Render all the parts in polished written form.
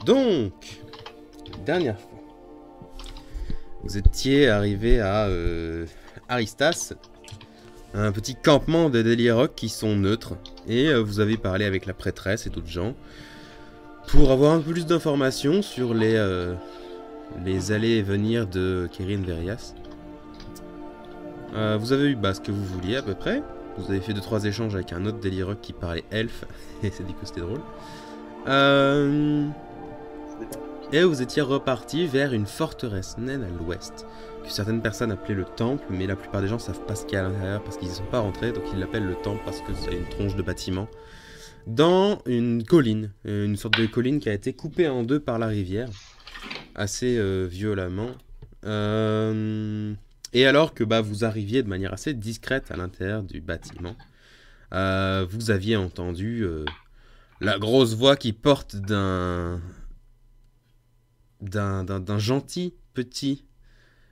Donc, dernière fois, vous étiez arrivé à Aristas, un petit campement de Delirock qui sont neutres, et vous avez parlé avec la prêtresse et d'autres gens pour avoir un peu plus d'informations sur les allées et venir de Kirin Verias. Vous avez eu ce que vous vouliez à peu près. Vous avez fait 2-3 échanges avec un autre Delirock qui parlait elfe, et c'est du coup c'était drôle. Et vous étiez reparti vers une forteresse naine à l'ouest, que certaines personnes appelaient le temple, mais la plupart des gens savent pas ce qu'il y a à l'intérieur parce qu'ils n'y sont pas rentrés, donc ils l'appellent le temple parce que c'est une tronche de bâtiment. Dans une colline, une sorte de colline qui a été coupée en deux par la rivière, assez violemment. Et alors que vous arriviez de manière assez discrète à l'intérieur du bâtiment, vous aviez entendu la grosse voix qui porte d'un gentil petit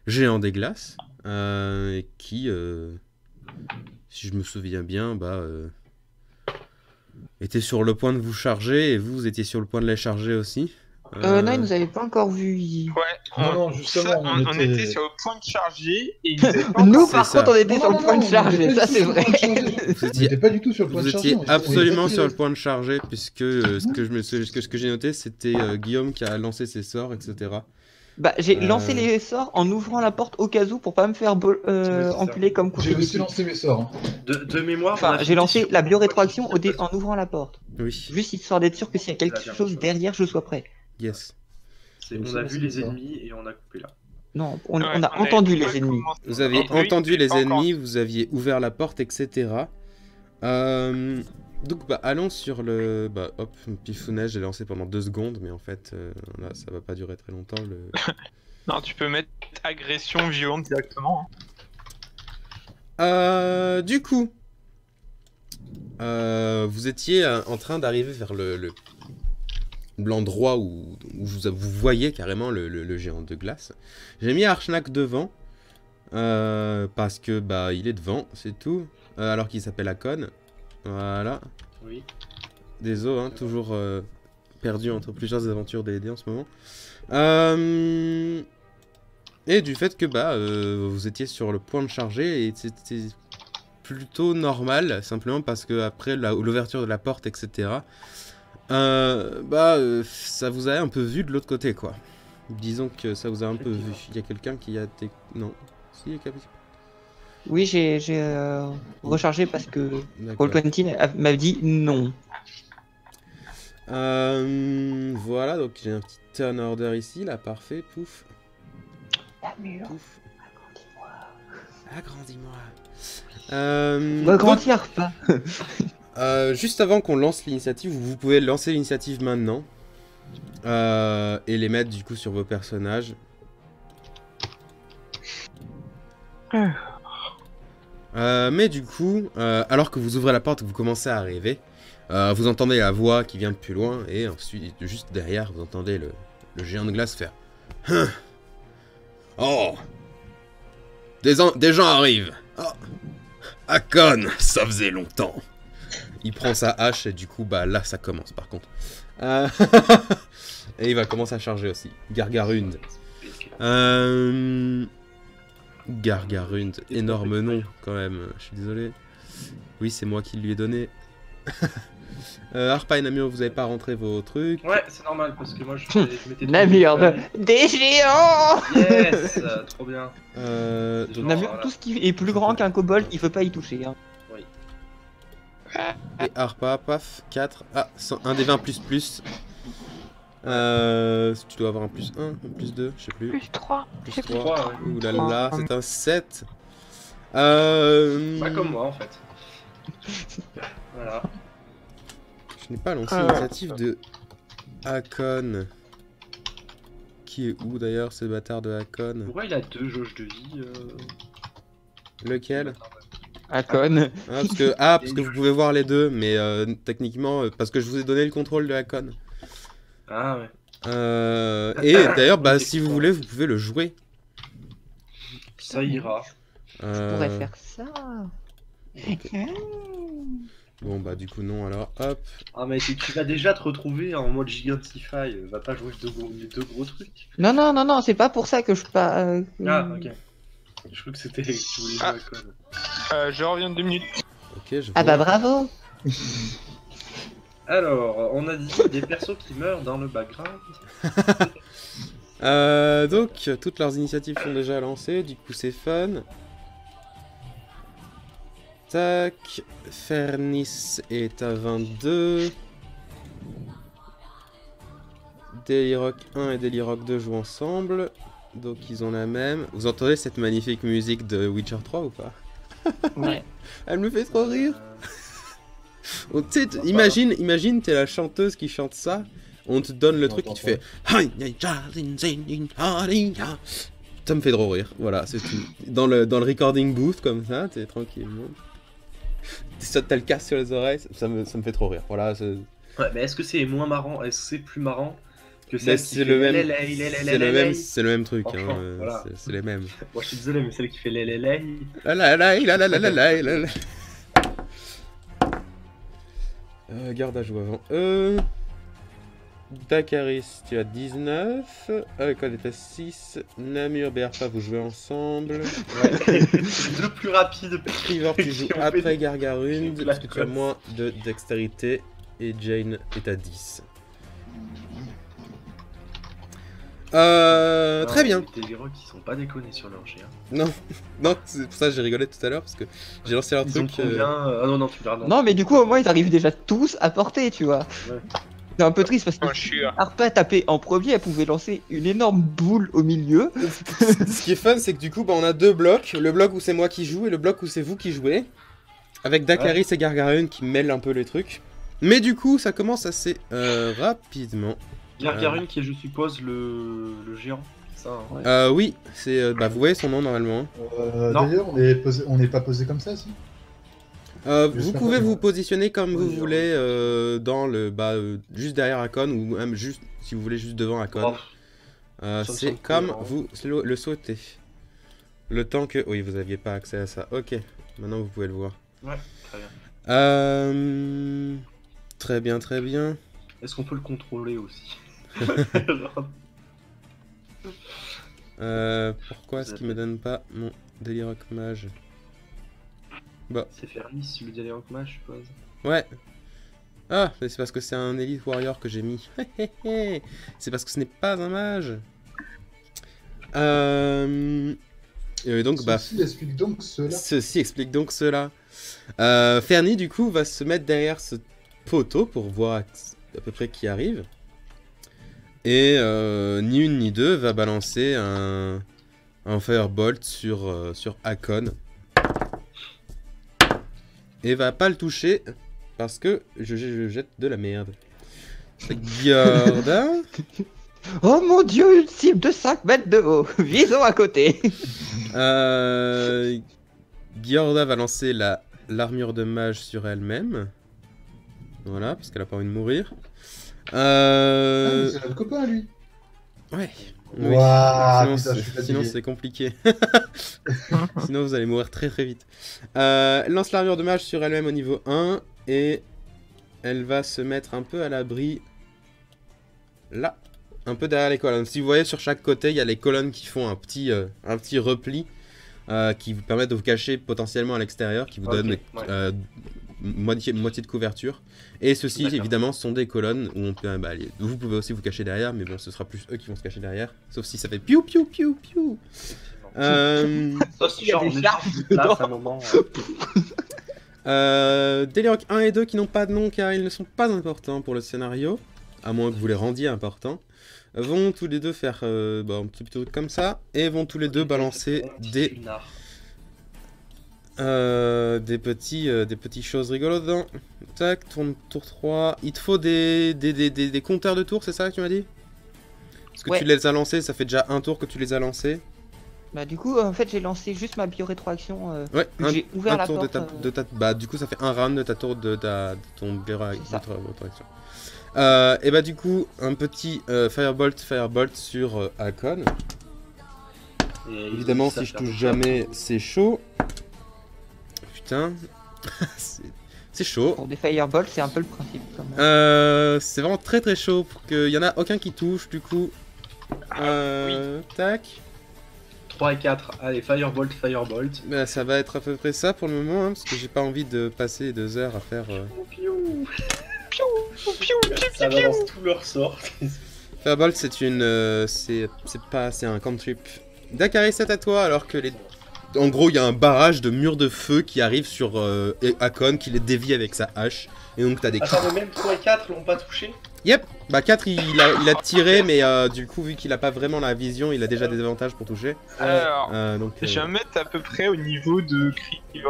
géant des glaces qui, si je me souviens bien, était sur le point de vous charger et vous étiez sur le point de les charger aussi. Non, ils nous avaient pas encore vus. Ouais, Non, justement, on était sur le point de charger et ils nous avaient pas Nous, encore... par contre, on était sur le point de charger, ça c'est vrai. Vous n'étiez pas du tout sur le point de Vous charger. étiez absolument sur le point de charger, puisque ce que j'ai noté, c'était Guillaume qui a lancé ses sorts, etc. J'ai lancé les sorts en ouvrant la porte au cas où pour pas me faire empiler comme coup. J'ai aussi lancé mes sorts. De mémoire, Enfin, j'ai lancé la biorétroaction en ouvrant la porte. Oui. Juste histoire d'être sûr que s'il y a quelque chose derrière, je sois prêt. Yes. On a vu les ennemis et on a coupé là. Non, on a entendu les ennemis. Vous avez entendu les ennemis, vous aviez ouvert la porte, etc. Donc allons sur le... hop, Pifounet, j'ai lancé pendant 2 secondes, mais en fait, là, ça va pas durer très longtemps. Non, tu peux mettre agression violente directement. Du coup, vous étiez en train d'arriver vers l'endroit où vous voyez carrément le géant de glace. J'ai mis Archnak devant, parce que il est devant, c'est tout. Alors qu'il s'appelle Akon. Voilà. Oui. Désolé, hein, toujours perdu entre plusieurs aventures D&D en ce moment. Et du fait que vous étiez sur le point de charger et c'était plutôt normal, simplement parce que après l'ouverture de la porte, etc. Ça vous a un peu vu de l'autre côté, quoi. Disons que ça vous a un peu vu. Il y a quelqu'un qui a été... Non. Si, il y a quelqu'un... Oui, j'ai rechargé parce que D'accord. Roll20 m'a dit non. Voilà, donc j'ai un petit turn order ici, là, parfait, pouf. Pouf. Agrandis-moi. Grandir pas. Juste avant qu'on lance l'initiative, vous pouvez lancer l'initiative maintenant. Et les mettre du coup sur vos personnages. Mais du coup, alors que vous ouvrez la porte et que vous commencez à arriver, vous entendez la voix qui vient de plus loin, et ensuite, juste derrière, vous entendez le géant de glace faire Oh, des gens arrivent. Oh. Akon, ça faisait longtemps. Il prend sa hache et du coup, là, ça commence par contre. Et il va commencer à charger aussi. Gargarund. Gargarund, énorme nom quand même, je suis désolé. Oui, c'est moi qui lui ai donné. Arpa et Namur, vous avez pas rentré vos trucs. Ouais, c'est normal parce que moi je m'étais... Namur, des géants. Yes, trop bien. Namur, tout ce qui est plus grand qu'un kobold, il faut pas y toucher. Hein. Oui. Et Arpa, paf, 4. Ah, un des 20 plus. Tu dois avoir un plus 1, un plus 2, je sais plus. Plus 3. Plus 3. 3, ouais. Ouh là là, c'est un 7. Pas comme moi en fait. Voilà. Je n'ai pas lancé l'initiative de Akon. Qui est où d'ailleurs ce bâtard de Akon? Pourquoi il a 2 jauges de vie Lequel? Akon. Parce que vous pouvez voir les deux, mais techniquement, parce que je vous ai donné le contrôle de Akon. Ah ouais. Et d'ailleurs, si vous voulez, vous pouvez le jouer. Ça ira. Je pourrais faire ça. Bon bah du coup non alors, hop. Ah mais tu vas déjà te retrouver en mode Gigantify, va pas jouer de deux gros trucs. Non, c'est pas pour ça que je pas. Ah ok. Je crois que c'était que tu voulais jouer à code. Je reviens de 2 minutes. Ok, je Ah vois. bah bravo. Alors, on a dit des persos qui meurent dans le background. Donc, toutes leurs initiatives sont déjà lancées, du coup c'est fun. Tac, Fernis est à 22. Dailyrock 1 et Dailyrock 2 jouent ensemble. Donc ils ont la même. Vous entendez cette magnifique musique de Witcher 3 ou pas? Ouais. Elle me fait trop rire. Oh, imagine, t'es la chanteuse qui chante ça. On te donne le truc qui te fait. Ça me fait trop rire. Voilà, c'est tout. Dans le recording booth comme ça, t'es tranquille. T'as le casque sur les oreilles, ça me fait trop rire. Voilà. Ouais, mais est-ce que c'est moins marrant? Est-ce que c'est plus marrant que Mais celle qui c'est fait le même, lélélélélélélé? c'est le même truc. Franchement, Hein, voilà. c'est les mêmes. Moi je suis désolé, mais celle qui fait lélélé. Garde à jouer avant eux. Dakaris, tu as 19. Alcon est à 6. Namur, BRPA, vous jouez ensemble. Ouais, c'est le plus rapide. Trivor, tu joues Qui ont après fait- Gargarune, la parce que tu as colle. moins de dextérité. Et Jane est à 10. Très bien. Les héros qui sont pas déconnés sur leur G. Non, c'est pour ça que j'ai rigolé tout à l'heure, parce que j'ai lancé un Ils ont truc. combien Ah non, tu verras. Non, mais du coup, au moins, ils arrivent déjà tous à porter, tu vois. Ouais. C'est un peu triste parce que Moi, je suis Harpa tapait en premier, elle pouvait lancer une énorme boule au milieu. Ce qui est fun, c'est que du coup, bah, on a deux blocs. Le bloc où c'est moi qui joue et le bloc où c'est vous qui jouez. Avec Dakaris et Gargarune qui mêlent un peu les trucs. Mais du coup, ça commence assez rapidement. Gargarune qui est, je suppose, le géant. Ça, hein. Oui, c'est. Bah, vous voyez son nom normalement. Non. D'ailleurs, on n'est pas posé comme ça, si. Vous pouvez vous positionner comme vous voulez dans le. Juste derrière Akon ou même juste. Si vous voulez, juste devant Akon. Oh, ça me C'est semble comme cohérent. vous le souhaitez. Le temps que. Oui, vous aviez pas accès à ça. Ok, maintenant vous pouvez le voir. Ouais, très bien. Très bien, très bien. Est-ce qu'on peut le contrôler aussi? Pourquoi est-ce qu'il me donne pas mon Dailyrock Mage? Bah, C'est Fernis, le dialogue mage, je suppose. ouais. Ah, mais c'est parce que c'est un Elite Warrior que j'ai mis. C'est parce que ce n'est pas un mage. Et donc, Ceci explique donc cela. Ceci explique donc cela. Fernie, du coup, va se mettre derrière ce poteau pour voir à peu près qui arrive. Et ni une ni deux va balancer un Firebolt sur Akon. Et va pas le toucher parce que je jette de la merde. Garda. Oh mon dieu, une cible de 5 mètres de haut. Visons à côté. Giorda va lancer l'armure de mage sur elle-même. Voilà, parce qu'elle a pas envie de mourir. Ah, c'est notre copain, lui. Ouais. Waouh, Sinon, putain, je suis sinon fatigué. c'est compliqué. Sinon vous allez mourir très très vite. Elle lance l'armure de mage sur elle-même au niveau 1. Et elle va se mettre un peu à l'abri. Là. Un peu derrière les colonnes. Si vous voyez sur chaque côté, il y a les colonnes qui font un petit repli. Qui vous permettent de vous cacher potentiellement à l'extérieur. Qui vous donne ouais. moitié de couverture. Et ceux-ci, D'accord. évidemment, sont des colonnes où on peut, vous pouvez aussi vous cacher derrière, mais bon, ce sera plus eux qui vont se cacher derrière. Sauf si ça fait piou piou piou piou. Sauf si Il y a genre, des on est larves sur place dedans. à un moment. Dailyrock 1 et 2 qui n'ont pas de nom car ils ne sont pas importants pour le scénario, à moins que vous les rendiez importants, vont tous les deux faire un petit truc comme ça, et vont tous les deux balancer des petites choses rigolotes dedans. Tac, tour 3. Il te faut des compteurs de tours, c'est ça que tu m'as dit? Parce que Ouais. tu les as lancés, ça fait déjà un tour que tu les as lancés. Bah du coup, en fait, j'ai lancé juste ma biorétroaction. Ouais, J'ai ouvert la tour porte. de ta bah du coup ça fait un round de ta tour de ton C'est ça. rétroaction. Et bah du coup un petit Firebolt sur Akon. Évidemment si je touche jamais c'est chaud. Putain. C'est chaud. Pour des fireballs, c'est un peu le principe quand même. C'est vraiment très très chaud pour qu'il y en a aucun qui touche du coup. Tac. 3 et 4. Allez, Firebolt, Firebolt. Bah, ça va être à peu près ça pour le moment, hein, parce que j'ai pas envie de passer 2 heures à faire. Ça balance tous leurs sorts. Firebolt, c'est une. C'est un cantrip. Dakaris, c'est à toi, alors que les. En gros, il y a un barrage de murs de feu qui arrive sur Hakon, qui les dévie avec sa hache. Et donc, t'as des. Attends, mais même 3 et 4 l'ont pas touché? Yep. Bah 4 il a tiré, mais du coup vu qu'il a pas vraiment la vision, il a déjà des avantages pour toucher. Alors, Donc, je vais mettre à peu près au niveau de Kriva.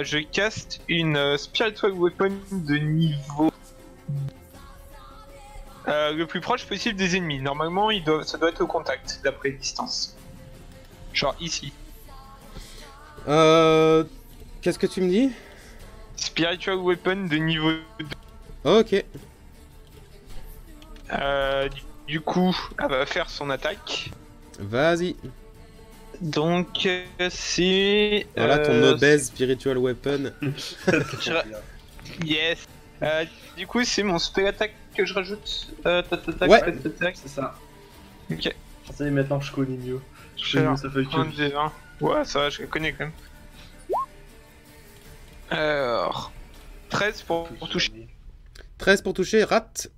Je caste une Spiritual Weapon de niveau... le plus proche possible des ennemis. Normalement, ça doit être au contact, d'après distance. Genre ici. Qu'est-ce que tu me dis? Spiritual Weapon de niveau 2. Ok. Du coup, elle va faire son attaque. Vas-y. Donc, c'est... Voilà ton obèse spiritual weapon. Yes. Du coup, c'est mon spell attack que je rajoute. Ouais. C'est ça. Ok. Ça y est, maintenant je connais mieux. Je connais mieux sa feuille que Un lui. des 20. Ouais, ça va, je le connais quand même. Alors... 13 pour toucher. 13 pour toucher, rate.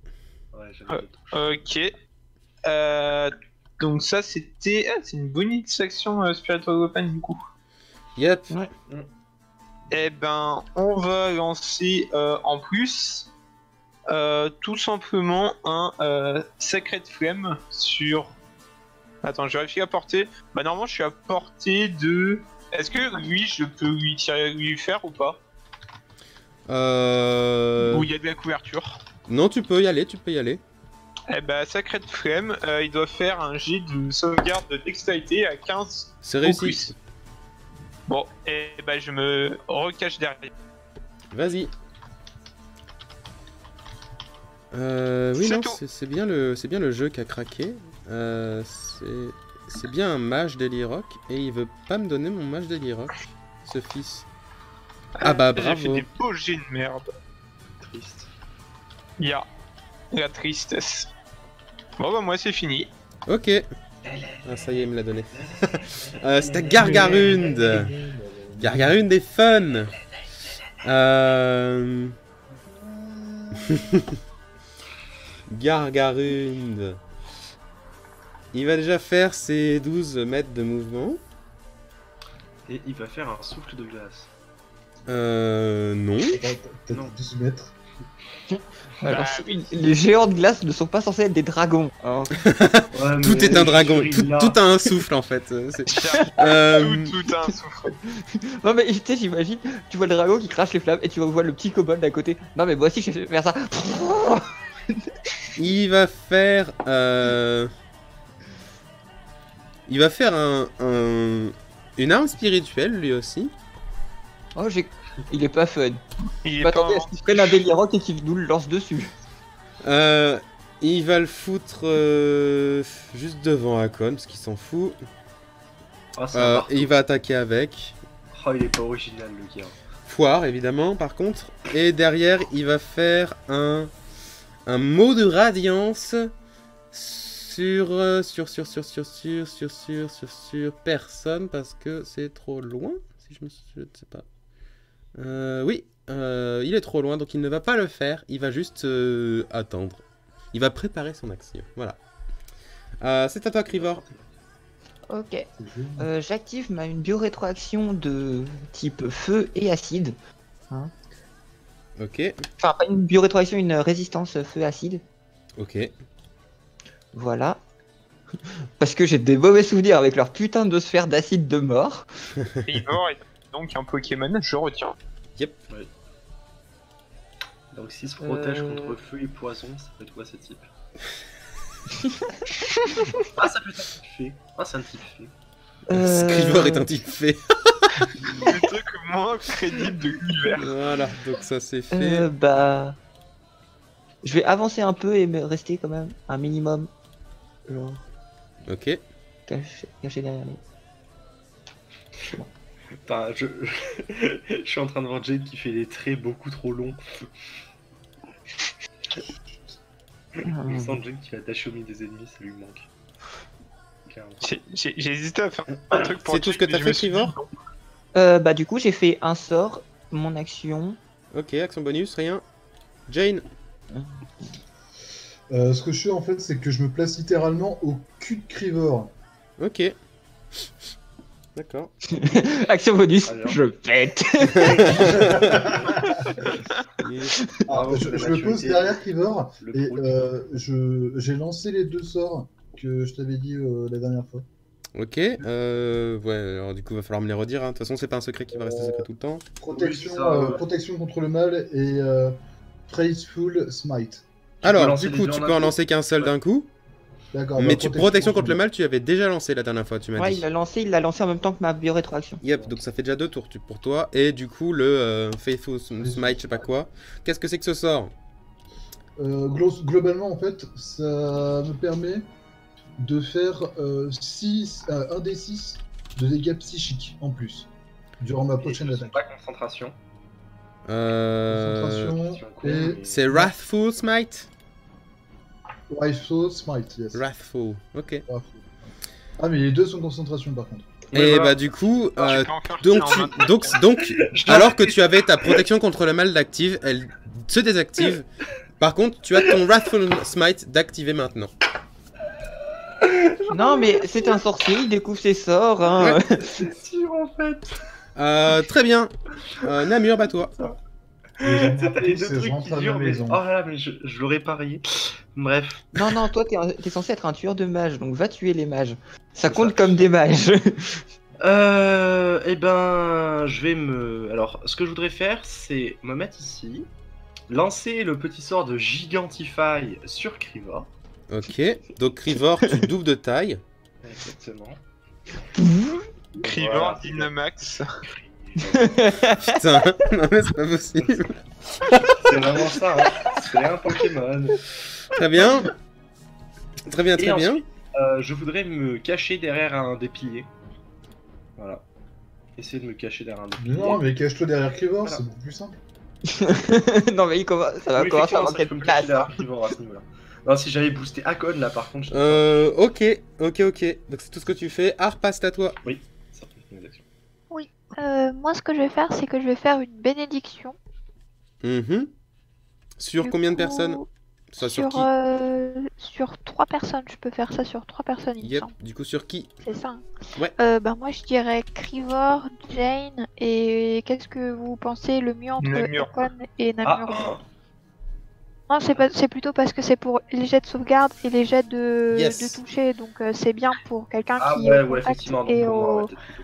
Ouais, j'avais le toucher. Ok. Donc ça, c'était... Ah, c'est une bonus action Spiritual Weapon du coup. Yep. Ouais. Eh ben, on va lancer en plus tout simplement un Sacred Flame sur... Attends, je vérifie la portée. Bah normalement, je suis à portée de... Est-ce que lui, je peux lui faire ou pas? Ou il y a de la couverture? Non, tu peux y aller, tu peux y aller. Eh ben, Sacred Flame, il doit faire un jet de sauvegarde de dextérité à 15 C'est au réussi. plus. Bon, et ben je me recache derrière. Vas-y. Oui, C'est non, tout. c'est bien le jeu qui a craqué. C'est bien un mage d'Elirock et il veut pas me donner mon mage d'Elirock, ce fils. Ah bah J'ai fait bravo. des beaux jets de merde. Triste. Il y a la tristesse. Bon bah moi c'est fini. Ok. Ah ça y est, il me l'a donné. C'était Gargarund. Gargarund est fun. Gargarund. Il va déjà faire ses 12 mètres de mouvement. Et il va faire un souffle de glace. Non. Peut-être Non. 12 mètres. Alors, les géants de glace ne sont pas censés être des dragons. Hein. Ouais, Tout mais est un dragon. Shurina- Tout a un souffle en fait. C'est- Tout a un souffle. Non mais tu sais, j'imagine, tu vois le dragon qui crache les flammes et tu vois le petit kobold à côté. Non mais moi aussi je vais faire ça. Il va faire. Il va faire une arme spirituelle lui aussi. Oh il est pas fun. Il est Bah, pas attendez, est-ce qu'il prenne un délire rock et qu'il nous le lance dessus? Il va le foutre juste devant Hakon parce qu'il s'en fout. Ah, c'est un marteau. Et il va attaquer avec. Oh, il est pas original le gars. Foire évidemment par contre. Et derrière il va faire un mot de radiance sur personne parce que c'est trop loin. Si je ne sais pas. Oui, il est trop loin donc il ne va pas le faire. Il va juste attendre. Il va préparer son action. Voilà. C'est à toi Krivor. Ok. J'active une biorétroaction de type feu et acide. Ok. Enfin, pas une biorétroaction, une résistance feu-acide. Ok. Voilà. Parce que j'ai des mauvais souvenirs avec leur putain de sphère d'acide de mort. Ivor est donc un Pokémon, je retiens. Donc s'il se protège contre feu et poison, ça peut être quoi ce type? Ah, ça peut être un type fée. Ah, c'est un type fée. Scrivor est un type fait. Le truc moins crédible de l'univers. Voilà, donc ça c'est fait. Bah... Je vais avancer un peu et me rester quand même un minimum. Genre, Ok. caché derrière les... C'est bon. Putain, je suis en train de voir Jade qui fait des traits beaucoup trop longs. Je sens Jade qui va dash au milieu des ennemis, ça lui manque. Clairement. J'ai hésité à faire un truc pour C'est tout ce que Jade, t'as mais je fait, me suis dit Trivor? non. Bah du coup j'ai fait un sort, mon action. Ok, action bonus, rien. Jane. Ce que je fais en fait, c'est que je me place littéralement au cul de Crivor. Ok. D'accord. Action bonus, Alors. je pète. Bravo, Je c'est me pose maturité. derrière Crivor Le et pro j'ai lancé les 2 sorts que je t'avais dit la dernière fois. Ok, ouais, alors du coup, va falloir me les redire. Hein. De toute façon, c'est pas un secret qui va rester secret tout le temps. Protection, Oui, ça, ouais. protection contre le mal et Praiseful Smite. Tu peux Alors, lancer du les coup, deux tu en peux en un coup. lancer qu'un seul Ouais. d'un coup. D'accord. Mais bah, protection contre le mal, tu avais déjà lancé la dernière fois, tu m'as Ouais, dit. il l'a lancé en même temps que ma bio-rétroaction. Yep, donc ça fait déjà 2 tours pour toi. Et du coup, le Faithful Smite, je sais pas quoi. Qu'est-ce que c'est que ce sort? Globalement, en fait, ça me permet de faire 1 des 6 de dégâts psychiques en plus durant ma Et prochaine ce sont attaque. pas concentration. Concentration con, et mais- C'est Wrathful Smite? Rifle Smite, yes. Wrathful, ok. Wrathful. Ah, mais les deux sont concentration par contre. Ouais, Et voilà. bah du coup, Tu peux en faire donc, qu'un en attaque. donc, alors que tu avais ta protection contre le mal d'active, elle se désactive. Par contre, tu as ton Wrathful Smite d'activer maintenant. Non mais c'est un sorcier, il découvre ses sorts. Hein. C'est sûr en fait. Très bien. Namur, bah toi. T'as les deux C'est trucs rentre qui à la durent, mais maison. oh là là, mais je l'aurais parié. Bref. Non, toi t'es censé être un tueur de mages, donc va tuer les mages. Ça C'est compte ça. comme des mages. Eh ben, je vais me. Alors, ce que je voudrais faire, c'est me mettre ici, lancer le petit sort de Gigantify sur Crivor. Ok. Donc Rivor, tu doubles de taille. Exactement. Crivor, Voilà. Dynamax. Putain, non mais c'est pas possible. C'est vraiment ça, hein. C'est un Pokémon. Très bien. Très bien, Et très bien. ensuite, je voudrais me cacher derrière un des piliers. Voilà. Essayer de me cacher derrière un des piliers. Non, mais cache-toi derrière Crivor, Voilà. c'est beaucoup plus simple. Non mais ça va Oui, commencer à effectivement, ça, manquer je peux de me cacher place. derrière Crivor à ce niveau-là. Non, si j'avais boosté Akon là par contre, je Ok. Donc c'est tout ce que tu fais. Harpa, c'est à toi. ça fait mes actions. Moi, ce que je vais faire, c'est que je vais faire une bénédiction. Mhm. Sur Du combien de coup, personnes? Soit sur qui? sur 3 personnes. Je peux faire ça sur 3 personnes, il me Yep. semble. Du coup, sur qui? C'est ça. Hein. Ouais. Bah, moi, je dirais Crivor, Jane, et qu'est-ce que vous pensez le mieux entre Namur. Akon et Namur? Ah, Non, c'est plutôt parce que c'est pour les jets de sauvegarde et les jets de Yes. toucher. Donc, c'est bien pour quelqu'un ah qui est ouais, au ouais, contact effectivement. Donc, et, pour moi, au- ouais, peut-être plutôt.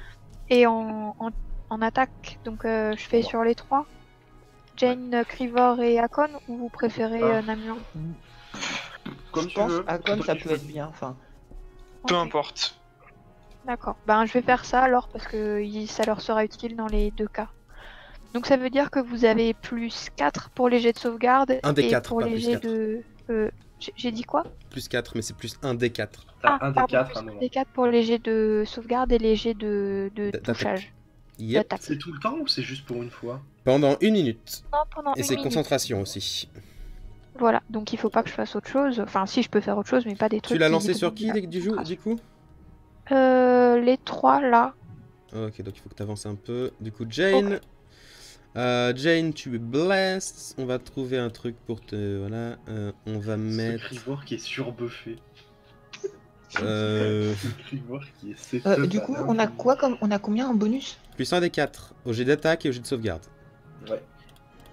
et en attaque. Donc, je fais sur les 3. Jane, Crivor et Akon, ou vous préférez Ah. Namur? Comme Je tu pense veux. à Con Comme ça tu peut veux. être bien. Enfin, Peu Ok. importe. D'accord. Ben, je vais faire ça alors parce que ça leur sera utile dans les 2 cas. Donc ça veut dire que vous avez plus 4 pour les jets de sauvegarde Un des et 4, pour pas les plus jets 4. de... j'ai dit quoi? Plus 4, mais c'est plus 1 des 4. T'as un des pardon, 4 plus à un un moment. des 4 pour les jets de sauvegarde et les jets de D'attaque. touchage. Yep. D'attaque. C'est tout le temps ou c'est juste pour une fois? Pendant 1 minute. Non, pendant Et une c'est minute. concentration aussi. Voilà, donc il faut pas que je fasse autre chose. Enfin, si je peux faire autre chose, mais pas des trucs. Tu l'as qui lancé sur demandent qui de la du concentration. coup? Les 3 là. Ok, donc il faut que tu avances un peu. Du coup, Jane. Jane, tu es blessed. On va trouver un truc pour te. Voilà. On va Ce mettre. Crivor qui est surbuffé. Euh, Ce Crivor qui est setup du à coup, l'infini. on a quoi comme on a combien en bonus? plus 1 des 4. Au jet d'attaque et au jet de sauvegarde. Ouais.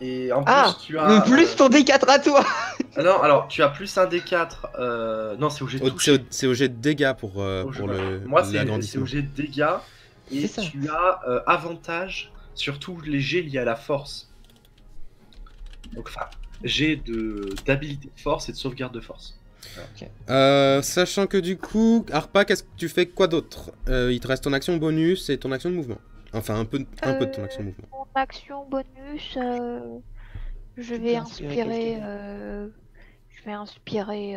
Et en plus, Ah, tu as. plus ton D4 à toi. Ah non, alors tu as plus un D4. Non, c'est au jet de touche. C'est au jet de dégâts pour Moi, c'est l'agrandissement. au jet de dégâts. Et C'est ça. tu as avantage sur tous les jets liés à la force. Donc, enfin, jet d'habilité de force et de sauvegarde de force. Sachant que du coup, Harpa, qu'est-ce que tu fais quoi d'autre? Il te reste ton action bonus et ton action de mouvement. Enfin, un peu de ton action de mouvement. Mon action bonus, je Tu vais peux inspirer inspirer. quelqu'un. Je vais inspirer.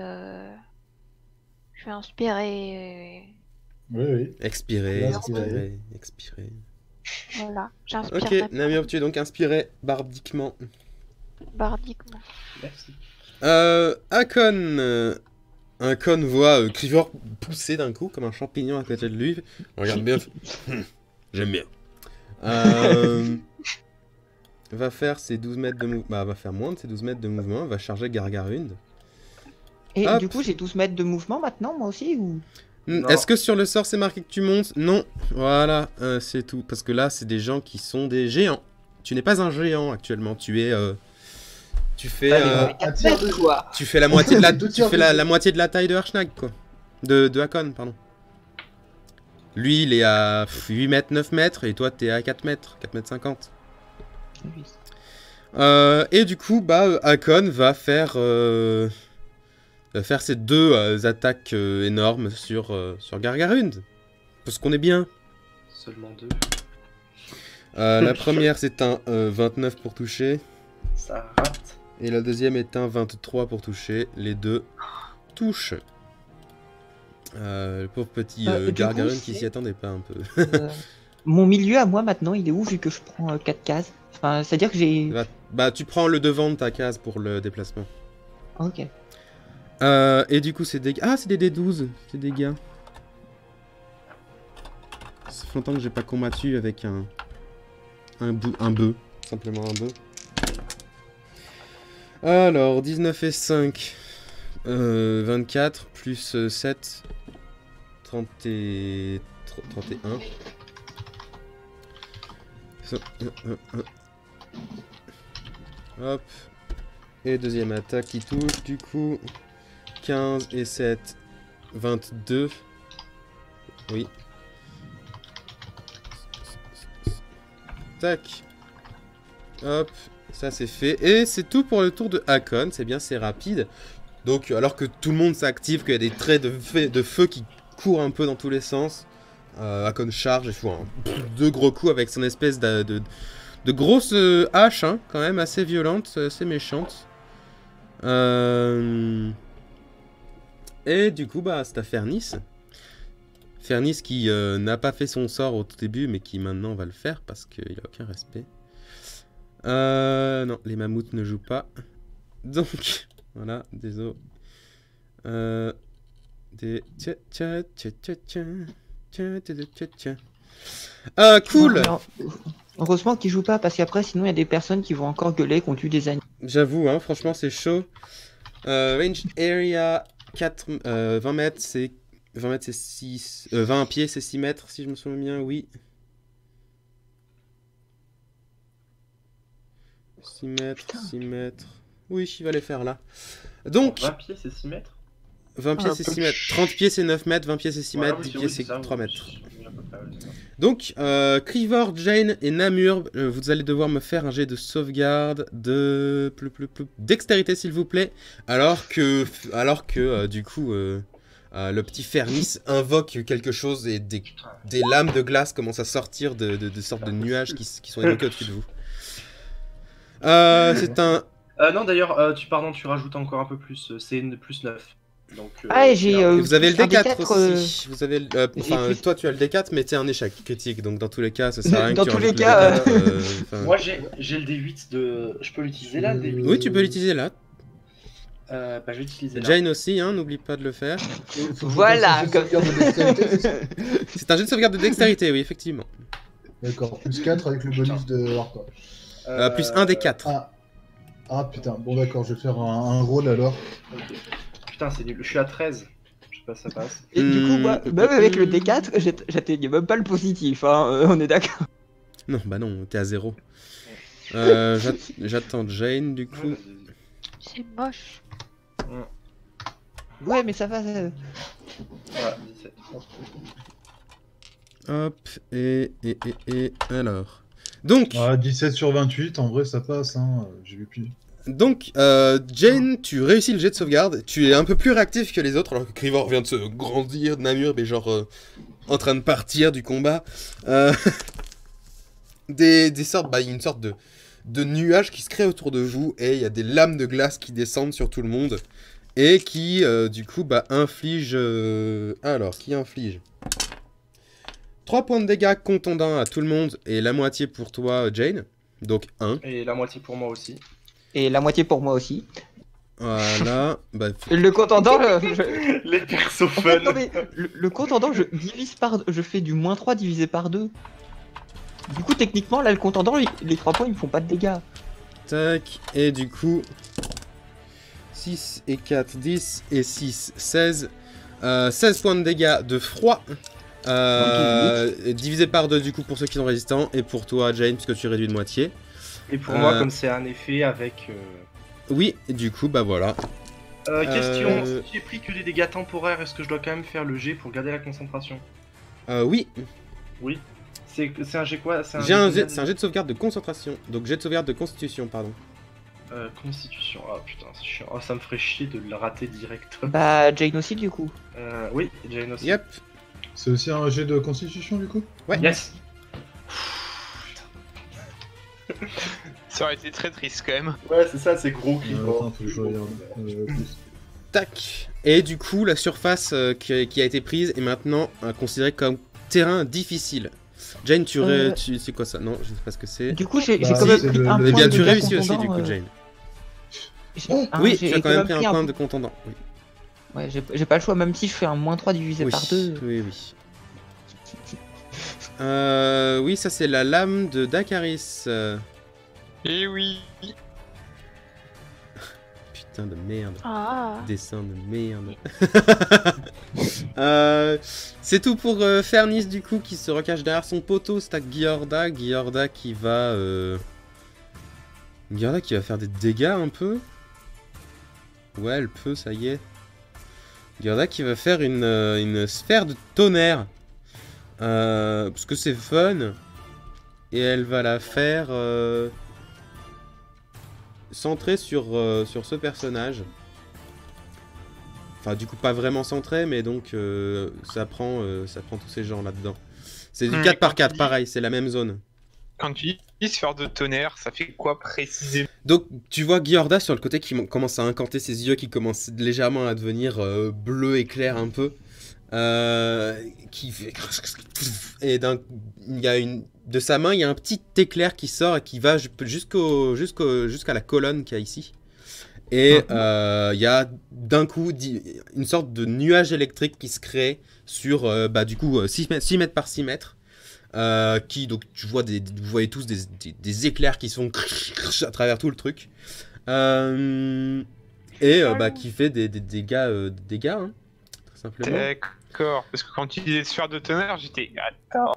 Je vais inspirer. Oui, oui. Expirer, Expirer. expirer. Voilà, j'inspire Ok, Namur Namur, tu es donc inspiré bardiquement. bardiquement. Merci. Akon. Akon voit Kriver pousser d'un coup comme un champignon à côté de lui. Regarde bien. J'aime bien. Va faire ses 12 mètres de mouvement. Bah, va faire moins de ses 12 mètres de mouvement. Va charger Gargarund. Et Hop. du coup, j'ai 12 mètres de mouvement maintenant, moi aussi ou... Non. Est-ce que sur le sort c'est marqué que tu montes? Non. Voilà, c'est tout. Parce que là, c'est des gens qui sont des géants. Tu n'es pas un géant actuellement. Tu es. Tu fais. un tiers de quoi. Tu fais la moitié de la. Deux tu tiers fais de- la moitié de la taille de Harshnag, quoi. De Hakon, pardon. Lui, il est à 8 mètres, 9 mètres, et toi, t'es à 4 mètres, 4 mètres 50. Et du coup, bah, Hakon va faire ses deux attaques énormes sur Gargarund. Parce qu'on est bien. Seulement 2. La première, c'est un 29 pour toucher. Ça rate. Et la deuxième est un 23 pour toucher. Les deux touchent. Le pauvre petit Du Gargarund coup, qui c'est- s'y attendait pas un peu. Mon milieu à moi maintenant, il est où vu que je prends 4 cases? Enfin, c'est-à-dire que j'ai... Bah, tu prends le devant de ta case pour le déplacement. Ok. Et du coup, c'est des... Ah, c'est des D12. C'est des dégâts. Ça fait longtemps que j'ai pas combattu avec un bœuf. Simplement un bœuf. Alors, 19 et 5. 24 plus 7. 31. Hop. Et deuxième attaque qui touche, du coup. 15 et 7. 22. Oui. Tac. Hop. Ça c'est fait. Et c'est tout pour le tour de Hakon. C'est bien, c'est rapide. Donc, alors que tout le monde s'active, qu'il y a des traits de feu qui courent un peu dans tous les sens, Hakon charge et fout deux gros coups avec son espèce de grosse hache, hein, quand même assez violente, assez méchante. Et du coup, bah, c'est à Fernis. Fernis qui n'a pas fait son sort au tout début, mais qui maintenant va le faire parce qu'il a aucun respect. Non, les mammouths ne jouent pas. Donc, voilà, désolé. Cool. Non, heureusement qu'ils jouent pas, parce qu'après, sinon, il y a des personnes qui vont encore gueuler qu'on tue des animaux. J'avoue, hein, franchement, c'est chaud. Range area 20 mètres, c'est 20 mètres, c'est 6. 20 pieds, c'est 6 mètres, si je me souviens bien, oui. 6 mètres, Putain. 6 mètres. Oui, il va les faire là. Donc, 20 pieds, c'est 6 mètres. 20 pieds, Ah, c'est 6 mètres. 30 pieds, c'est 9 mètres. 20 pieds, c'est 6 mètres. 10 pieds, c'est 3 mètres. Donc, Krivor, Jane et Namur, vous allez devoir me faire un jet de sauvegarde de dextérité, s'il vous plaît. Alors que du coup, le petit Fernis invoque quelque chose et des lames de glace commencent à sortir de sortes de nuages qui sont évoqués au-dessus de vous. C'est un... Non, d'ailleurs, tu rajoutes encore un peu plus. C'est une plus 9. Donc, Ah, et j'ai... Et vous avez le un D4 D4, aussi. Vous avez, j'ai plus- toi tu as le D4, mais c'est un échec critique, donc dans tous les cas, ça sert à rien Dans que tu tous les rajoutes le cas, D4, enfin, Moi, j'ai le D8 de. Je peux l'utiliser là, le D8. Oui, tu peux l'utiliser là. Bah, je vais l'utiliser là. Jane aussi, hein, n'oublie pas de le faire. Voilà, comme ça. C'est un jet de sauvegarde de dextérité, oui, effectivement. D'accord, plus 4 avec le bonus de hardcore. Plus 1 des 4. Ah putain, bon d'accord, je vais faire un rôle alors. Ok. Putain, c'est nul. Je suis à 13. Je sais pas si ça passe. Et du coup, moi, même avec le D4, j'atteignais même pas le positif, hein, on est d'accord. Non, bah non, t'es à 0. J'attends Jane, du coup. C'est moche. Ouais, mais ça va. Voilà, 17. Hop, et alors. Donc, 17 sur 28, en vrai ça passe, hein. J'ai vu plus. Donc, Jane, tu réussis le jet de sauvegarde, tu es un peu plus réactif que les autres, alors que Krivor vient de se grandir, Namur est genre en train de partir du combat. Une sorte de nuage qui se crée autour de vous, et il y a des lames de glace qui descendent sur tout le monde, et qui, du coup, inflige... Alors, qui inflige 3 points de dégâts contondants à tout le monde et la moitié pour toi, Jane. Donc 1. Et la moitié pour moi aussi. Et la moitié pour moi aussi. Voilà. Bah, Le contendant, Les persos en fait, fun. non, mais le contendant, je fais du -3 divisé par 2. Du coup, techniquement, là, le contendant, les 3 points, ils me font pas de dégâts. tac. Et du coup, 6 et 4, 10 et 6, 16. 16 points de dégâts de froid. Divisé par 2 du coup pour ceux qui sont résistants. Et pour toi, Jane, puisque tu réduis de moitié. Et pour moi, comme c'est un effet avec... Oui, et du coup, bah voilà. Question, si j'ai pris que des dégâts temporaires, est-ce que je dois quand même faire le jet pour garder la concentration? Oui, Oui. C'est un jet quoi? c'est un jet de sauvegarde de concentration. Donc jet de sauvegarde de constitution, pardon. Constitution, ah putain, c'est chiant. Oh, ça me ferait chier de le rater direct. Bah, Jane aussi, du coup. Oui, Jane aussi. Yep. C'est aussi un jet de constitution du coup? Ouais. Yes. Ça aurait été très triste quand même. Ouais, c'est ça, c'est gros qui Attends, faut que je regarde. Plus. Tac. Et du coup, la surface qui a été prise est maintenant considérée comme terrain difficile. Jane, c'est quoi ça? Non, je sais pas ce que c'est. Du coup, j'ai Bah, quand même c'est pris le- un le- Eh point bien, de tu dégâts réussis aussi, contondant, du coup, Jane. j'ai Oui, tu as quand même pris un point un- de contondant. Oui, Ouais, j'ai pas le choix, même si je fais un -3 divisé oui, par 2. oui. Oui, ça c'est la lame de Dakaris. Et oui. Putain de merde. Ah. Dessin de merde. C'est tout pour Fernis du coup qui se recache derrière son poteau. C'est à Giorda. Giorda qui va faire des dégâts un peu. Ouais, elle peut, ça y est. Giorda qui va faire une sphère de tonnerre. Parce que c'est fun. Et elle va la faire centrée sur ce personnage. Enfin, du coup, pas vraiment centré, mais donc ça prend tous ces gens là-dedans. C'est du 4 par 4, pareil, c'est la même zone. Quand tu dis sphère de tonnerre, ça fait quoi précisément? Donc, tu vois Giorda sur le côté qui commence à incanter ses yeux, qui commencent légèrement à devenir bleu éclair un peu. Qui fait... Et il y a de sa main, il y a un petit éclair qui sort et qui va jusqu'à la colonne qu'il y a ici. Et il y a d'un coup une sorte de nuage électrique qui se crée sur du coup 6 mètres par 6 mètres. Donc vous voyez tous des éclairs qui sont à travers tout le truc. Qui fait des dégâts, hein, très simplement. D'accord, parce que quand tu disais sphère de tonnerre, j'étais... Attends.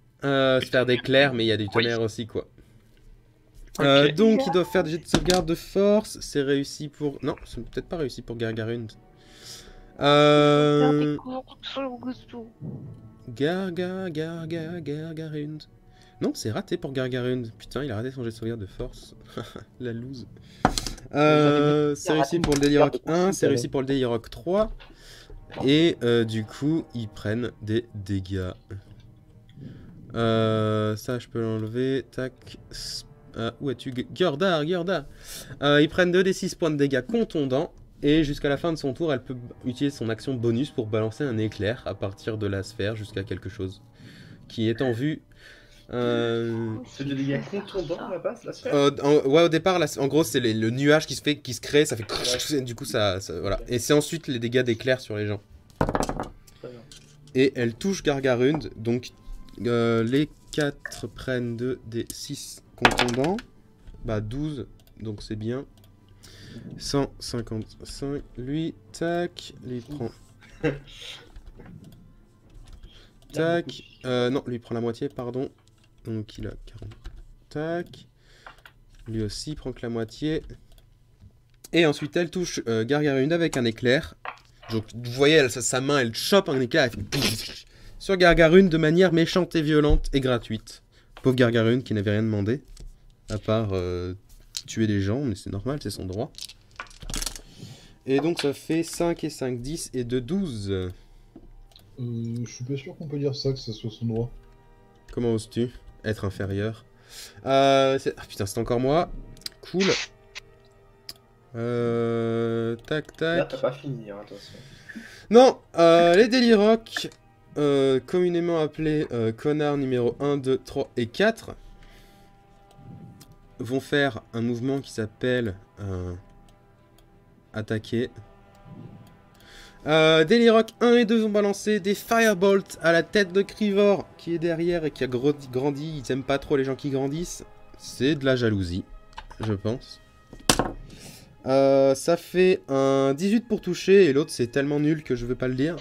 Sphère d'éclair, mais il y a du tonnerre aussi, quoi. Ok. Donc, ils doivent faire des jets de sauvegarde de force. C'est réussi pour... Non, c'est peut-être pas réussi pour Gargarund. Gargarund. Non, c'est raté pour Gargarund. Putain, il a raté son jet de sauvegarde de force. La loose. C'est réussi pour le Delirock 1, c'est réussi pour le Delirock 3. Et du coup, ils prennent des dégâts. Ça, je peux l'enlever. Tac. Où es-tu? Giorda. Ils prennent 2d6 points de dégâts contondants. Et jusqu'à la fin de son tour, elle peut utiliser son action bonus pour balancer un éclair à partir de la sphère jusqu'à quelque chose qui est en vue. C'est des dégâts contondants à la base, la sphère? Ouais, au départ, en gros, c'est le nuage qui se crée, ça fait... Du coup, ça voilà. Et c'est ensuite les dégâts d'éclair sur les gens. Très bien. Et elle touche Gargarund, donc les 4 prennent 2 des 6 contondants. Bah 12, donc c'est bien. 155, lui, tac, lui prend... Tac, non, lui prend la moitié, pardon. Donc il a 40. Tac. Lui aussi prend que la moitié. Et ensuite elle touche Gargarund avec un éclair. Donc vous voyez, sa main, elle chope un éclair. Elle fait... sur Gargarund de manière méchante et violente et gratuite. Pauvre Gargarund qui n'avait rien demandé. À part tuer des gens, mais c'est normal, c'est son droit. Et donc ça fait 5 et 5, 10 et 2, 12. Je suis pas sûr qu'on peut dire ça, que ça soit son droit. Comment oses-tu être inférieur? Ah putain, c'est encore moi. Cool. Tac, Là, tac. t'as pas fini, hein, attention. Non, les Delirock. communément appelés connards numéro 1, 2, 3 et 4, vont faire un mouvement qui s'appelle attaquer. Delirock 1 et 2 vont balancer des Firebolt à la tête de Crivor qui est derrière et qui a grandi. Ils aiment pas trop les gens qui grandissent. C'est de la jalousie, je pense. Ça fait un 18 pour toucher et l'autre c'est tellement nul que je veux pas le dire.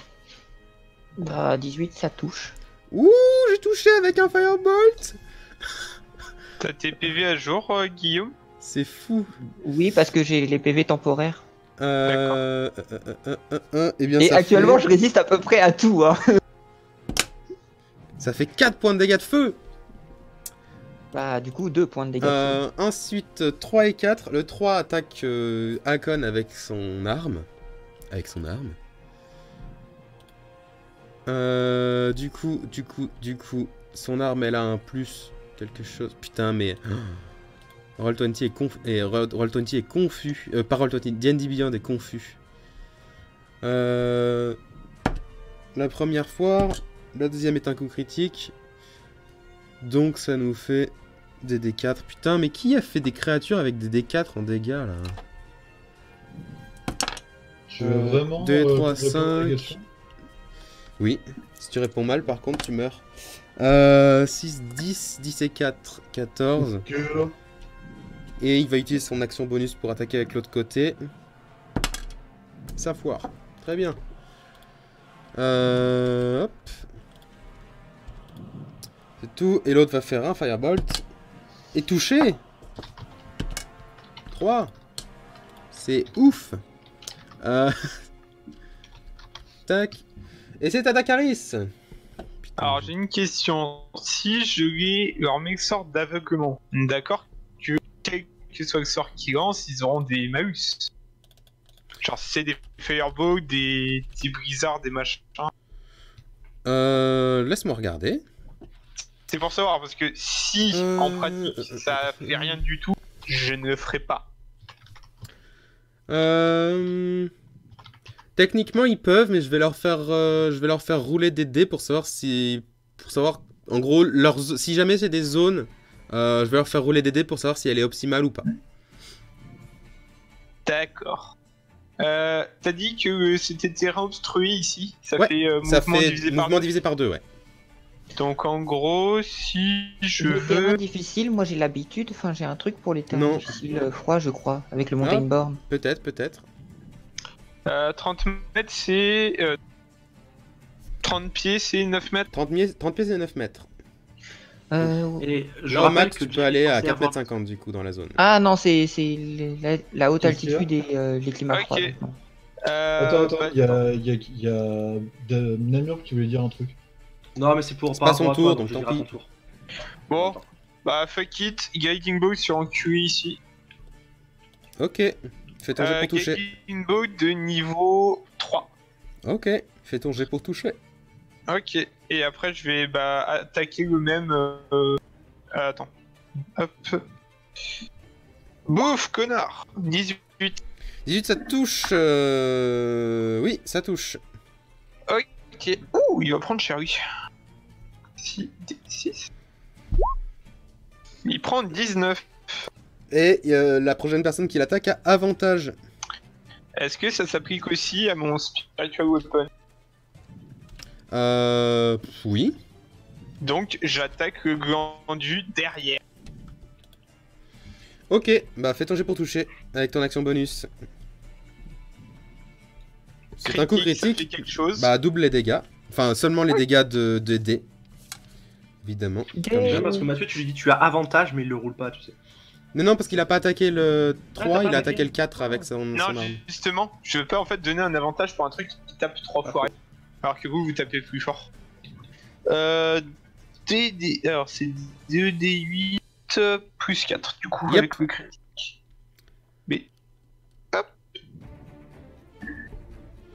Bah 18 ça touche. Ouh, j'ai touché avec un Firebolt. T'as tes PV à jour, Guillaume? C'est fou. Oui parce que j'ai les PV temporaires. Eh bien, Et ça actuellement fait... je résiste à peu près à tout hein. Ça fait 4 points de dégâts de feu. Bah du coup 2 points de dégâts. Ensuite 3 et 4. Le 3 attaque Hakon avec son arme. Du coup, son arme elle a un plus quelque chose. Putain mais... Roll20 est confus. Pas Roll20, D&D Beyond est confus. La première fois, la deuxième est un coup critique. Donc ça nous fait des D4. Putain, mais qui a fait des créatures avec des D4 en dégâts là? Tu veux vraiment 2, 3, répondre à la 5. question? Oui, si tu réponds mal, par contre, tu meurs. 6, 10, 10 et 4, 14. Que- Et il va utiliser son action bonus pour attaquer avec l'autre côté. Ça foire. Très bien. Hop. C'est tout. Et l'autre va faire un Firebolt. Et toucher. 3. C'est ouf. Tac. Et c'est à Dakaris. Alors j'ai une question. Si je lis leur mec sort d'aveuglement, d'accord que quel que soit le sort qu'ils lancent, ils auront des malus. Genre si c'est des Firebolt, des blizzards, des machins. Laisse-moi regarder. C'est pour savoir parce que si en pratique ça fait rien du tout, je ne le ferai pas. Techniquement ils peuvent, mais je vais leur faire rouler des dés pour savoir en gros si jamais c'est des zones, je vais leur faire rouler des dés pour savoir si elle est optimale ou pas. D'accord. T'as dit que c'était terrain obstrué ici. Ça Ouais, fait Ça mouvement fait divisé par mouvement deux. divisé par 2, ouais. Donc en gros, si je Le terrain veux... difficile, moi j'ai l'habitude, enfin j'ai un truc pour les terrains Non. difficiles froids je crois, avec le Ah. Mountain Born. Peut-être. 30 mètres, c'est... 30 pieds, c'est 9 mètres. 30 pieds et 9 mètres. Et je Genre rappelle max, que tu peux aller à Jay 4 mètres pensait 50 du coup dans la zone. Ah non, c'est la haute Qu'est-ce altitude et les climats Ok. froids. maintenant. Attends, bah, il y a Namur qui voulait dire un truc. Non, mais c'est pour C'est par pas son rapport à toi, tour, donc je tant dirai à pis. ton tour. Bon, bah fuck it, Guiding Bolt sur un QI ici. Ok. Fais ton jet pour toucher. Guiding Bolt de niveau 3. Ok. Fais ton jet pour toucher. Ok, et après je vais attaquer le même... Attends. Hop. Bouf, connard 18. 18 ça touche. Oui, ça touche. Ok. Ouh, il va prendre cher lui. 6. Il prend 19. Et la prochaine personne qui l'attaque a avantage. Est-ce que ça s'applique aussi à mon Spiritual Weapon? Oui. Donc j'attaque le glandu derrière. Ok, bah fais ton jet pour toucher avec ton action bonus. C'est un coup Ça fait critique. quelque chose. Bah double les dégâts. Enfin seulement les dégâts de dés. Évidemment. Comme Déjà d'hab. parce que Mathieu, tu lui dis tu as avantage, mais il le roule pas, tu sais. Non, parce qu'il a pas attaqué le 3, t'as pas il a attaqué attaqué le 4 avec son non, arme. justement, je veux pas en fait donner un avantage pour un truc qui tape 3 fois. Alors que vous tapez plus fort. Alors c'est 2d8 plus 4 du coup Yep. avec le critique. Mais hop.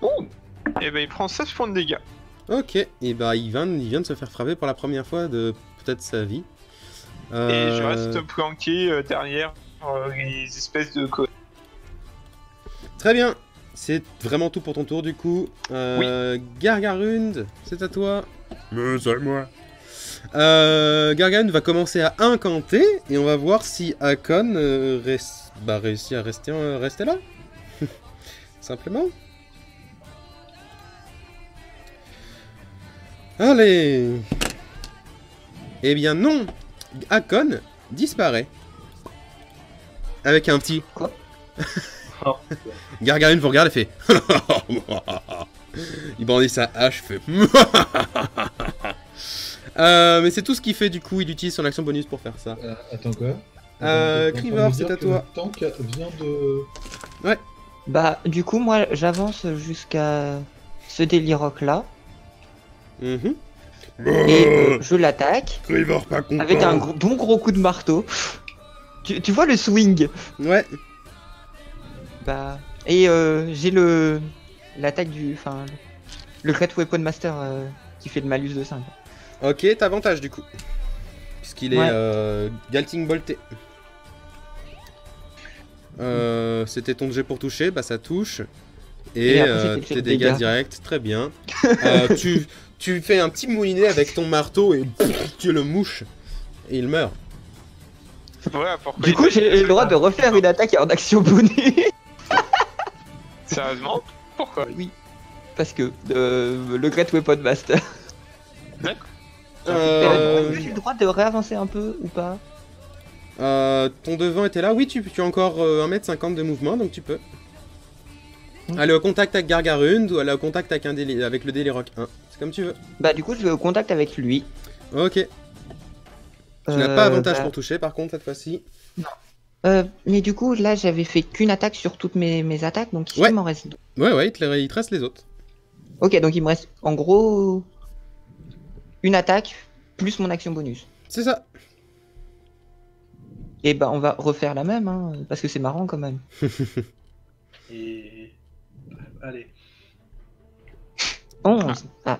Oh. Et ben il prend 16 points de dégâts. Ok, et bah il vient de se faire frapper pour la première fois de peut-être sa vie. Et je reste planqué derrière les espèces de Très bien. C'est vraiment tout pour ton tour du coup. Gargarund, c'est à toi. Mais c'est moi. Gargarund va commencer à incanter et on va voir si Hakon réussit à rester là. Simplement. Allez. Eh bien non. Hakon disparaît. Avec un petit... Quoi? Gargarune vous regarde et fait... Il brandit sa hache, fait... mais c'est tout ce qu'il fait du coup, il utilise son action bonus pour faire ça. Attends quoi? Krivor, c'est à toi. Le tank vient de... Bah, du coup, moi, j'avance jusqu'à ce Delirock là. Mhm. Et je l'attaque Krivor pas content. avec un bon gros coup de marteau. Tu vois le swing? Ouais. Bah, et j'ai l'attaque du, enfin, le Great Weapon Master qui fait le malus de 5. Ok, t'as avantage du coup. Puisqu'il est Ouais. Galting bolté. C'était ton jet pour toucher, bah ça touche. Et après, c'était le jet tes de dégâts dégâts. directs, très bien. Tu fais un petit moulinet avec ton marteau et tu le mouches. Et il meurt. Voilà pourquoi. Du coup, j'ai le droit de refaire une attaque en action bonus. Sérieusement? Pourquoi? Oui, parce que le Great Weapon Master. D'accord. J'ai le droit de réavancer un peu ou pas? Ton devant était là. Oui, tu as encore 1m50 de mouvement, donc tu peux. Aller au contact avec Gargarund ou aller au contact avec, avec le Delirock 1. C'est comme tu veux. Bah, du coup, je vais au contact avec lui. Ok. Tu n'as pas avantage bah, pour toucher par contre cette fois-ci. mais du coup, là, j'avais fait qu'une attaque sur toutes mes attaques, donc ici, Ouais. il m'en reste deux. Ouais, il te reste les autres. Ok, donc il me reste en gros une attaque plus mon action bonus. C'est ça. Et bah, on va refaire la même, hein, parce que c'est marrant quand même. Et. Allez. 11. Ah,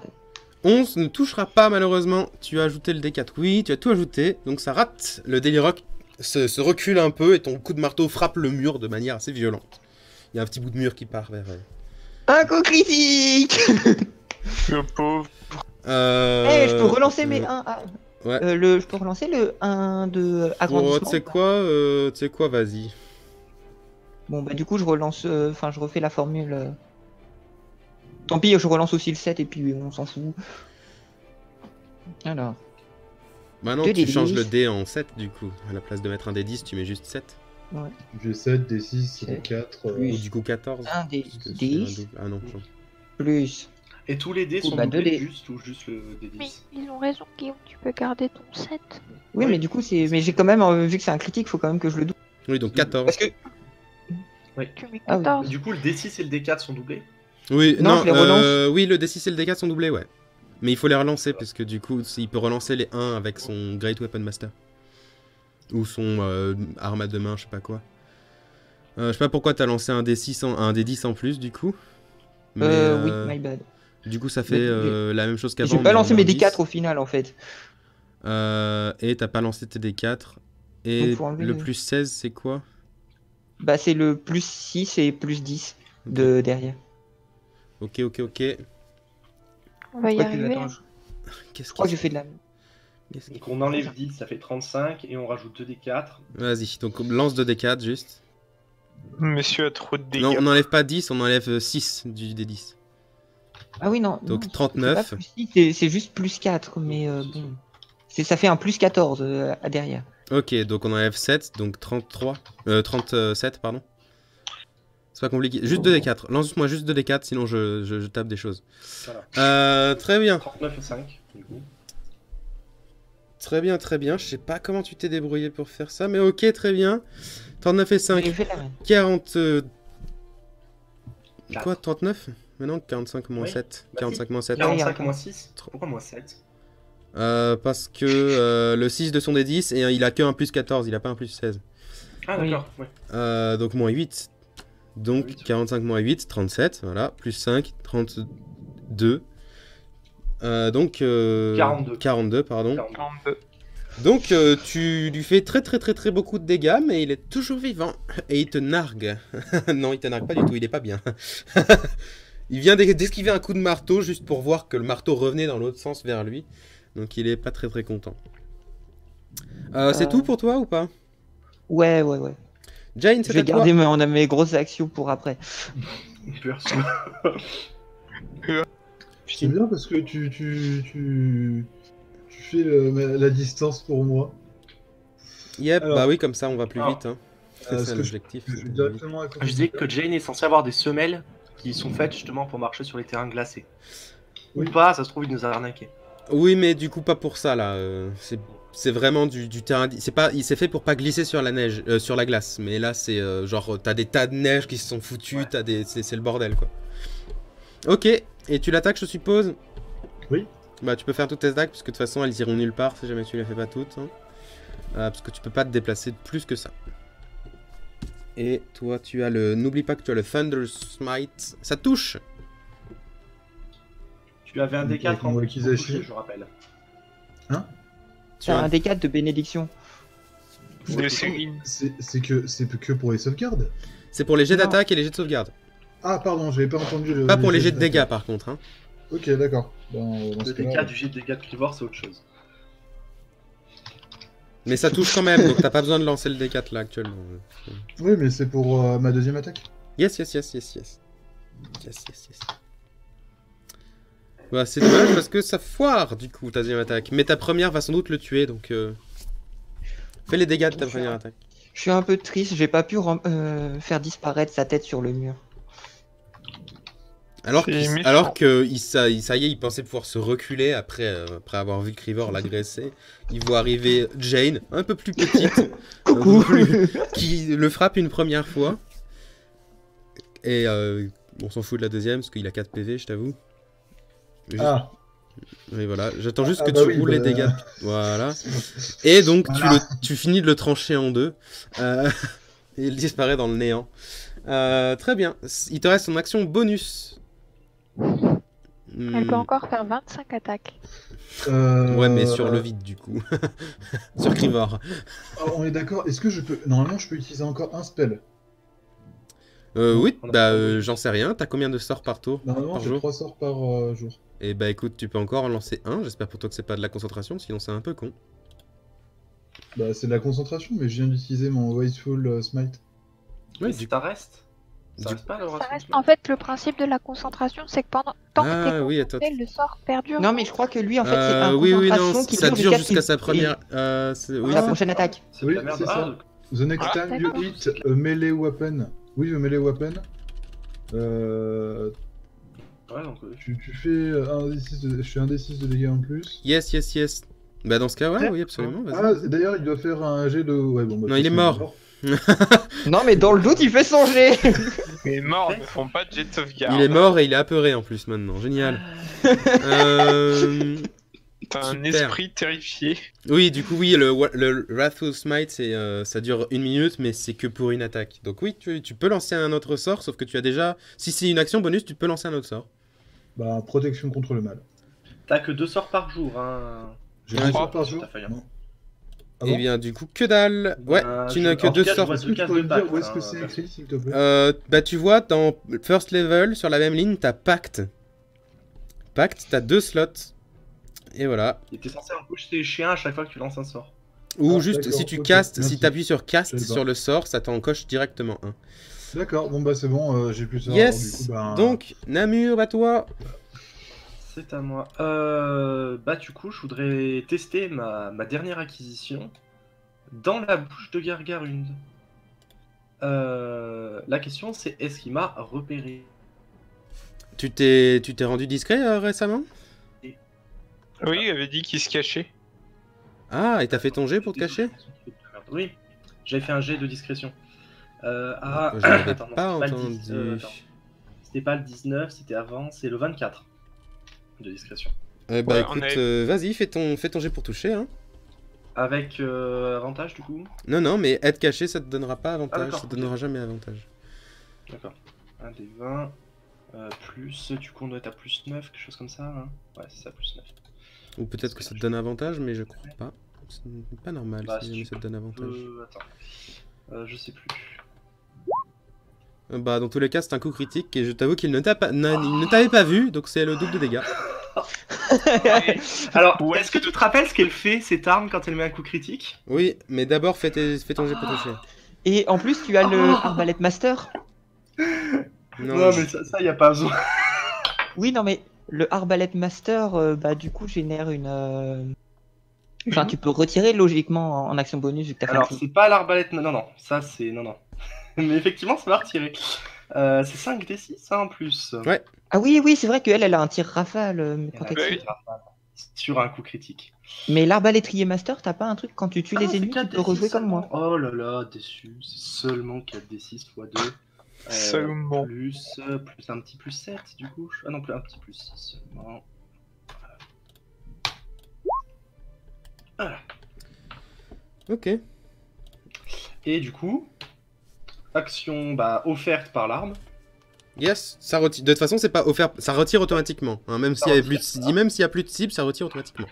11 ne touchera pas malheureusement. Tu as ajouté le D4. Oui, tu as tout ajouté. Donc ça rate. Le Delirock se recule un peu et ton coup de marteau frappe le mur de manière assez violente. Il y a un petit bout de mur qui part vers... un coup critique. Le pauvre. Eh, je peux relancer mes 1. Ouais. Je peux relancer le 1 de Oh, agrandissement. tu sais quoi, vas-y. Bon, bah, du coup, je relance. Enfin, je refais la formule. Tant pis, je relance aussi le 7 et puis on s'en fout. Alors. Bah non, Deux tu D10. changes le D en 7 du coup. À la place de mettre un D10, tu mets juste 7. J'ai 7, des 6, des Ok. 4. Oui. Ou du coup 14. 1 des parce que c'est un 10 double. Ah non, non. plus. Et tous les dés Oh, sont bah, doublés deux dés. juste ou juste le D10? Mais ils ont raison, Guillaume, tu peux garder ton 7. Oui, Oui. mais du coup, c'est. Mais j'ai quand même, vu que c'est un critique, faut quand même que je le double. Oui, donc 14. Parce que. Tu mets Ah oui. 14. Du coup, le D6 et le D4 sont doublés? Oui, Non, non, je les relance. oui, le D6 et le D4 sont doublés, ouais. Mais il faut les relancer parce que du coup, il peut relancer les 1 avec son Great Weapon Master. Ou son arme à deux mains, je sais pas quoi. Je sais pas pourquoi t'as lancé un D6 un D10 en plus du coup. Mais, Oui, my bad. du coup, ça fait Mais- la même chose qu'avant. J'ai pas mais lancé en mes moins D4 10. au final en fait. Et t'as pas lancé tes D4. Et Donc, faut enlever le le- plus 16, c'est quoi? Bah, c'est le plus 6 et plus 10 de derrière. Ok. On va y Ouais, puis, arriver. attends, je Qu'est-ce crois que qui j'ai fait de la. qu'est-ce qui- Donc on enlève 10, ça fait 35 et on rajoute 2 D4. Vas-y, donc lance 2 D4 juste. Monsieur a trop de dégâts. Non, on n'enlève pas 10, on enlève 6 du D10. Ah oui, non. Donc non, 39. c'est pas plus 6, c'est juste plus 4, mais bon. Ça fait un plus 14 à derrière. Ok, donc on enlève 7, donc 33. 37, pardon. C'est pas compliqué. Juste 2 D4. Lance-moi juste 2 D4, sinon je tape des choses. Voilà. Très bien. 39 et 5, du coup. Très bien. Je sais pas comment tu t'es débrouillé pour faire ça, mais ok, très bien. 39 et 5, J'ai fait la même. 40... Quatre. Quoi, 39? Maintenant 45 moins Oui. 7. Bah 45 si. moins 7. 45 Ouais, moins 6. Pourquoi moins 7? Parce que le 6 de son D10, et il a que un plus 14, il a pas un plus 16. Ah Oui. d'accord, ouais. Donc moins 8. Donc 8. 45 moins 8, 37, voilà. Plus 5, 32. Donc 42. 42, pardon. 42. 42. Donc tu lui fais très beaucoup de dégâts, mais il est toujours vivant. Et il te nargue. Non, il te nargue pas du tout, il est pas bien. Il vient d'esquiver un coup de marteau juste pour voir que le marteau revenait dans l'autre sens vers lui. Donc il est pas très content. C'est tout pour toi ou pas? Ouais. Jane, Je c'est vais à toi. garder mes grosses actions pour après. Perso. C'est bien parce que tu fais la distance pour moi. Yep, Alors- bah oui, comme ça on va plus Alors, vite. Hein. C'est ce ça que l'objectif. Je c'est vais d'aller vite. directement à Je disais que Jane est censée avoir des semelles qui sont faites justement pour marcher sur les terrains glacés. Oui. Ou pas, ça se trouve, il nous a arnaqué. Oui, mais du coup pas pour ça là. C'est vraiment du terrain. C'est pas, il s'est fait pour pas glisser sur la neige, sur la glace. Mais là c'est genre t'as des tas de neige qui se sont foutus, Ouais. c'est le bordel quoi. Ok, et tu l'attaques je suppose? Oui. Bah tu peux faire toutes tes attaques parce que de toute façon elles iront nulle part si jamais tu les fais pas toutes. Hein. Parce que tu peux pas te déplacer plus que ça. Et toi tu as le, n'oublie pas que tu as le Thunder Smite. Ça touche. Tu avais un Donc, D4 en on voit plus qu'ils pour achètent. toucher, je rappelle. Tu C'est as un D4 de bénédiction. C'est que pour les sauvegardes. C'est pour les jets Non. d'attaque et les jets de sauvegarde. Ah pardon, j'avais pas entendu le. Pas pour les jets de d'attaque. dégâts par contre. Hein. Ok, d'accord. Dans ce Le cas-là, D4 du jet de dégâts de Clivor, c'est autre chose. Mais ça touche quand même, donc t'as pas besoin de lancer le D4 là actuellement. Oui, mais c'est pour ma deuxième attaque. Yes. Bah c'est dommage parce que ça foire du coup ta deuxième attaque. Mais ta première va sans doute le tuer donc... Fais les dégâts de ta première attaque. Je suis un peu triste, j'ai pas pu faire disparaître sa tête sur le mur. Alors C'est qu'il- méchant. alors que ça y est, il pensait pouvoir se reculer après avoir vu Crivor l'agresser. Il voit arriver Jane, un peu plus petite, Coucou. qui le frappe une première fois. Et on s'en fout de la deuxième parce qu'il a 4 PV, je t'avoue. Juste- Ah, Et voilà, j'attends juste Ah que bah tu oui, roules les bah, dégâts. Voilà. Et donc Voilà. tu finis de le trancher en deux. Et il disparaît dans le néant. Très bien. Il te reste son action bonus. Elle peut encore faire 25 attaques. Ouais, mais sur le vide du coup. Sur Crivor. On est d'accord. Est-ce que je peux. Normalement, je peux utiliser encore un spell. Oui, On a bah pas envoyé. j'en sais rien. T'as combien de sorts par tour? Normalement, Par j'ai jour 3 sorts par jour. Et bah écoute, tu peux encore en lancer un. J'espère pour toi que c'est pas de la concentration, sinon c'est un peu con. Bah, c'est de la concentration, mais je viens d'utiliser mon Wasteful Smite. Ouais, Mais du- si ça reste. Ça du- reste pas le Ça reste. reste... En fait, le principe de la concentration, c'est que pendant tant que Ah t'es oui, concentré, attends. le sort perdure. Non mais je crois que lui en fait c'est un oui, non, concentration qui ça dure jusqu'à sa et- première. Oui, la c'est- prochaine attaque. C'est de la Oui, merde. c'est ça. Ah, The next Ah, time you d'accord. hit a melee weapon. Oui, a melee weapon. ouais, donc. Tu fais un D6 de... Je fais un D6 de dégâts en plus. Yes. Bah dans ce cas, ouais, Ouais. oui, absolument. Vas-y. Ah, d'ailleurs, il doit faire un jet de. Ouais, bon, bah, Non, il est mort. Non mais dans le doute il fait son jet. Les morts ne font pas de jet de sauvegarde. Il est mort et il est apeuré en plus maintenant. Génial. T'as un Super. esprit terrifié. Oui, du coup, oui, le Wrathful Smite, ça dure 1 minute, mais c'est que pour une attaque. Donc oui, tu peux lancer un autre sort, sauf que tu as déjà... Si c'est une action bonus, tu peux lancer un autre sort. Bah, protection contre le mal. T'as que 2 sorts par jour, hein. J'ai Ouais, un je- sort par sur jour. ta feuille, hein. Non. Ah Et bon bien, du coup, que dalle. Ouais, tu n'as que en tout 2 cas, je sorts. vois Est-ce que tu pourrais me dire où est-ce que c'est parce écrit, s'il te plaît Bah tu vois, dans First Level, sur la même ligne, t'as Pacte. Pacte, t'as 2 slots. Et voilà. Et t'es censé embaucher tes chiens à chaque fois que tu lances un sort. Ou Ah, juste, d'accord, si tu ok, castes, merci. si t'appuies sur Cast Je sais pas. sur le sort, ça t'en coche directement un. D'accord, bon bah c'est bon, j'ai plus ça. Yes. Alors, du coup, bah, Donc, Namur, bah toi. C'est à moi. Bah du coup, je voudrais tester ma dernière acquisition dans la bouche de Gargarund. La question c'est est-ce qu'il m'a repéré? Tu t'es rendu discret récemment? Oui, il avait dit qu'il se cachait. Ah, et t'as fait ton jet pour te cacher? Oui, j'ai fait un jet de discrétion. Je n'avais attends, non, pas c'était le entendu. attends. C'était pas le 19, c'était avant, c'est le 24 de discrétion. Bah Ouais, on écoute, avait- vas-y, fais ton jet pour toucher. Hein. Avec avantage du coup. Non, mais être caché, ça te donnera pas avantage. d'accord, Ça te donnera jamais avantage. D'accord. 1 des 20. Plus, du coup on doit être à plus 9, quelque chose comme ça. Hein ouais, c'est ça, plus 9. Ou peut-être que ça te donne avantage, mais je crois pas. Ce n'est pas normal Bah, si si jamais tu ça te donne avantage. Attends. Je sais plus. Bah, dans tous les cas, c'est un coup critique et je t'avoue qu'il ne t'avait pas vu, donc c'est le double de dégâts. Alors, Ouais. est-ce que tu te rappelles ce qu'elle fait, cette arme, quand elle met un coup critique? Oui, mais d'abord fais ton jet pour toucher. Et en plus, tu as le Arbalète Master. Non, mais ça, y a pas besoin. Oui, non, mais le Arbalète Master, bah, du coup, génère une. Enfin, tu peux retirer logiquement en action bonus vu que t'as fait un Alors, crime. c'est pas l'arbalète. Non, non, ça c'est. Non, non. Mais effectivement, ça va retirer. C'est 5d6 hein, en plus. Ouais. Ah oui, oui, c'est vrai qu'elle, elle a un tir rafale quand Elle a elle Oui. tire. sur un coup critique. Mais l'arbalétrier master, t'as pas un truc quand tu tues les ennemis, tu peux rejouer comme moi. Oh là là, déçu. C'est seulement 4d6 x 2. Seulement. Plus un petit plus 7 du coup. Ah non, plus un petit plus 6 seulement. Voilà. Ok. Et du coup, action bah, offerte par l'arme. Yes, ça retire. De toute façon, c'est pas offert, ça retire automatiquement. Hein, même Ça s'il y a retire, plus de... même s'il y a plus de cible, ça retire automatiquement.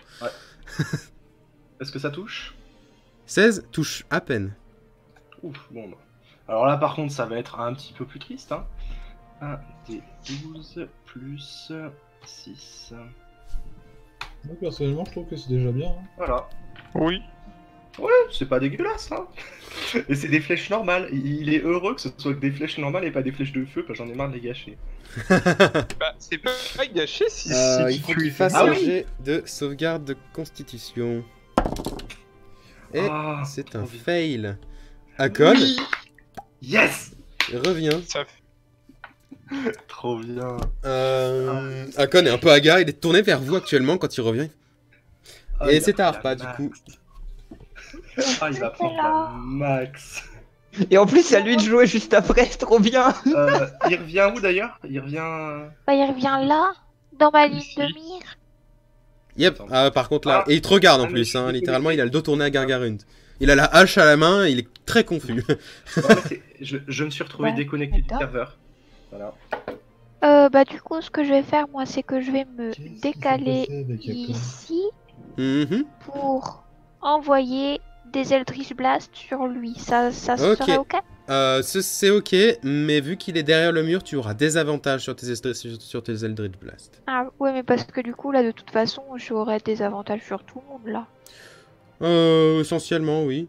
Est-ce que ça touche? 16 touche à peine. Ouf, bon bah. Alors là par contre ça va être un petit peu plus triste. Hein. 1 des 12 plus 6. Moi personnellement je trouve que c'est déjà bien. Hein. Voilà. Oui. Ouais, c'est pas dégueulasse hein. Et c'est des flèches normales. Il est heureux que ce soit que des flèches normales et pas des flèches de feu, parce que j'en ai marre de les gâcher. Bah, c'est pas gâché si, Il faut qu'il fasse Ah un oui. jet de sauvegarde de constitution. Et Ah, c'est trop un bien. fail. Akon Oui. Yes. revient. Ça fait... Trop bien. Akon est un peu hagard, il est tourné vers vous actuellement quand il revient. Ah, Et il a c'est pris la Harpa du max. coup. Ah, il va prendre la max. Et en plus, c'est à lui de jouer juste après, c'est trop bien. Il revient où d'ailleurs? Il revient. Bah, il revient là, dans ma ligne Ici. de mire. Yep, par contre là. Ah. Et il te regarde en Ah, mais plus, je suis hein, déconnecté. littéralement il a le dos tourné à Gargarund. Il a la hache à la main, il est très confus. Non, mais je me suis retrouvé Ouais, déconnecté du j'adore. serveur. Voilà. Bah, du coup, ce que je vais faire, moi, c'est que je vais me Qu'est-ce qui s'est décaler passé avec Akon ici Mhm. pour envoyer des Eldritch Blast sur lui. Ça Ok. serait ok? C'est ok, mais vu qu'il est derrière le mur, tu auras des avantages sur tes Eldritch Blast. Ah, ouais, mais parce que du coup, là, de toute façon, j'aurais des avantages sur tout le monde, là. Essentiellement, oui.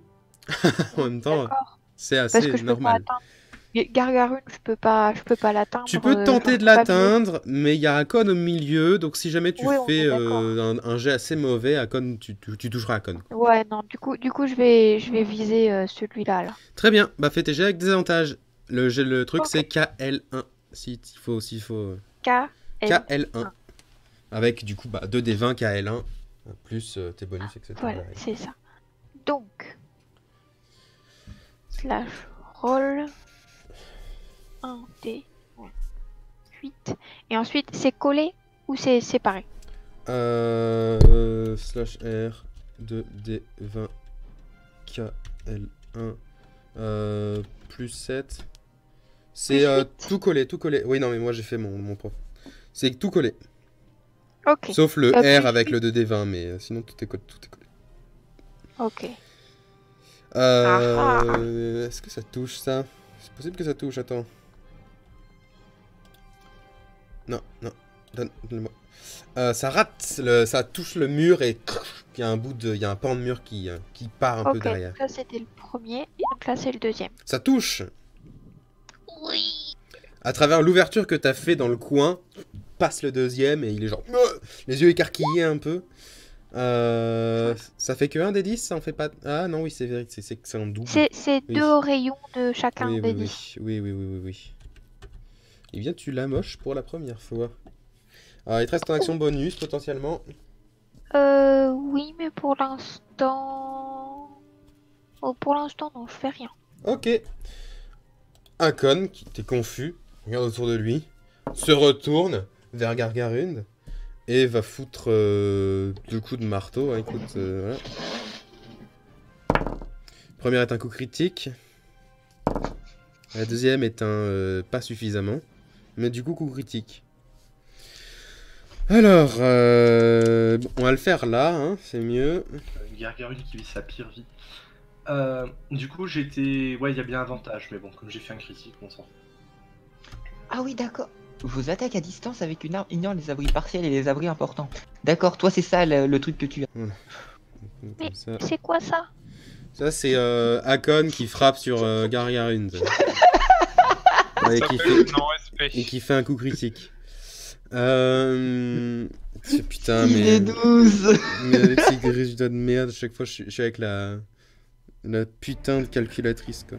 En même temps, D'accord. c'est Parce assez que je peux pas normal. atteindre. Gargarune, je peux pas l'atteindre. Tu peux tenter j'aurais de pas l'atteindre, mais il y a Akon au milieu, donc si jamais tu Oui, on fais est d'accord. un jet assez mauvais, Akon, tu toucheras Akon. mieux. Ouais, non, du coup, je vais viser celui-là, là. Très bien, bah fais tes jets avec des avantages. Le truc Ok. c'est KL1, s'il faut K, L. KL1. Avec du coup 2 des 20 KL1, plus tes bonus, etc. Voilà, c'est ça. Donc, slash roll 1 D 8. Et ensuite, c'est collé ou c'est séparé? Slash R 2 D 20 KL1 plus 7. C'est Plus 8. tout collé. Oui, non, mais moi j'ai fait mon propre. C'est tout collé. Ok, Sauf le plus R avec 8. le 2D20, mais sinon tout est collé. ok. Est-ce que ça touche ça? C'est possible que ça touche, attends. Non, donne-le-moi. Ça rate, ça touche le mur et il y a un pan de mur qui part un peu Ok, derrière. donc ça c'était le premier, et donc là c'est le deuxième. Ça touche! Oui. À travers l'ouverture que t'as fait dans le coin, passe le deuxième et il est genre les yeux écarquillés un peu. Ça fait que 1 des 10, ça en fait pas. Ah non, oui, c'est vrai, c'est en double. C'est Oui. 2 au rayon de chacun Oui, des oui, 10. oui. Eh bien, tu l'amoches pour la première fois. Alors, il te reste en action bonus potentiellement. Oui, mais pour l'instant... Oh, pour l'instant, non, je fais rien. Ok. Akon, qui était confus, regarde autour de lui, se retourne vers Gargarund et va foutre 2 coups de marteau. Hein, écoute, voilà. Premier est un coup critique. La deuxième est un pas suffisamment. Mais du coup, coup critique. Alors, Bon, on va le faire là, hein, c'est mieux. Gargarune qui vit sa pire vie. Du coup, j'étais. Ouais, il y a bien avantage, mais bon, comme j'ai fait un critique, on s'en fout. Ah oui, d'accord. Vos attaques à distance avec une arme ignorent les abris partiels et les abris importants. D'accord, toi c'est ça le truc que tu as. Mais Comme ça. c'est quoi ça? Ça, c'est Hakon qui frappe sur Gargarund. Ouais, Ça qui s'appelle fait... non-respect. Et qui fait un coup critique. Putain, Il est 12. mais les petits résultats de merde, à chaque fois je suis avec la putain de calculatrice quoi.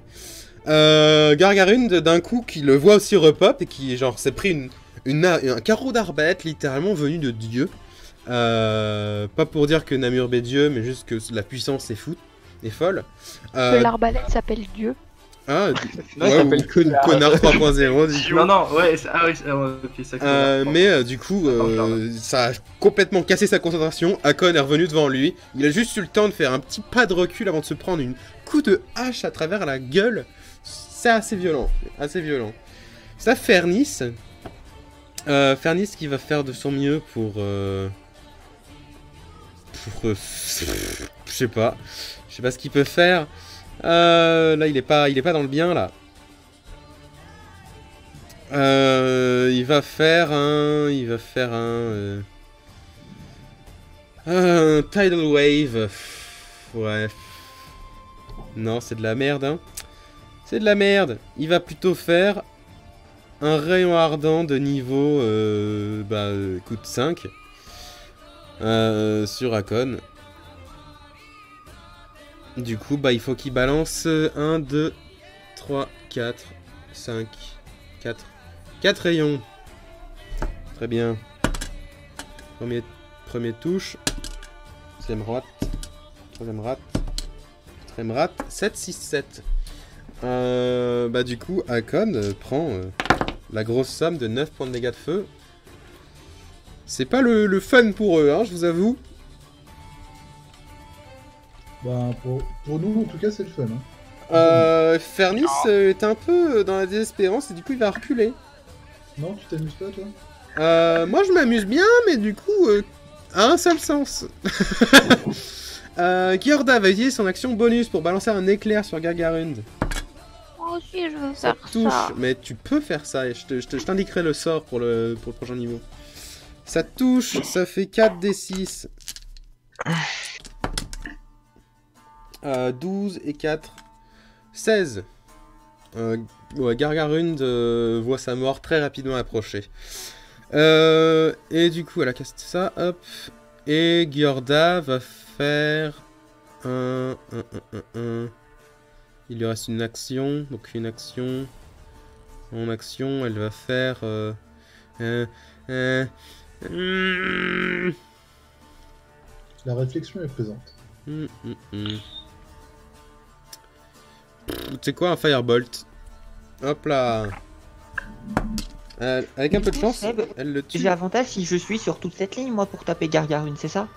Gargarund d'un coup qui le voit aussi repop et qui genre s'est pris un carreau d'arbalète littéralement venu de Dieu. Pas pour dire que Namur est Dieu, mais juste que la puissance est folle. Que l'arbalète s'appelle Dieu. Ah, Non, il s'appelle Connard. Connard 3.0 du coup. Non, ouais, ok, ça Mais du coup, ça a complètement cassé sa concentration. Hakon est revenu devant lui. Il a juste eu le temps de faire un petit pas de recul avant de se prendre une coup de hache à travers la gueule. C'est assez violent. Assez violent. Ça, Fernis. Fernis qui va faire de son mieux pour je sais pas. Je sais pas ce qu'il peut faire. Là, il est pas dans le bien, là. Il va faire un Tidal Wave. Ouais. Non, c'est de la merde, hein. C'est de la merde. Il va plutôt faire un rayon ardent de niveau coûte 5 sur Hakon. Du coup, bah, il faut qu'il balance 1, 2, 3, 4, 5, 4. 4 rayons. Très bien. Premier touche. Deuxième rate. Troisième rate. Quatrième rate. 7, 6, 7. Bah, du coup, Hakon prend la grosse somme de 9 points de dégâts de feu. C'est pas le fun pour eux, hein, je vous avoue. Bah, pour nous, en tout cas, c'est le fun. Hein. Fernis est un peu dans la désespérance et du coup il va reculer. Non, tu t'amuses pas, toi? Moi je m'amuse bien, mais du coup, à un seul sens. Giorda va utiliser son action bonus pour balancer un éclair sur Gargarund. Moi aussi je veux Ça faire touche, ça. mais tu peux faire ça et je t'indiquerai le sort pour le prochain niveau. Ça touche, ça fait 4d6. 12 et 4. 16. Ouais, Gargarund voit sa mort très rapidement approcher. Et du coup, elle a cassé ça, hop. Et Giorda va faire un. Il lui reste une action, donc une action. En action, elle va faire. La réflexion est présente. C'est quoi un Firebolt? Hop là. Avec un peu de chance, Seb, elle le tue. J'ai avantage si je suis sur toute cette ligne, moi, pour taper Gargarune, c'est ça?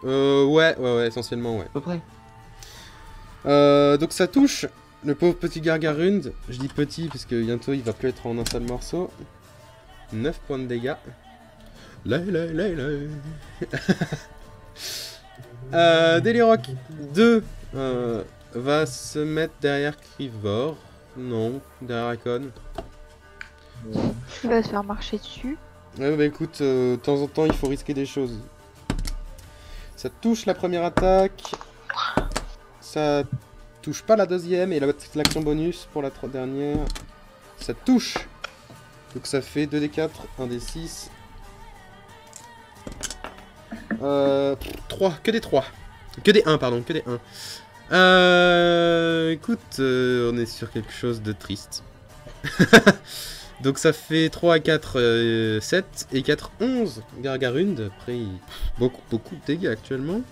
Ouais, essentiellement, ouais. À peu près. Donc ça touche le pauvre petit Gargarund. Je dis petit parce que bientôt il va plus être en un seul morceau. 9 points de dégâts. Delirock 2 va se mettre derrière Crivor. Non, derrière Hakon. Il va se faire marcher dessus. Ouais, bah écoute, de temps en temps il faut risquer des choses. Ça touche la première attaque. Ça touche pas la deuxième et l'action bonus pour la dernière. Ça touche. Donc ça fait 2d4, 1d6. 3, que des 3. Que des 1, pardon, que des 1. Écoute, on est sur quelque chose de triste. Donc ça fait 3 à 4, 7 et 4, 11. Gargarund, après beaucoup de dégâts actuellement.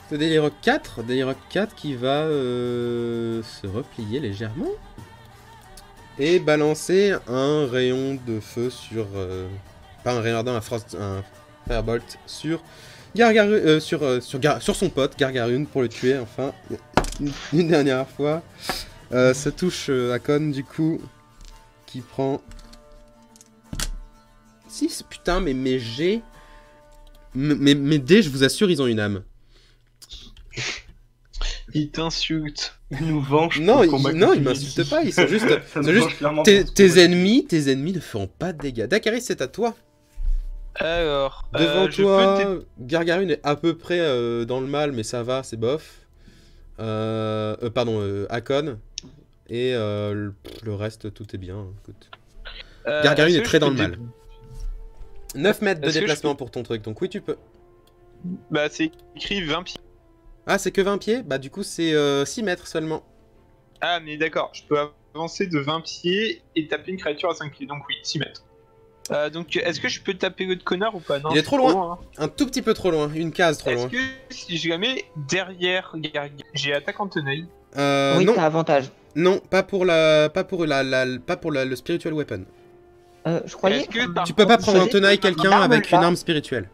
C'est Delirock 4. Delirock 4 qui va se replier légèrement. Et balancer un rayon de feu sur... pas un rayon ardent, un Firebolt sur Gargarund, sur son pote Gargarund pour le tuer enfin une dernière fois. Ça touche Hakon du coup qui prend Si, putain, mais mes G... Mes dés, je vous assure, ils ont une âme. Il t'insulte. Il nous venge. Non, pour ils qu'on m'insultent pas, ils sont juste... Ça nous c'est juste venge clairement tes, pour ce qu'on tes a. ennemis ne feront pas de dégâts. Dakaris, c'est à toi. Alors, Devant je peux toi, Gargarune est à peu près dans le mal, mais ça va, c'est bof. Akon. Et le reste, tout est bien. Écoute. Gargarune est-ce est que très je dans peux le mal. 9 mètres de Est-ce que je déplacement peux- pour ton truc, donc oui, tu peux. Bah, c'est écrit 20 pieds. Ah, c'est que 20 pieds? Bah, du coup, c'est 6 mètres seulement. Ah, mais d'accord, je peux avancer de 20 pieds et taper une créature à 5 pieds, donc oui, 6 mètres. Donc, est-ce que je peux taper l'autre connard ou pas? Non, Il est c'est trop loin. hein. Un tout petit peu trop loin, une case trop Est-ce loin. que si je la mets derrière Gargarune, j'ai attaque en tenaille? Oui, Non, t'as avantage. non, pas pour le spiritual weapon. Je croyais. Est-ce que par Tu peux pas prendre en faisais tenaille une quelqu'un arme, avec là. une arme spirituelle.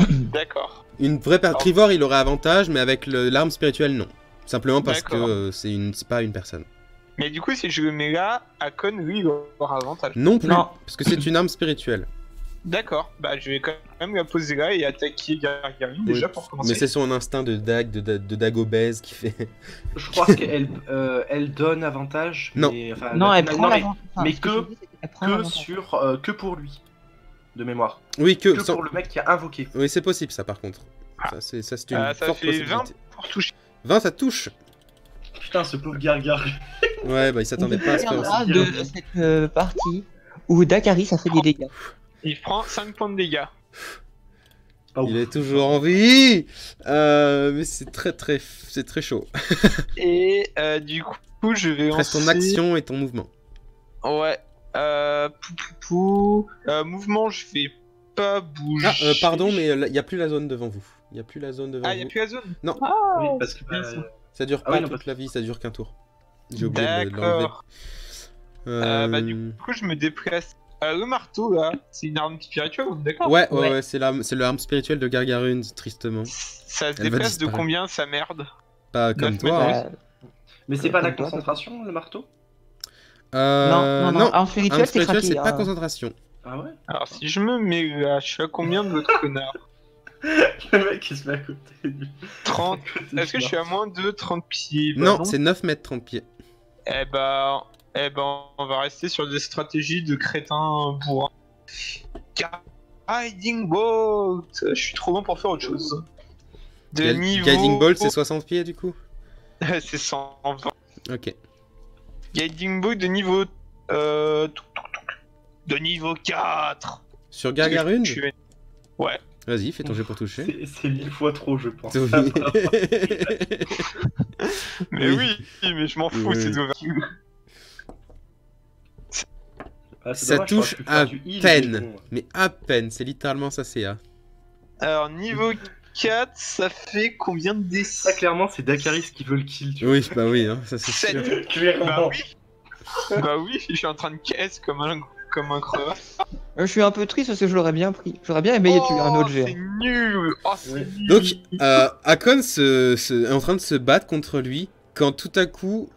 D'accord. Une vraie Trivor, il aurait avantage, mais avec l'arme spirituelle, non. Simplement parce que D'accord. c'est pas une personne. Mais du coup, si je le mets là, Akon, lui, il aura avantage. Non plus, Non. parce que c'est une arme spirituelle. D'accord, bah je vais quand même la poser là et attaquer Gargarune déjà Oui, pour commencer. mais c'est son instinct de dag obèse qui fait. Je crois qu'elle elle donne avantage. Non. Mais, enfin, Non, elle prend mais l'avantage. mais Ce que je dis, c'est qu'elle prend que l'avantage. sur que pour lui, de mémoire. Oui, Que sans- pour le mec qui a invoqué. oui, c'est possible ça par contre. Ça, c'est une Ça forte fait possibilité. 20 pour toucher. 20, ça touche. Putain, ce pauvre gargare. Ouais, bah il s'attendait pas à se faire aussi. Ah, de cette partie où Dakaris a fait des dégâts. Il prend 5 points de dégâts. Il est toujours en vie. Mais c'est très chaud. Et du coup, je vais Reste lancer... ton action et ton mouvement. Ouais. Mouvement, je vais pas bouger. Ah, pardon, mais il y a plus la zone devant vous. Il y a plus la zone devant Ah, y'a vous. plus la zone? Non. Oui, parce que bien ça. Ça dure Ah pas oui, non, toute parce- la vie, ça dure qu'un tour. J'ai oublié de l'enlever. D'accord. Bah, du coup, je me déplace. Le marteau, là, c'est une arme spirituelle, on est d'accord? Ouais, c'est l'arme spirituelle de Gargarune, tristement. Ça se Elle va déplace de disparaître. combien, sa merde? Pas comme 9 toi. mètres, hein. Mais c'est pas la Comme toi, concentration, le marteau? Non. Arme spirituelle, arme c'est spirituelle, craqué. c'est pas hein. concentration. Ah ouais? Alors, si je me mets là, je suis à combien de l'autre connard? Le mec il se met à côté du. 30. à côté Est-ce que du je suis à moins de 30 pieds? Bah, Non, c'est 9 mètres 30 pieds. Eh ben, on va rester sur des stratégies de crétins bourrins. Guiding Bolt. Je suis trop bon pour faire autre chose. De niveau... Guiding Bolt, c'est 60 pieds du coup. c'est 120. Ok. Guiding Bolt de niveau... De niveau 4. Sur Gargarune, Tu es- Ouais. vas-y, fais ton jet pour toucher. C'est 1000 fois trop, je pense. Oui. Mais Oui. oui, mais je m'en fous, Oui. c'est d'ouverture. Ah, c'est Ça dommage, touche j'aurais pu faire à du heal, peine. mais bon. Mais à peine, c'est littéralement ça, c'est A. Alors, niveau 4, ça fait combien de dés? Ça, clairement, c'est Dakaris qui veut le kill, tu vois. Oui, bah oui, hein, ça c'est sûr. 7. Clairement. Bah oui. Bah oui, je suis en train de caisse comme un crevard. Je suis un peu triste parce que je l'aurais bien pris. J'aurais bien aimé tuer un autre C'est géant. nul. Oh, c'est Ouais. nul. Donc, Akon est en train de se battre contre lui quand tout à coup,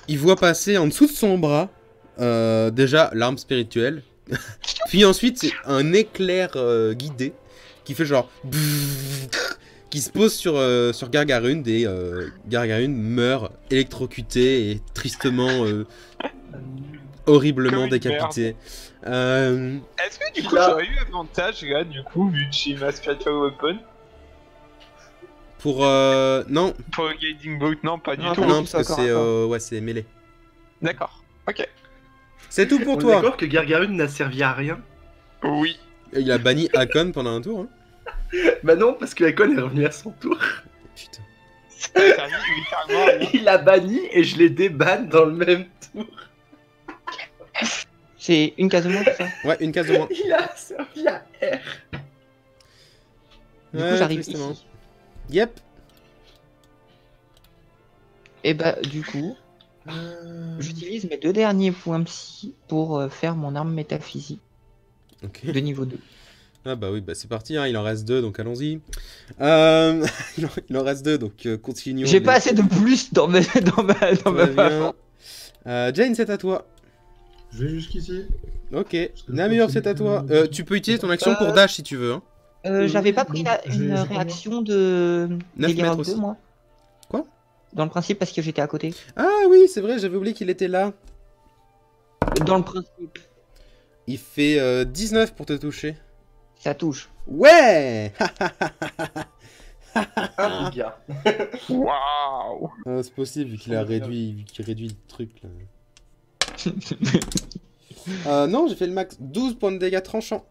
il voit passer en dessous de son bras déjà l'arme spirituelle. Puis ensuite, c'est un éclair guidé qui fait genre... qui se pose sur Gargarune et Gargarune meurt électrocuté et tristement, horriblement Comme une décapité. Est-ce que du coup Là. j'aurais eu avantage là, du coup, vu que j'ai ma Spiritual Weapon? Pour... non, Pour le Guiding Bolt, non, pas du Non, tout. non, parce que d'accord, c'est d'accord. ouais, c'est mêlé. D'accord. Ok. C'est tout pour On est toi. d'accord que Gargarune n'a servi à rien? Oui. Et il a banni Akon pendant un tour. Hein. Bah non, parce que Akon est revenu à son tour. Putain. Ça a servi littéralement à rien. Il l'a banni et je l'ai débanne dans le même tour. C'est une case de moins, c'est ça. Ouais, une case de moins. Il a servi à R. Du coup, Ouais, j'arrive tristement. ici. Yep. Et bah, du coup, j'utilise mes 2 derniers points psy pour faire mon arme métaphysique Ok. de niveau 2. Ah bah oui, bah c'est parti, hein, il en reste 2, donc allons-y. Il en reste 2, donc continuons. J'ai pas assez de plus dans Tout ma va bien. Jane, c'est à toi. Je vais jusqu'ici. Ok. que Namur, quand c'est à il- toi. Tu peux utiliser ton action pour dash si tu veux. Hein. J'avais pas oui, pris donc, une j'ai réaction de 9 Daily Rock mètres 2, aussi. moi. Quoi? Dans le principe, parce que j'étais à côté. Ah oui, c'est vrai, j'avais oublié qu'il était là. Dans le principe, Il fait 19 pour te toucher. ça touche. Ouais. Un dégât. Waouh. C'est possible vu qu'il a réduit, vu qu'il réduit le truc là. Non, j'ai fait le max. 12 points de dégâts tranchants.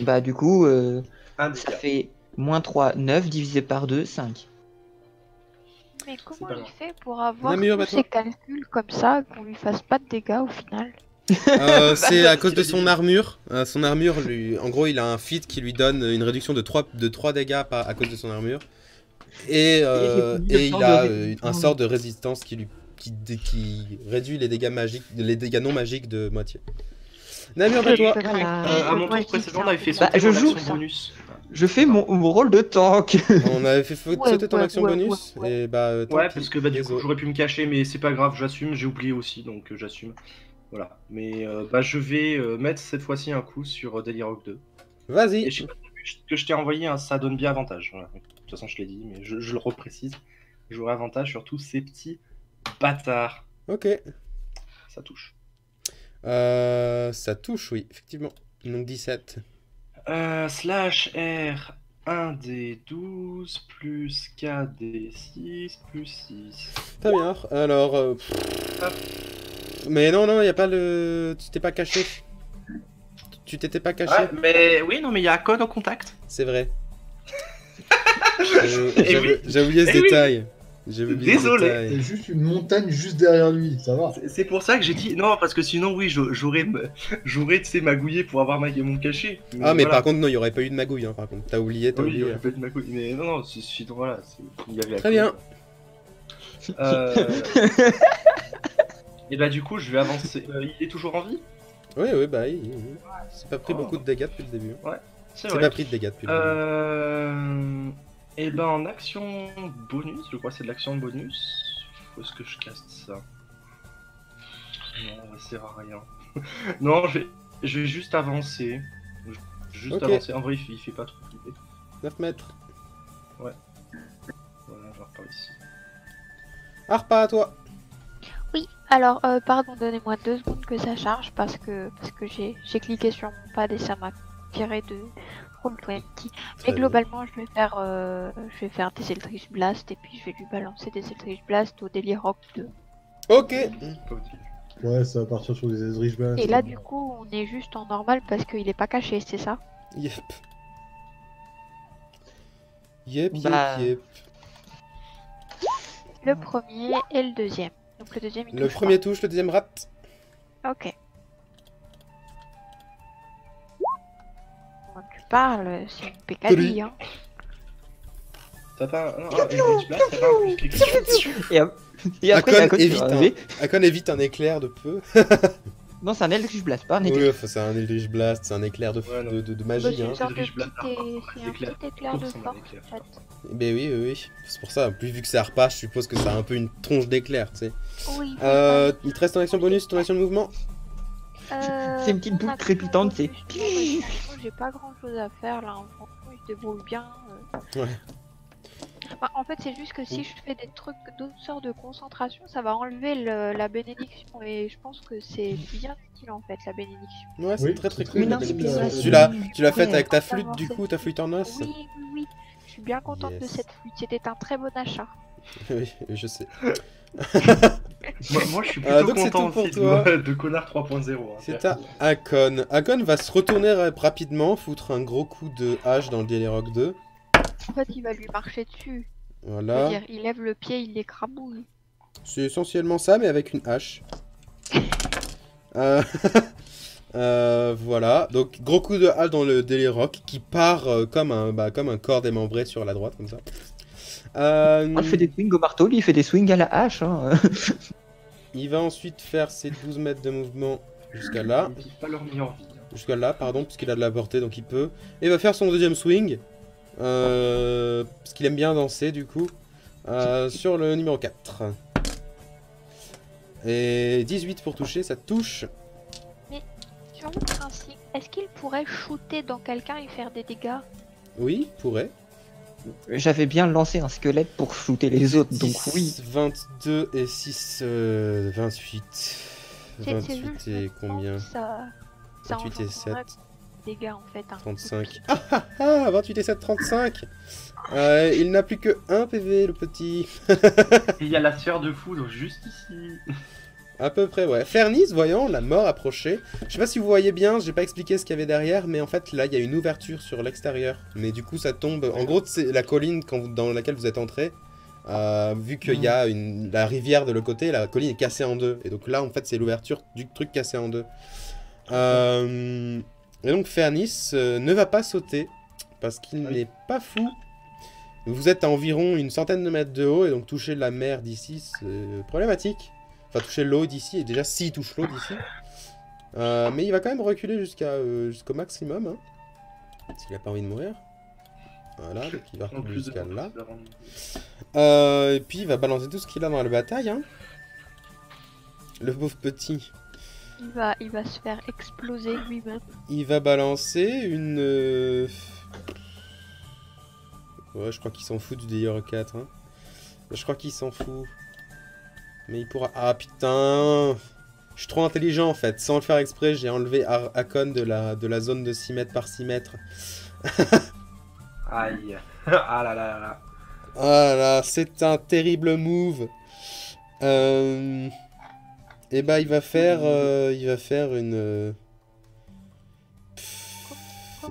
Bah, du coup, Un ça dégât. fait moins 3, 9 divisé par 2, 5. Mais comment pas il grave. fait pour avoir Namur, tous bah, toi. ces calculs comme ça, qu'on lui fasse pas de dégâts au final? C'est à cause de son armure. Son armure, lui, en gros, il a un feat qui lui donne une réduction de 3 dégâts à cause de son armure. Et il a un sort de résistance qui réduit les dégâts magiques, les dégâts non magiques de moitié. Namur, bah toi. Voilà. À mon tour précédent, on avait fait Bah, sauter je mon joue, action ça. bonus. Je fais mon rôle de tank. On avait fait sauter ton action bonus. ouais. Et bah, tant Ouais, pis, parce que bah, du coup, désolé. j'aurais pu me cacher, mais c'est pas grave, j'assume, j'ai oublié aussi, donc j'assume. Voilà. Mais bah, je vais mettre cette fois-ci un coup sur Daily Rock 2. Vas-y. Et je sais pas que je t'ai envoyé, hein, ça donne bien avantage. Voilà. De toute façon, je l'ai dit, mais je le reprécise. J'aurai avantage sur tous ces petits bâtards. Ok. Ça touche. Ça touche, oui, effectivement. Donc 17. Slash R 1d12 plus 4d6 plus 6. Très bien. Alors. Mais non, non, y a pas le. Tu t'es pas caché. Tu t'étais pas caché. Ouais, mais oui, non, mais il y a Con au contact. C'est vrai. Eh oui. J'ai oublié ce Eh oui. détail. J'ai oublié ce Désolé. détail. Il y a juste une montagne juste derrière lui, ça va. C'est pour ça que j'ai dit non, parce que sinon, oui, j'aurais, tu sais, magouillé pour avoir mon cachet. Ah, mais voilà. par contre, non, il y aurait pas eu de magouille. Hein, par contre, t'as oublié, t'as Oui, il y oublié. aurait pas de magouille. Mais non, non, sinon, voilà. Il y avait la Très bien. Et bah, du coup, je vais avancer. Il est toujours en vie? Oui, oui, bah, c'est pas pris beaucoup de dégâts depuis le début. C'est C'est vrai. pas pris de dégâts depuis le début. Et ben en action bonus, je crois que c'est de l'action bonus. Faut est-ce que je caste ça? Non, ça sert à rien. Non, je vais juste avancer. Juste Ok. avancer. En vrai, il fait pas trop flipper. 9 mètres. Voilà, genre par ici. Harpa, à toi. Oui, alors, pardon, donnez-moi 2 secondes que ça charge parce que j'ai cliqué sur mon pad et ça m'a tiré de Roll20. Mais bien. globalement, je vais faire des Eldritch Blast et puis je vais lui balancer des Eldritch Blast au Daily Rock 2. Ok. Ouais, ça va partir sur des Eldritch Blast. Et là, du coup, on est juste en normal parce qu'il est pas caché, c'est ça? Yep. Yep, Bah, yep. Le premier et le deuxième. Donc le deuxième, il Le touche premier touche, le deuxième rate. pas. Ok. Quand tu parles, c'est une pécadille, hein. T'as pas un Eldritch Blast, t'as pas un plus quelque Et après, Akon Akon qui évite, va un... arriver. Akon évite un éclair de peu. Non, c'est un Eldritch Blast, pas un Oui, éclair. enfin, c'est un Eldritch Blast, c'est un éclair de, Ouais, non. de Bah, magie. c'est Hein. une sorte de Eldritch Blast, petit c'est un éclair. petit éclair de Ressemble à un force, éclair. en fait. Ben oui, oui, oui. C'est pour ça, plus vu que c'est Harpa, je suppose que ça a un peu une tronche d'éclair, tu sais. Oui. Il te reste ton action bonus, ton action de mouvement. C'est une petite mon boule action crépitante, c'est- bonus, non, franchement, j'ai pas grand chose à faire là, hein. Franchement, il se débrouille bien. Ouais. Bah, en fait, c'est juste que si je fais des trucs, d'autres sortes de concentration, ça va enlever la bénédiction et je pense que c'est bien utile en fait, la bénédiction. Ouais, c'est Oui, très très c'est cool. Une la inspiration. bénédiction. Tu l'as faite Ouais. avec ta Ouais. flûte du coup, ta flûte en os. Oui, oui, oui. Je suis bien contente de Yes. cette flûte. C'était un très bon achat. Oui, je sais. Moi, je suis plutôt donc c'est content tout pour aussi toi. de Connard 3.0. hein. C'est à Akon. Akon va se retourner rapidement, foutre un gros coup de hache dans le Daily Rock 2. En fait, il va lui marcher dessus. Je veux Voilà. dire, il lève le pied, il l'écrabouille. C'est essentiellement ça, mais avec une hache. Voilà. Donc, gros coup de hache dans le Daily Rock qui part comme un corps démembré sur la droite, comme ça. Moi, je fais des swings au marteau, lui, il fait des swings à la hache. Hein. Il va ensuite faire ses 12 mètres de mouvement jusqu'à là. Ils vivent pas leur meilleure vie. hein. Jusqu'à là, pardon, puisqu'il a de la portée, donc il peut. Et il va faire son deuxième swing. Parce qu'il aime bien danser, du coup. Sur le numéro 4. Et 18 pour toucher, ça touche. le principe, est-ce qu'il pourrait shooter dans quelqu'un et faire des dégâts? Oui, pourrait. J'avais bien lancé un squelette pour shooter les autres, donc 10, oui. 22 et 6, 28. C'est 28 juste et le combien? temps que ça 28 et 7. engendrerait des dégâts en fait. 35. Ah ah ah 28 et 7, 35. Il n'a plus que 1 PV, le petit. Il y a la sphère de foudre juste ici. À peu près, ouais. Fernis, voyant la mort approcher. Je sais pas si vous voyez bien, j'ai pas expliqué ce qu'il y avait derrière, mais en fait, là, il y a une ouverture sur l'extérieur. Mais du coup, ça tombe... En gros, c'est la colline dans laquelle vous êtes entré. Vu qu'il y a la rivière de l'autre côté, la colline est cassée en deux. Et donc là, en fait, c'est l'ouverture du truc cassé en deux. Et donc, Fernis ne va pas sauter, parce qu'il n'est pas fou. Vous êtes à environ une centaine de mètres de haut, et donc toucher la mer d'ici, c'est problématique. Enfin, toucher l'eau d'ici, et déjà, s'il touche l'eau d'ici. Mais il va quand même reculer jusqu'au maximum. Hein, parce qu'il a pas envie de mourir. Voilà, donc il va reculer jusqu'à là. Et puis, il va balancer tout ce qu'il a dans la bataille. Hein. Le pauvre petit. Il va se faire exploser lui-même. Il va balancer une... Ouais, je crois qu'il s'en fout du délire 4. Hein. Je crois qu'il s'en fout. Mais il pourra... Ah putain! Je suis trop intelligent en fait. Sans le faire exprès, j'ai enlevé Hakon de la zone de 6 mètres par 6 mètres. Aïe. Ah là là là. Ah là, c'est un terrible move. Et bah il va faire une...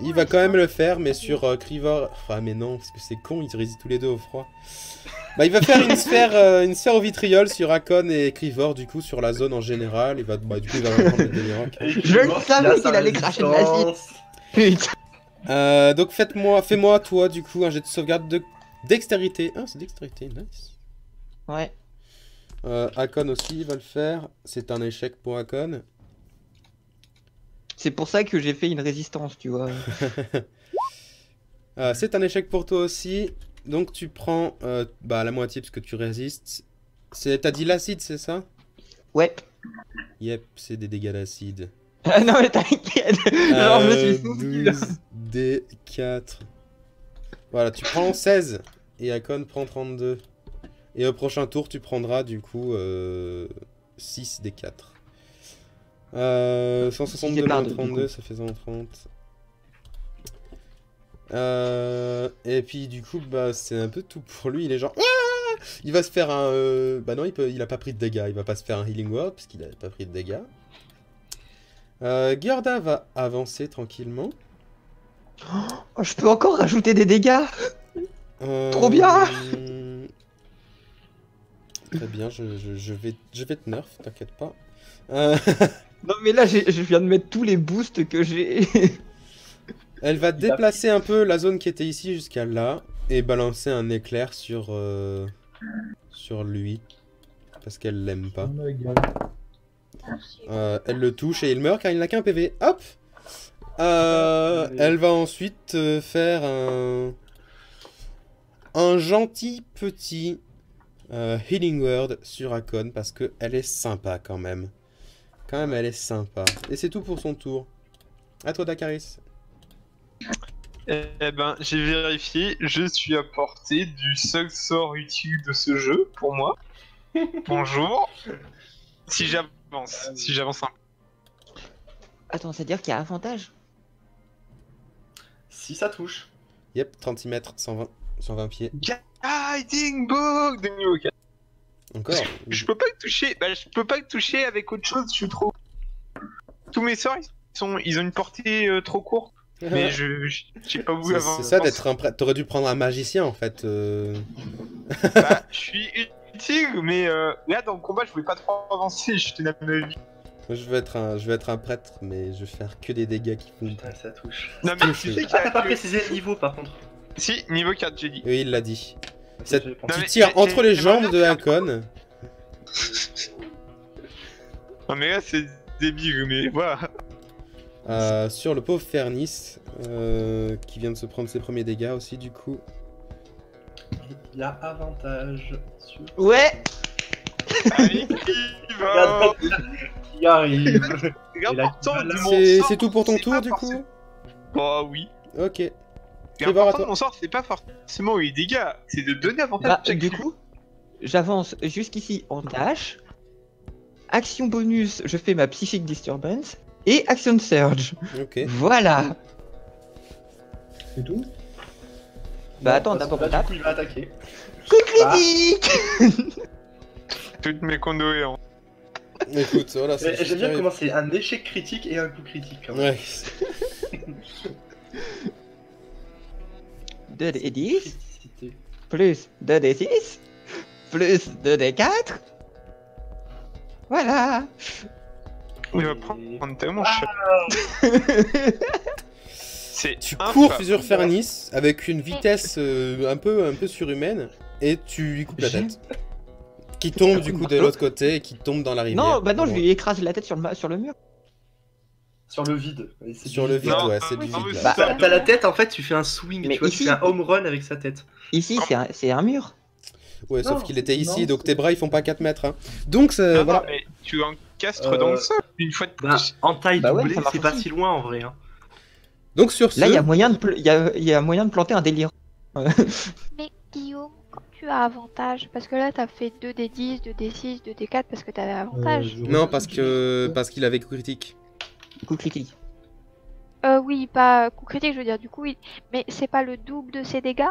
Il va quand même le faire, mais sur Krivor... Enfin mais non, parce que c'est con, ils résistent tous les deux au froid. Bah il va faire une sphère au vitriol sur Hakon et Krivor, du coup, sur la zone en général. Il va, du coup, il va reprendre le délire. Je le savais qu'il allait cracher de l'acide. Putain. Donc fais-moi, toi, du coup, un jet de sauvegarde de dextérité. Ah, c'est dextérité, nice. Ouais. Hakon aussi, il va le faire. C'est un échec pour Hakon. C'est pour ça que j'ai fait une résistance, tu vois. C'est un échec pour toi aussi. Donc tu prends la moitié parce que tu résistes. T'as dit l'acide, c'est ça? Ouais. Yep, c'est des dégâts d'acide. Non mais t'inquiète. Genre, je me suis souvenu. 12 D4. Voilà, tu prends 16. Et Hakon prend 32. Et au prochain tour, tu prendras du coup 6 D4. 162 moins 32, ça fait 130. Et puis du coup, bah c'est un peu tout pour lui. Il est genre... Ah, il va se faire un... Bah non, il a pas pris de dégâts. Il va pas se faire un Healing Word parce qu'il a pas pris de dégâts. Gerda va avancer tranquillement. Oh, je peux encore rajouter des dégâts. Trop bien. Très bien, je vais te nerf, t'inquiète pas. Non mais là, je viens de mettre tous les boosts que j'ai. Elle va déplacer un peu la zone qui était ici jusqu'à là et balancer un éclair sur lui parce qu'elle l'aime pas. Elle le touche et il meurt car il n'a qu'un PV. Hop. Elle va ensuite faire un gentil petit Healing Word sur Hakon parce que elle est sympa quand même. Elle est sympa. Et c'est tout pour son tour. À toi, Dakaris. Eh ben, j'ai vérifié, je suis à portée du seul sort utile de ce jeu, pour moi. Bonjour. Si j'avance un peu. Attends, c'est-à-dire qu'il y a avantage? Si ça touche. Yep, 36 mètres, 120 pieds. Guiding Book de niveau 4. Encore. Je peux pas le toucher, je peux pas le toucher avec autre chose, je suis trop... Tous mes sorts, ils ont une portée trop courte. Mais j'ai pas voulu avoir... C'est ça d'être un prêtre. T'aurais dû prendre un magicien en fait. Bah, je suis utile, mais là dans le combat je voulais pas trop avancer, je tenais à ma vie. Je vais être un prêtre, mais je vais faire que des dégâts qui font. Putain, ça touche. Non mais tu sais Ah, t'as pas précisé le niveau par contre. Si, niveau 4 j'ai dit. Oui, il l'a dit. Ok, Tu tires entre les jambes de Hakon. Non mais là c'est débile, mais voilà. Sur le pauvre Fernis, qui vient de se prendre ses premiers dégâts aussi du coup. Il y a avantage sur... Ouais. Allez, qui va qui arrive. L'important de mon C'est sort, tout pour ton c'est tour pas du coup. forcément- Bah oui. Ok. Trevor, à L'important toi. de mon sort, c'est pas forcément les dégâts, c'est de donner avantage Bah, à chaque du cible. coup, j'avance jusqu'ici en dash. Action bonus, je fais ma Psychic Disturbance. Et Action Surge. Ok. Voilà. C'est tout? Bah Non, attends, parce que d'abord on là, du tape. coup, il va attaquer. Coup critique. Toutes mes condoléances. Écoute, voilà. c'est J'aime bien super- comment c'est un échec critique et un coup critique. Quand même. Ouais. 2d10, Criticité. plus 2d6, plus 2d4. Voilà. Il va Et- prendre tellement cher. C'est Tu infâme. cours sur Fernis avec une vitesse un peu surhumaine et tu lui coupes la J'ai- tête. Qui tombe du coup de l'autre côté et qui tombe dans la rivière. Non, bah non, je lui écrase la tête sur le mur. Sur le vide. Et c'est Sur du le vide, Non, ouais, c'est du non, vide. mais là. Bah, ça- T'as la tête, en fait, tu fais un swing, Mais tu vois, ici- tu fais un home run avec sa tête. Ici, c'est un mur. Ouais, sauf Non, qu'il était ici, non, donc c'est- tes bras ils font pas 4 mètres. Hein. Donc Non, non, voilà. mais tu encastres dans le sol une fois de Bah, plus. en taille Bah ouais, doublée, ça marche c'est pas aussi. si loin en vrai. Hein. Donc sur ce, Là, il y a moyen de planter un délire. Mais Guillaume, quand tu as avantage, parce que là t'as fait 2d10, 2d6, 2d4 parce que t'avais avantage. non parce qu'il avait coup critique. Coup critique. Oui, pas coup critique, je veux dire, du coup, mais c'est pas le double de ses dégâts.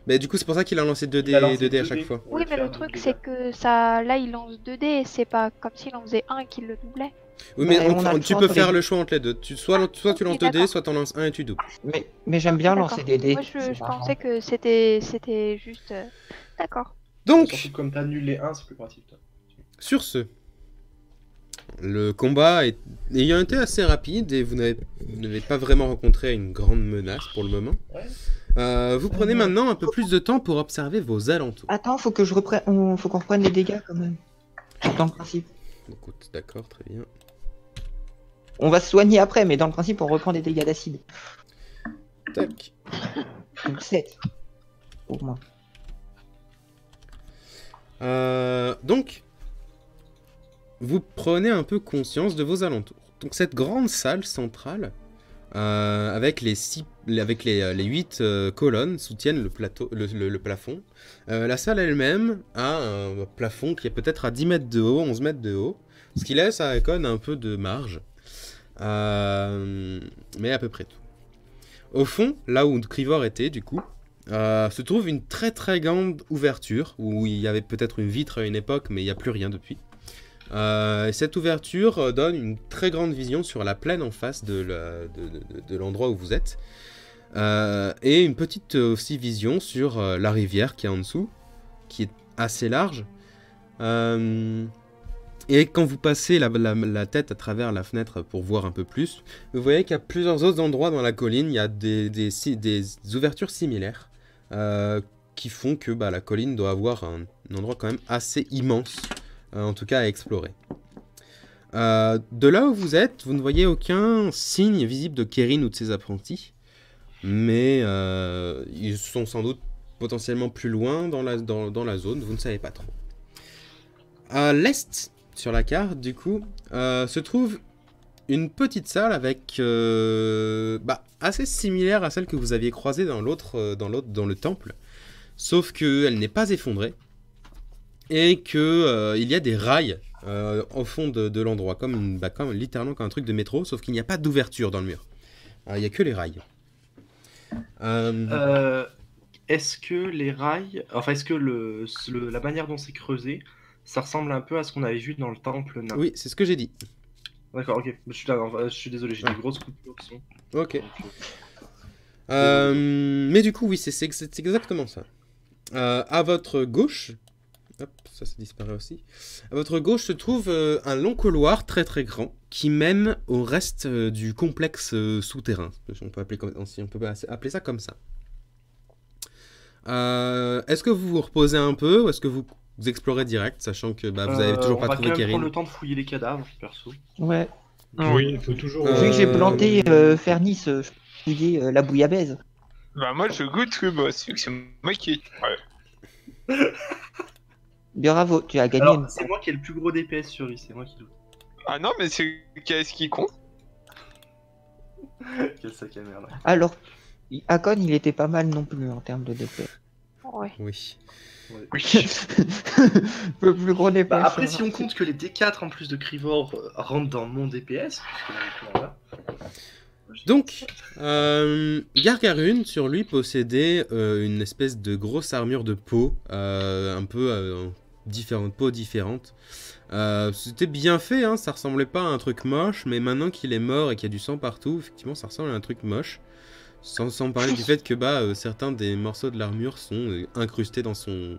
Mais du coup c'est pour ça qu'il a lancé 2D, Il a lancé 2D à 2D. chaque fois. On Oui, va mais faire le deux truc dégâts. c'est que ça, là il lance 2d et c'est pas comme s'il en faisait un et qu'il le doublait. Oui mais Bah, on a le tu choix peux entre faire les le choix entre les deux. Soit tu Ok, lances 2D, d'accord. soit t'en lances un et tu doubles. Mais j'aime bien D'accord. lancer des dés. Moi C'est je marrant. pensais que c'était juste. D'accord. Donc Surtout que comme t'annules les 1, c'est plus pratique. Toi. sur ce, le combat ayant été assez rapide et vous n'avez pas vraiment rencontré une grande menace pour le moment. Ouais. Vous prenez maintenant un peu plus de temps pour observer vos alentours. Attends, faut qu'on reprenne les dégâts quand même. Dans le principe. Écoute, d'accord, très bien. On va se soigner après, mais dans le principe, on reprend des dégâts d'acide. Tac. Donc 7. Pour moi. Donc, vous prenez un peu conscience de vos alentours. Donc cette grande salle centrale, avec les 8 colonnes soutiennent le plafond. La salle elle-même a un plafond qui est peut-être à 10 mètres de haut, 11 mètres de haut, ce qui laisse à Icon un peu de marge. Mais à peu près tout. Au fond, là où Trevor était du coup, se trouve une très très grande ouverture, où il y avait peut-être une vitre à une époque, mais il n'y a plus rien depuis. Cette ouverture donne une très grande vision sur la plaine en face de l'endroit où vous êtes. Et une petite aussi vision sur la rivière qui est en dessous, qui est assez large. Et quand vous passez la tête à travers la fenêtre pour voir un peu plus, vous voyez qu'il y a plusieurs autres endroits dans la colline, il y a des ouvertures similaires qui font que la colline doit avoir un endroit quand même assez immense, en tout cas à explorer. De là où vous êtes, vous ne voyez aucun signe visible de Kérin ou de ses apprentis, mais ils sont sans doute potentiellement plus loin dans la zone, vous ne savez pas trop. À l'est, sur la carte, du coup, se trouve une petite salle avec assez similaire à celle que vous aviez croisée dans le temple, sauf qu'elle n'est pas effondrée et que il y a des rails au fond de l'endroit, littéralement comme un truc de métro, sauf qu'il n'y a pas d'ouverture dans le mur. Il n'y a que les rails. Est-ce que les rails, enfin est-ce que la manière dont c'est creusé, ça ressemble un peu à ce qu'on avait vu dans le temple nain? Oui, c'est ce que j'ai dit. D'accord, ok. Je suis désolé, j'ai des grosses coupures de son. Ok. Donc, Mais du coup, oui, c'est exactement ça. À votre gauche, hop, ça disparaît aussi. À votre gauche se trouve un long couloir très très grand qui mène au reste du complexe souterrain. On peut appeler ça comme ça. Est-ce que vous vous reposez un peu ou est-ce que vous explorez direct, sachant que vous avez toujours pas trouvé on va quand même Kérin? prendre le temps de fouiller les cadavres, perso. Ouais. Oui. Il faut toujours. Vu que j'ai planté Fernis, je peux fouiller la bouillabaisse. Bah moi je goûte le boss, vu que c'est moi qui... Ouais. Bravo, tu as gagné. Alors, c'est moi qui ai le plus gros DPS sur lui, c'est moi qui doute. Ah non, mais c'est qu'est-ce qui compte? Quel sac à merde. Alors, Akon, il était pas mal non plus en termes de DPS. Ouais. Oui. Oui. Le plus gros DPS. Bah, après, ça si va. on compte que les D4 en plus de Crivor rentrent dans mon DPS, puisque là, Donc, Gargarune, sur lui, possédait une espèce de grosse armure de peau, un peu différentes, peaux différentes. C'était bien fait, hein, ça ressemblait pas à un truc moche, mais maintenant qu'il est mort et qu'il y a du sang partout, effectivement, ça ressemble à un truc moche. Sans parler du fait que certains des morceaux de l'armure sont incrustés dans son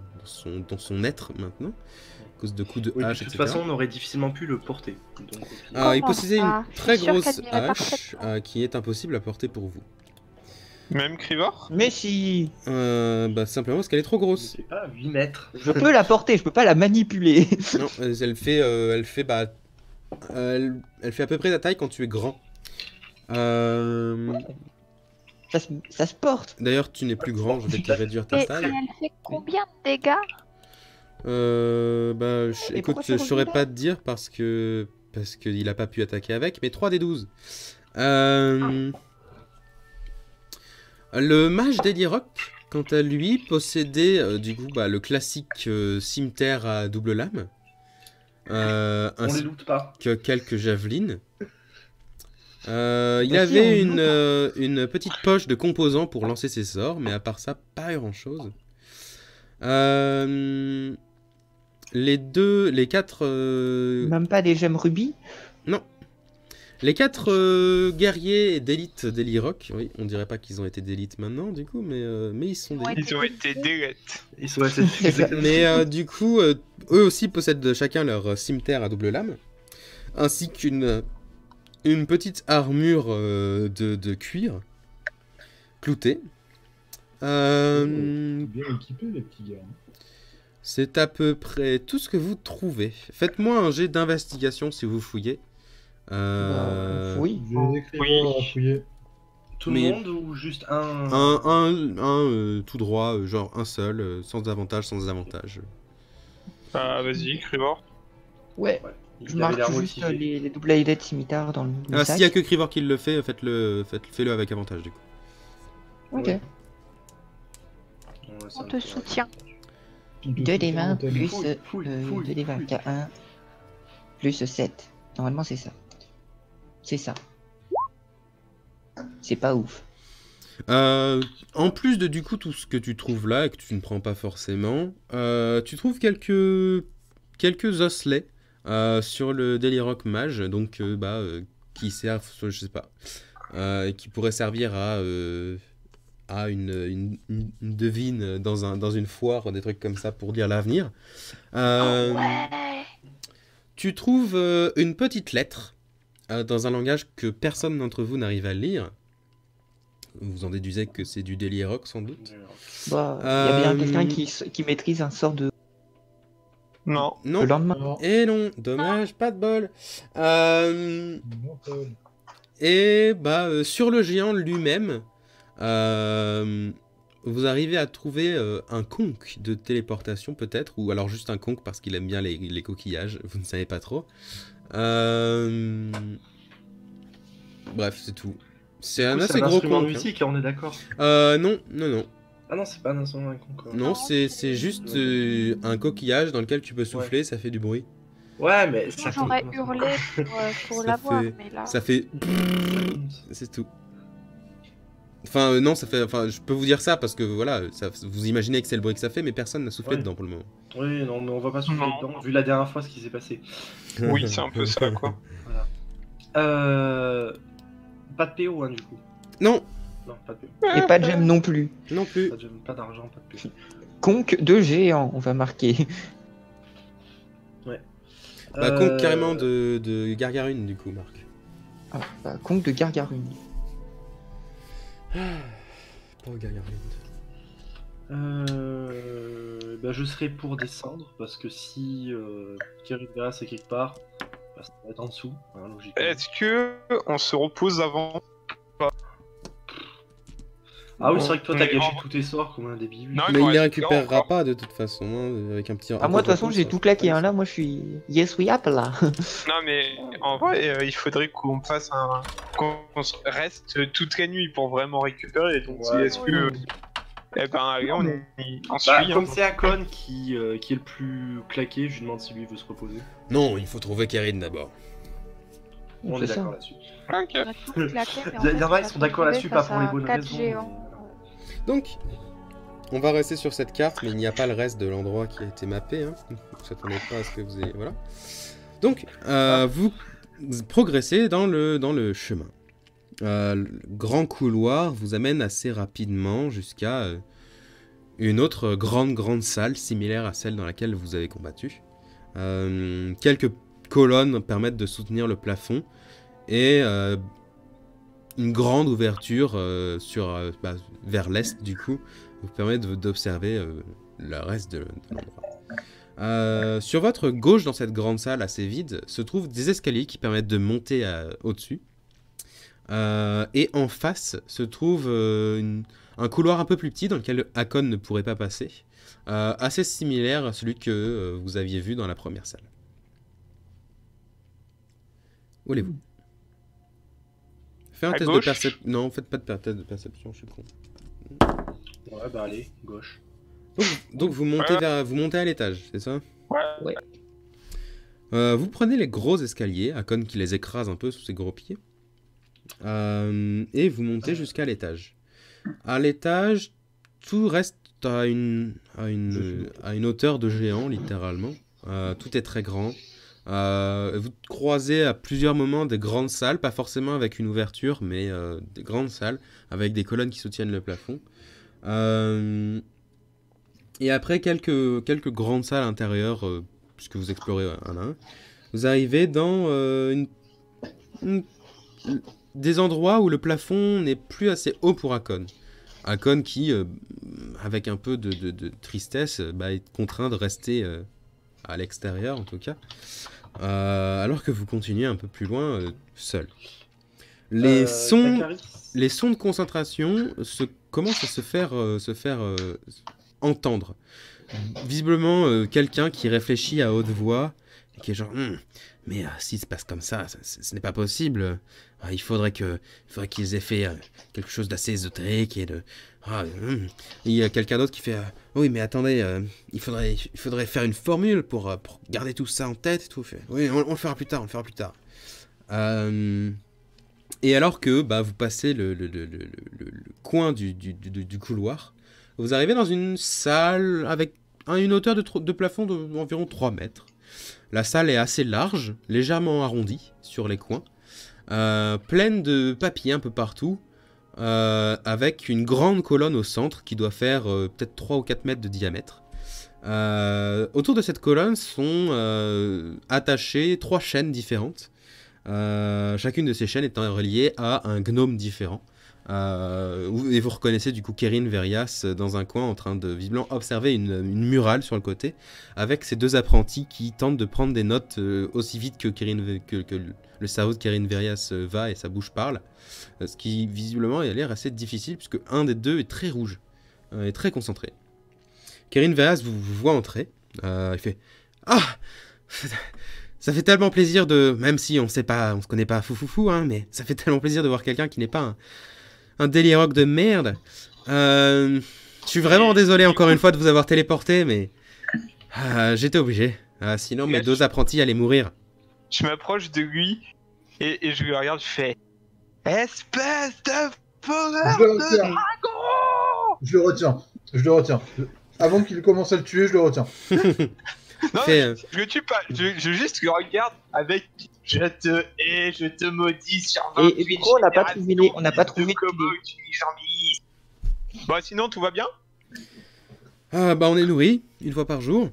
être maintenant, à cause de coups de oui, hache, de toute etc. façon, on aurait difficilement pu le porter. Donc, au pire. Il Comment possédait ça? une Je suis très sûre grosse qu'elle dirait hache parfaitement. qui est impossible à porter pour vous. Même Crivor? Mais si, Simplement parce qu'elle est trop Je grosse. sais pas, 8 mètres. je peux la porter, je peux pas la manipuler. Non, elle fait à peu près la taille quand tu es grand. Ça se porte. D'ailleurs, tu n'es plus grand, je vais te réduire ta Et taille. elle fait combien de dégâts? Et Écoute, pourquoi je c'est saurais revenu là pas te dire parce qu'il a pas pu attaquer avec, mais 3 des 12. Le mage d'Elirock, quant à lui, possédait du coup le classique cimetière à double lame, On les ainsi loot pas. que quelques javelines. Il Bah si, avait on loot. une petite poche de composants pour lancer ses sorts, mais à part ça, pas grand chose. Les quatre Même pas des gemmes rubis. Les 4 guerriers d'élite d'Elirock, oui, on dirait pas qu'ils ont été d'élite maintenant, du coup, mais ils sont Ouais. d'élite. Ils ont été délettes. Ils sont assez. Mais du coup, eux aussi possèdent chacun leur cimetière à double lame, ainsi qu'une petite armure de cuir cloutée. Bien équipés, les petits gars. C'est à peu près tout ce que vous trouvez. Faites-moi un jet d'investigation si vous fouillez. Oui. Je vais les écrire à fouiller. Tout le Mais- monde ou juste un. Un tout droit, genre un seul, sans avantage, sans avantage. Ah, vas-y, Crivor. Ouais. Ouais, Je il avait marque l'air juste motivé. les double-headed scimitar dans le Ah, sac. s'il y a que Crivor qui le fait, faites-le avec avantage du coup. Ok. Ouais, ça On me te fait- soutient. 2 des 20 plus Fouille, fouille, 2 des 20 fouille. K1 plus 7. Normalement c'est ça. C'est ça. C'est pas ouf. En plus de du coup tout ce que tu trouves là et que tu ne prends pas forcément, tu trouves quelques osselets sur le Delirock Mage, donc qui servent, je sais pas, qui pourraient servir à une devine dans une foire, des trucs comme ça pour dire l'avenir. Ouais. Tu trouves une petite lettre dans un langage que personne d'entre vous n'arrive à lire. Vous en déduisez que c'est du Delirock sans doute. Bah, il y a bien Euh, quelqu'un qui maîtrise un sort de Non. Non. le lendemain. Non, Et non, dommage, pas de bol. non, Paul. Et sur le géant lui-même, vous arrivez à trouver un conque de téléportation peut-être, ou alors juste un conque parce qu'il aime bien les coquillages, vous ne savez pas trop. Bref, c'est tout. C'est un Du coup, assez un gros instrument de conque. musique, on est d'accord. Non. Ah non, c'est pas un instrument d'un con, quoi. Non, c'est juste un coquillage dans lequel tu peux souffler, ça fait du bruit. Ouais, mais Moi, j'aurais compte. hurlé pour Ça l'avoir, fait- mais là. Ça fait... C'est tout. Enfin, non, ça fait... Enfin, je peux vous dire ça parce que, voilà, vous imaginez que c'est le bruit que ça fait, mais personne n'a soufflé Ouais. dedans pour le moment. Oui, non, mais on va pas souffler Non. dedans, vu la dernière fois ce qui s'est passé. Oui, c'est un peu ça, quoi. Pas de PO, hein, du coup. Non, Non, pas de PO. Et pas de gemme non plus. non plus. Pas d'argent, pas de PO. Conque de géant, on va marquer. Conque carrément de Gargarune, du coup, Marc. Ah, bah, conque de Gargarune. Pauvre Gargarune. Bah, je serai pour descendre, parce que si Kiribera c'est quelque part, bah, ça va être en dessous, hein, logiquement. Est-ce que on se repose avant? Ah oui, c'est vrai que toi, t'as Mais gâché en- tous tes sorts comme un débile. Non, Mais il les reste récupérera encore. pas de toute façon, hein, avec un petit... Ah, moi, de toute façon, j'ai tout claqué. Hein. Là, moi, je suis. Yes, we up là. Non, mais en vrai, il faudrait qu'on fasse qu'on se reste toute la nuit pour vraiment récupérer. Donc, Ouais, est-ce que. Eh ben, allez, on Bah, suit. Hein. comme c'est Akon qui est le plus claqué, je lui demande si lui veut se reposer. Non, il faut trouver Kerin d'abord. On C'est est ça. d'accord là-dessus. Ok. On a tout claqué, mais en Il y fait, en on a, ils va sont se d'accord là-dessus, retrouver pas pour les face à bonnes 4 raisons. géants. Donc, on va rester sur cette carte, mais il n'y a pas le reste de l'endroit qui a été mappé. Hein. Ne vous attendez pas à ce que vous ayez... Voilà. Donc, vous progressez dans le chemin. Le grand couloir vous amène assez rapidement jusqu'à une autre grande salle similaire à celle dans laquelle vous avez combattu. Quelques colonnes permettent de soutenir le plafond et une grande ouverture vers l'est du coup vous permet d'observer le reste de l'endroit. Sur votre gauche dans cette grande salle assez vide se trouvent des escaliers qui permettent de monter au-dessus. Et en face se trouve un couloir un peu plus petit dans lequel Akon ne pourrait pas passer, assez similaire à celui que vous aviez vu dans la première salle. Où allez-vous? Fais un À test de gauche perception. Non, faites pas de test de perception, je suis con. Ouais, bah allez, gauche. Donc vous montez Ouais. vous montez à l'étage, c'est ça? Ouais. Vous prenez les gros escaliers, Akon qui les écrase un peu sous ses gros pieds, et vous montez jusqu'à l'étage. À l'étage, tout reste à une hauteur de géant, littéralement. Tout est très grand. Vous croisez à plusieurs moments des grandes salles, pas forcément avec une ouverture, mais des grandes salles avec des colonnes qui soutiennent le plafond. Et après quelques grandes salles intérieures, puisque vous explorez un à un, vous arrivez dans des endroits où le plafond n'est plus assez haut pour Akon. Akon qui, avec un peu de tristesse, est contraint de rester à l'extérieur en tout cas, alors que vous continuez un peu plus loin seul. Les sons de concentration commencent à se faire entendre. Visiblement, quelqu'un qui réfléchit à haute voix, et qui est genre, mais s'il se passe comme ça, ce n'est pas possible. Il faudrait qu'ils aient fait quelque chose d'assez ésotérique et de... Il y a quelqu'un d'autre qui fait, oui, mais attendez, il faudrait faire une formule pour garder tout ça en tête et tout. Oui, on le fera plus tard, Et alors que vous passez le coin du couloir, vous arrivez dans une salle avec une hauteur de plafond d'environ 3 mètres. La salle est assez large, légèrement arrondie sur les coins, pleine de papiers un peu partout, avec une grande colonne au centre qui doit faire peut-être 3 ou 4 mètres de diamètre. Autour de cette colonne sont attachées 3 chaînes différentes. Chacune de ces chaînes étant reliée à un gnome différent. Et vous reconnaissez du coup Kerin Verias dans un coin en train de visiblement observer une murale sur le côté avec ses 2 apprentis qui tentent de prendre des notes aussi vite que le cerveau de Kerin Verias va et sa bouche parle, ce qui visiblement a l'air assez difficile puisque un des 2 est très rouge et très concentré. Kerin Verias vous voit entrer, il fait « Ah, ça fait tellement plaisir de... Même si on se connaît pas fou, hein, mais ça fait tellement plaisir de voir quelqu'un qui n'est pas un délire de merde. Je suis vraiment désolé encore une fois de vous avoir téléporté, mais j'étais obligé. Sinon mes 2 apprentis allaient mourir. » Je m'approche de lui et je le regarde, je fais espèce de voleur de dragon. Je le retiens. Avant qu'il commence à le tuer, je le retiens. Non, Fait, je le tue pas, je juste le regarde avec je te hais, je te maudis sur 28 Et du coup, on n'a pas trouvé les- on n'a pas trouvé Bah sinon tout va bien. on est nourri une fois par jour.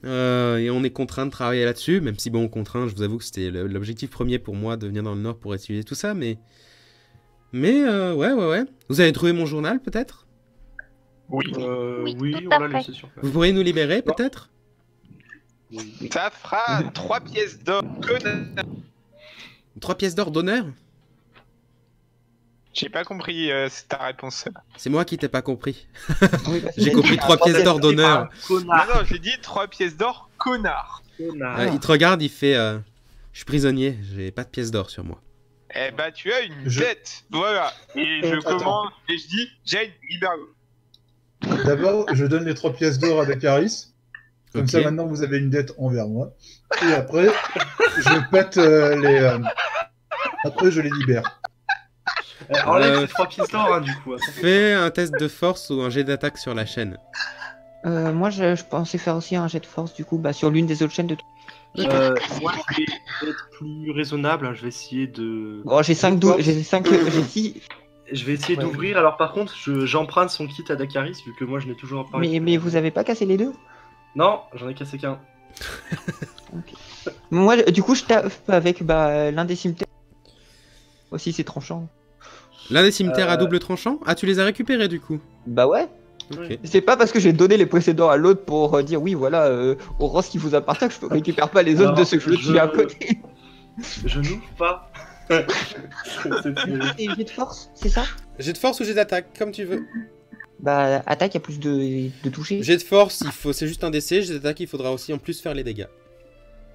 Et on est contraint de travailler là-dessus, même si contraint, je vous avoue que c'était l'objectif premier pour moi de venir dans le Nord pour étudier tout ça, mais ouais. Vous avez trouvé mon journal peut-être? Oui. Oui, tout on à l'a fait. laissé sur place. Vous pourriez nous libérer peut-être? Oui. Ça fera 3 pièces d'or, connard. 3 pièces d'or d'honneur? J'ai pas compris ta réponse. C'est moi qui t'ai pas compris. Oui, parce que J'ai compris 3 pièces d'or d'honneur. Non, Connard. non, j'ai dit 3 pièces d'or, connard. Connard. Il te regarde, il fait je suis prisonnier, j'ai pas de pièces d'or sur moi. Eh bah, tu as une Je- dette. Voilà. Et je Attends. commence et je dis, Jane, libère-le. D'abord, je donne les 3 pièces d'or à Dakaris. Comme Ok. ça, maintenant, vous avez une dette envers moi. Et après, je pète les... Après, je les libère. Enlève ces 3 pièces d'or, hein, du coup. Attends. Fais un test de force ou un jet d'attaque sur la chaîne. Moi, je pensais faire aussi un jet de force, du coup, bah, sur l'une des autres chaînes de tout. Moi, je vais être plus raisonnable. Hein, je vais essayer de. Bon, j'ai 5, j'ai 5, j'ai 6. Je vais essayer Ouais. d'ouvrir. Alors, par contre, j'emprunte son kit à Dakaris, vu que moi, je n'ai toujours pas. Mais vous avez pas cassé les deux? Non, j'en ai cassé qu'un. Moi, du coup, je tape avec l'un des cimetières. Aussi, c'est tranchant. L'un des cimetières à double tranchant? Ah, tu les as récupérés du coup? Bah ouais. Ok. C'est pas parce que j'ai donné les précédents à l'autre pour dire oui, voilà, au Ross qui vous appartient que je récupère pas les autres Non, de ceux que je suis à côté. Je n'ouvre pas. C'est- Et jet de force, c'est ça? Jet de force ou jet d'attaque, comme tu veux. Bah, attaque, il y a plus de toucher. Jet de force, c'est juste un DC. Jet d'attaque, il faudra aussi en plus faire les dégâts.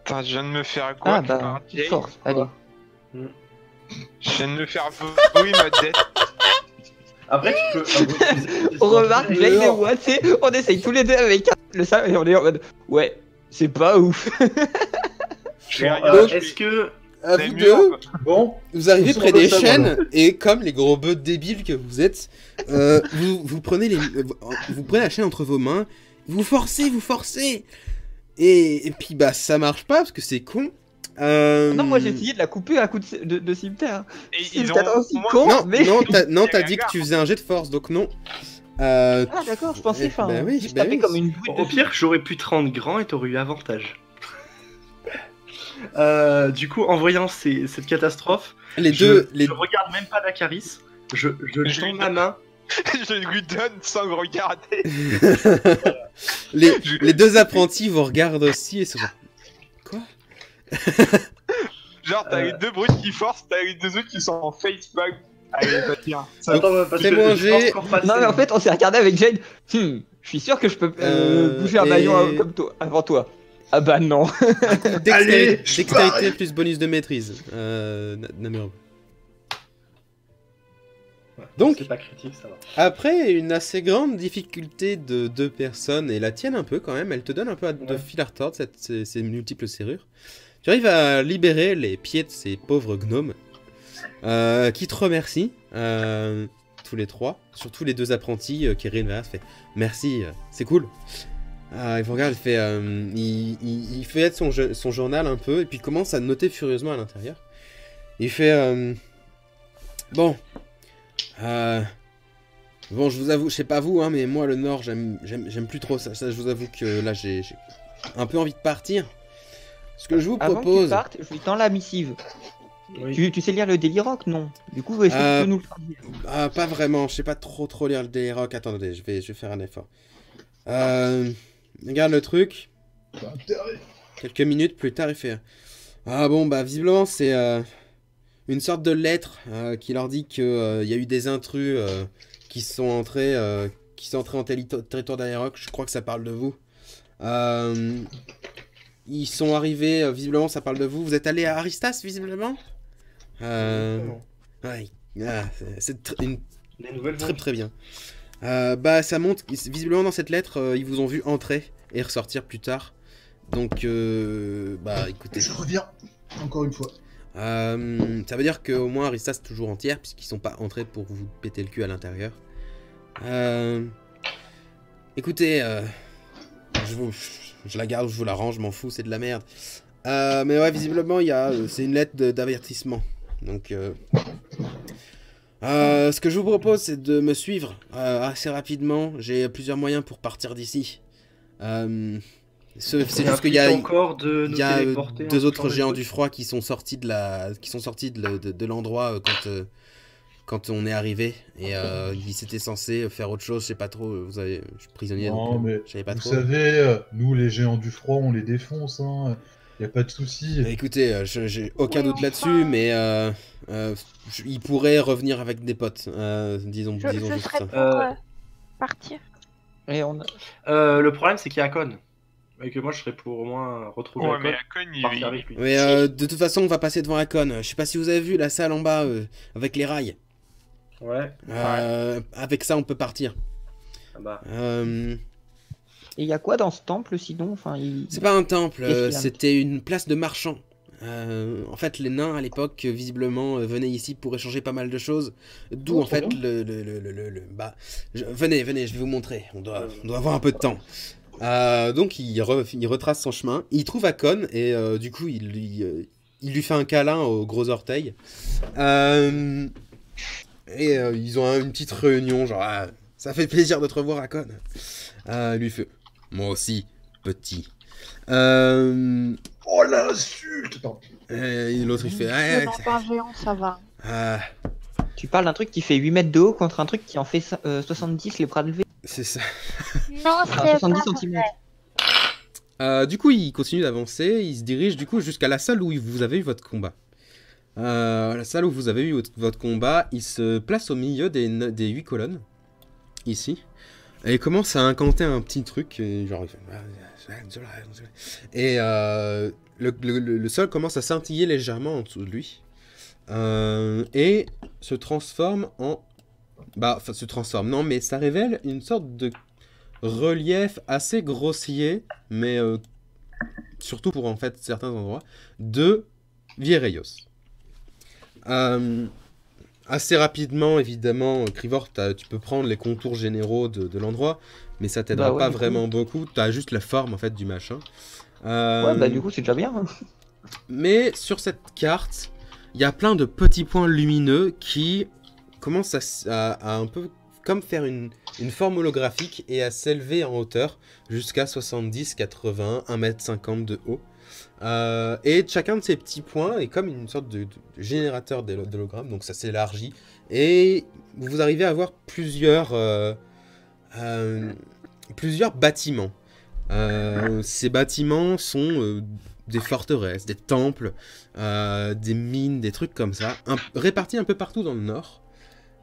Putain, je viens de me faire quoi Ah bah, Jane force, allez. Je viens de me faire voler ma dette. Après, tu peux. On remarque, Jane et moi, tu sais, on essaye tous les deux avec le ça et on est en mode ouais, c'est pas ouf. Je fais rien. Donc, Est-ce que. À C'est vous mieux, deux, Bon, vous arrivez Nous près sommes des pas ça, chaînes et comme les gros bœufs débiles que vous êtes, vous prenez vous prenez la chaîne entre vos mains, vous forcez et puis bah ça marche pas parce que c'est con. Non, moi j'ai essayé de la couper à coup de cimetière. Et C'est ils peut-être ont aussi moins- con. Non, mais- t'as dit que tu faisais un jet de force donc non. Ah d'accord, je pensais faire bah oui, juste bah taper oui. comme une brute Au de pire, j'aurais pu te rendre grand et t'aurais eu avantage. Du coup, en voyant cette catastrophe, Les je, deux, je regarde même pas Dakaris. Je Je tends lui ma donne- main. Je lui donne sans me regarder. les deux apprentis vous regardent aussi et se disent quoi? Genre, t'as les deux brutes qui forcent, t'as les deux autres qui sont en facepalm. Allez, va tiens. Attends, parce fais-moi que un je jet. pense encore passer. Non mais en fait on s'est regardé avec Jane. Je suis sûr que je peux bouger un et- maillon comme toi, avant toi. Ah bah non. Allez, Dextérité plus bonus de maîtrise. Namur. Donc- C'est pas critique, ça va. Après une assez grande difficulté de deux personnes, et la tienne un peu quand même, elle te donne un peu de Ouais. fil à retordre, ces multiples serrures. Tu arrives à libérer les pieds de ces pauvres gnomes, qui te remercient, tous les trois, surtout les deux apprentis, Kirin Veras fait merci, c'est cool. Il vous regarde, il fait être son journal un peu, et puis il commence à noter furieusement à l'intérieur. Il fait bon. Bon, je vous avoue, je sais pas vous, hein, mais moi le Nord, j'aime plus trop ça. Ça, je vous avoue que là, j'ai un peu envie de partir. Ce que je vous Avant que tu propose, partes, je lui tends la missive. Oui. Tu sais lire le Daily Rock, non? Du coup, est-ce que tu peux nous le faire dire? pas vraiment. Je sais pas trop lire le Daily Rock. Attendez, je vais faire un effort. Regarde le truc. t'as intérêt. Quelques minutes plus tard, il fait ah bon, bah visiblement c'est une sorte de lettre qui leur dit que y a eu des intrus qui sont entrés en territoire d'Aeroc. Je crois que ça parle de vous. Ils sont arrivés, visiblement ça parle de vous. Vous êtes allé à Aristas, visiblement. Ouais, c'est une Les nouvelles très très bien. Bah ça montre, visiblement dans cette lettre, ils vous ont vu entrer et ressortir plus tard. Donc bah écoutez, Je reviens, encore une fois. ça veut dire qu'au moins Aristas est toujours entière puisqu'ils sont pas entrés pour vous péter le cul à l'intérieur. Écoutez, je la garde ou je vous la range, je m'en fous, c'est de la merde. Mais ouais, visiblement c'est une lettre d'avertissement. Donc ce que je vous propose, c'est de me suivre assez rapidement. J'ai plusieurs moyens pour partir d'ici. C'est juste qu'il y a, encore de il y a deux autres géants du du froid qui sont sortis de l'endroit quand on est arrivé. Et ils étaient censés faire autre chose, je sais pas trop. Je suis prisonnier, Non, donc mais je savais pas Vous trop. savez, nous les géants du froid, on les défonce. Hein. Y a pas de souci. Écoutez, j'ai aucun Oui, doute enfin. là-dessus, mais il pourrait revenir avec des potes, disons Je juste serais ça. pour partir. Et on... Le problème, c'est qu'il y a Akon. Et que moi, je serais pour au moins retrouver Ouais, Akon, mais Akon, partir avec lui. Mais de toute façon, on va passer devant Akon. Je sais pas si vous avez vu la salle en bas avec les rails. Ouais. Avec ça, on peut partir. Ah bah. Et il y a quoi dans ce temple sinon enfin, C'est pas un temple, Qu'est-ce qu'il y a c'était une place de marchand. En fait, les nains à l'époque, visiblement, venaient ici pour échanger pas mal de choses. D'où Oh, en fait trop bah, venez, je vais vous montrer. On doit avoir un peu de temps. Donc il retrace son chemin. Il trouve Akon et du coup il lui fait un câlin au gros orteil. Ils ont une petite réunion, genre ça fait plaisir de te revoir Akon. Il lui fait moi aussi petit. Oh l'insulte! Pardon. Et l'autre il fait Le nom d'un géant, ça va. Tu parles d'un truc qui fait 8 mètres de haut contre un truc qui en fait 70 les bras levés. c'est ça. Non, Enfin, c'est 70 pas cm. Du coup, il continue d'avancer, il se dirige du coup jusqu'à la salle où vous avez eu votre combat. La salle où vous avez eu votre combat, il se place au milieu des 8 colonnes, ici, et il commence à incanter un petit truc, et genre, il fait... Et le sol commence à scintiller légèrement en dessous de lui, et se transforme en... Enfin, se transforme, non, mais ça révèle une sorte de relief assez grossier, mais surtout pour en fait certains endroits, de Viereios. Assez rapidement, évidemment, Crivor, tu peux prendre les contours généraux de l'endroit, mais ça t'aidera Bah ouais, pas du coup. vraiment beaucoup, t'as juste la forme en fait du machin. Ouais, bah du coup c'est déjà bien. Hein. Mais sur cette carte, il y a plein de petits points lumineux qui commencent à un peu comme faire une forme holographique et à s'élever en hauteur jusqu'à 70, 80, 1m50 de haut. Et chacun de ces petits points est comme une sorte de générateur d'hologrammes, donc ça s'élargit. Et vous arrivez à avoir plusieurs bâtiments. Ces bâtiments sont des forteresses, des temples, des mines, des trucs comme ça, répartis un peu partout dans le nord.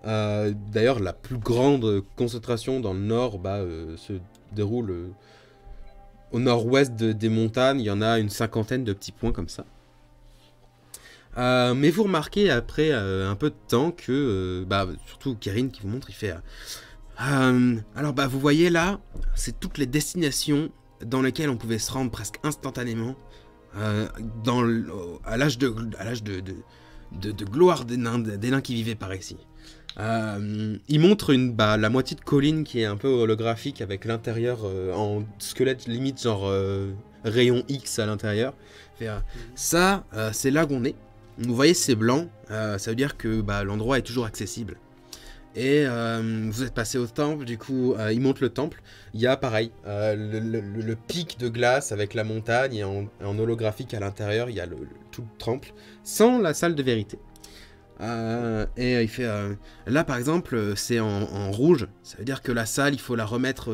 D'ailleurs, la plus grande concentration dans le nord se déroule au nord-ouest des montagnes. Il y en a une cinquantaine de petits points comme ça. Mais vous remarquez après un peu de temps que, surtout Kirin qui vous montre, il fait... alors vous voyez là, c'est toutes les destinations dans lesquelles on pouvait se rendre presque instantanément à l'âge de gloire des nains qui vivaient par ici. Il montre la moitié de colline qui est un peu holographique avec l'intérieur en squelette limite genre rayon X à l'intérieur. Ça, c'est là qu'on est. Vous voyez c'est blanc, ça veut dire que l'endroit est toujours accessible. Et vous êtes passé au temple, du coup il monte le temple. Il y a pareil, le pic de glace avec la montagne et en holographique à l'intérieur, il y a tout le temple, sans la salle de vérité. Et il fait là par exemple c'est en rouge, ça veut dire que la salle il faut la remettre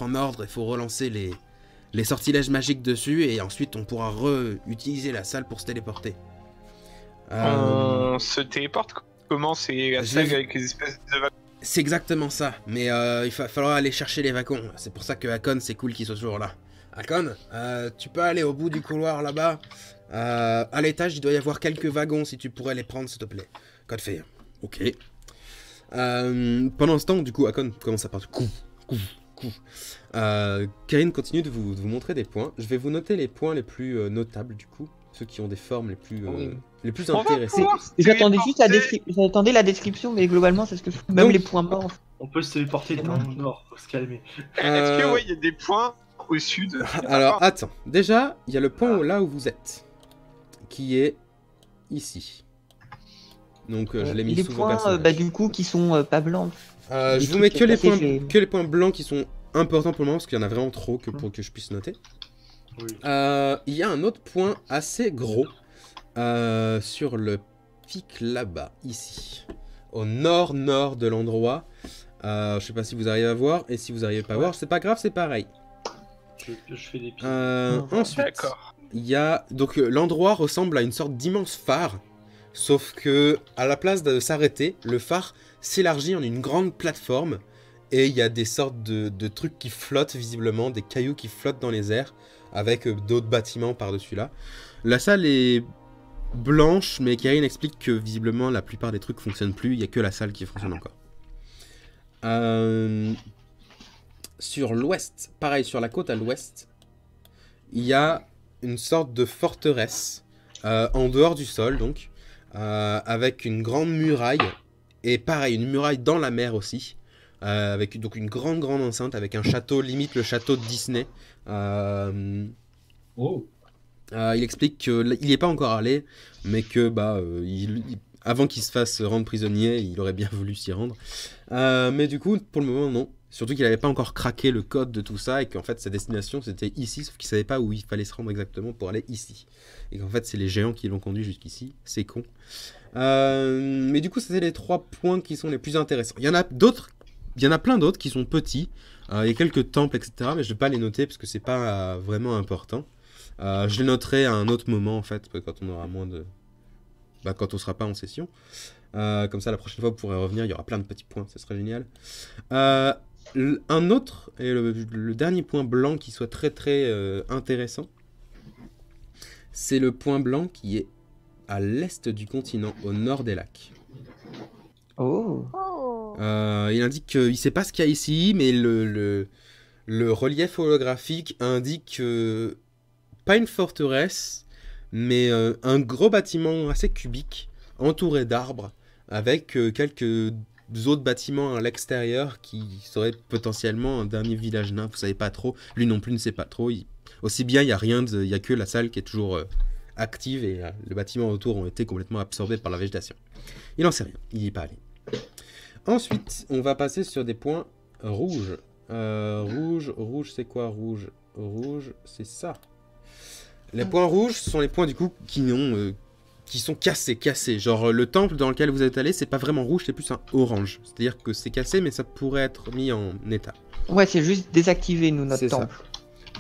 en ordre, il faut relancer les sortilèges magiques dessus et ensuite on pourra utiliser la salle pour se téléporter. On se téléporte comment? C'est la salle avec les espèces de wagons. C'est exactement ça, mais il va falloir aller chercher les wagons, c'est pour ça que Akon c'est cool qu'il soit toujours là. Akon, tu peux aller au bout du couloir là-bas. À l'étage, il doit y avoir quelques wagons, si tu pourrais les prendre, s'il te plaît. Code fait. Ok. Pendant ce temps, du coup, Akon commence à partir. Kirin continue de vous montrer des points. Je vais vous noter les points les plus notables, du coup. Ceux qui ont des formes les plus On va intéressantes. J'attendais juste j'attendais la description, mais globalement c'est ce que même Donc- les points morts. On peut se téléporter dans le nord, faut se calmer. Est-ce que il y a des points au sud? Alors, attends. Déjà, il y a le point là où vous êtes. Qui est ici. Donc, je l'ai mis Les sous vos points personnages. du coup qui sont pas blancs. Je des vous mets trucs que les, placés, points, j'ai- que les points blancs qui sont importants pour le moment, parce qu'il y en a vraiment trop pour que je puisse noter. Oui. Il y a un autre point assez gros sur le pic là-bas, ici. Au nord-nord de l'endroit. Je sais pas si vous arrivez à voir, et si vous n'arrivez pas à voir, c'est pas grave, c'est pareil. Je fais des pieds. Ensuite, D'accord. il y a... Donc l'endroit ressemble à une sorte d'immense phare, sauf que à la place de s'arrêter, le phare s'élargit en une grande plateforme, et il y a des sortes de trucs qui flottent visiblement, des cailloux qui flottent dans les airs, avec d'autres bâtiments par-dessus là. La salle est blanche, mais Karine explique que visiblement la plupart des trucs fonctionnent plus, il n'y a que la salle qui fonctionne encore. Sur l'ouest, pareil, sur la côte à l'ouest, il y a une sorte de forteresse, en dehors du sol donc, avec une grande muraille, et pareil, une muraille dans la mer aussi, avec donc une grande enceinte, avec un château, limite le château de Disney. Oh. Il explique qu'il n'y est pas encore allé, mais que avant qu'il se fasse rendre prisonnier, il aurait bien voulu s'y rendre. Mais du coup, pour le moment, non. Surtout qu'il n'avait pas encore craqué le code de tout ça, et qu'en fait sa destination c'était ici, sauf qu'il savait pas où il fallait se rendre exactement pour aller ici. Et qu'en fait c'est les géants qui l'ont conduit jusqu'ici, c'est con. Mais du coup c'était les 3 points qui sont les plus intéressants. Il y en a d'autres, il y en a plein d'autres qui sont petits, il y a quelques temples etc, mais je vais pas les noter parce que c'est pas vraiment important. Je les noterai à un autre moment en fait, quand on aura moins de... quand on sera pas en session. Comme ça la prochaine fois vous pourrez revenir, il y aura plein de petits points, ça serait génial. Un autre, et le dernier point blanc qui soit très intéressant, c'est le point blanc qui est à l'est du continent, au nord des lacs. Oh. Oh. Il indique qu'il ne sait pas ce qu'il y a ici, mais le relief holographique indique pas une forteresse, mais un gros bâtiment assez cubique, entouré d'arbres, avec quelques autres bâtiments à l'extérieur qui seraient potentiellement un dernier village nain. Vous savez pas trop, lui non plus ne sait pas trop. Aussi bien, il n'y a rien, il y a que la salle qui est toujours active et les bâtiments autour ont été complètement absorbés par la végétation. Il n'en sait rien, il n'y est pas allé. Ensuite, on va passer sur des points rouges. Rouge, c'est quoi rouge? Rouge, c'est ça. Les points rouges sont les points du coup qui sont cassés. Genre le temple dans lequel vous êtes allé, c'est pas vraiment rouge, c'est plus un orange. C'est-à-dire que c'est cassé, mais ça pourrait être mis en état. Ouais, c'est juste désactiver nous notre C'est ça. temple.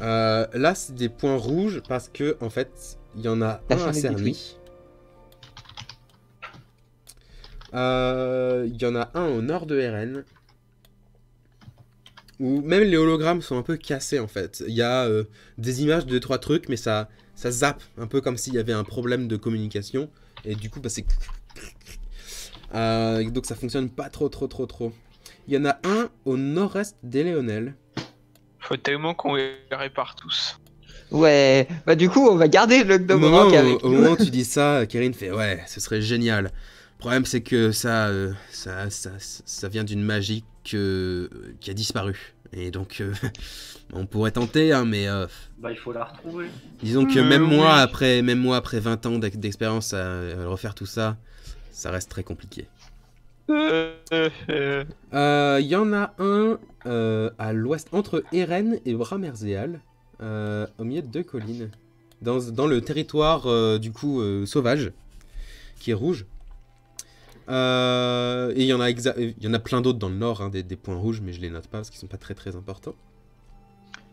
Là, c'est des points rouges parce que en fait, il y en a La un à fin est Cerny. Il y en a un au nord de RN. Où même les hologrammes sont un peu cassés en fait. Il y a des images de 3 trucs, mais ça zappe, un peu comme s'il y avait un problème de communication. Et du coup, c'est... donc ça fonctionne pas trop. Il y en a un au nord-est d'Éléonel. Faut tellement qu'on les répare tous. Ouais, bah du coup on va garder le Au moment, Gnomorank avec au nous. moment où tu dis ça, Karine fait ouais, ce serait génial. Le problème c'est que ça vient d'une magie qui a disparu. Et donc on pourrait tenter, hein, mais Bah, il faut la retrouver. disons que même oui. moi après 20 ans d'expérience à refaire tout ça, ça reste très compliqué. Il y en a un à l'ouest, entre Eren et Bramerzeal, au milieu de 2 collines, dans le territoire du coup sauvage, qui est rouge. Et il y en a plein d'autres dans le nord, hein, des points rouges, mais je les note pas parce qu'ils sont pas très importants.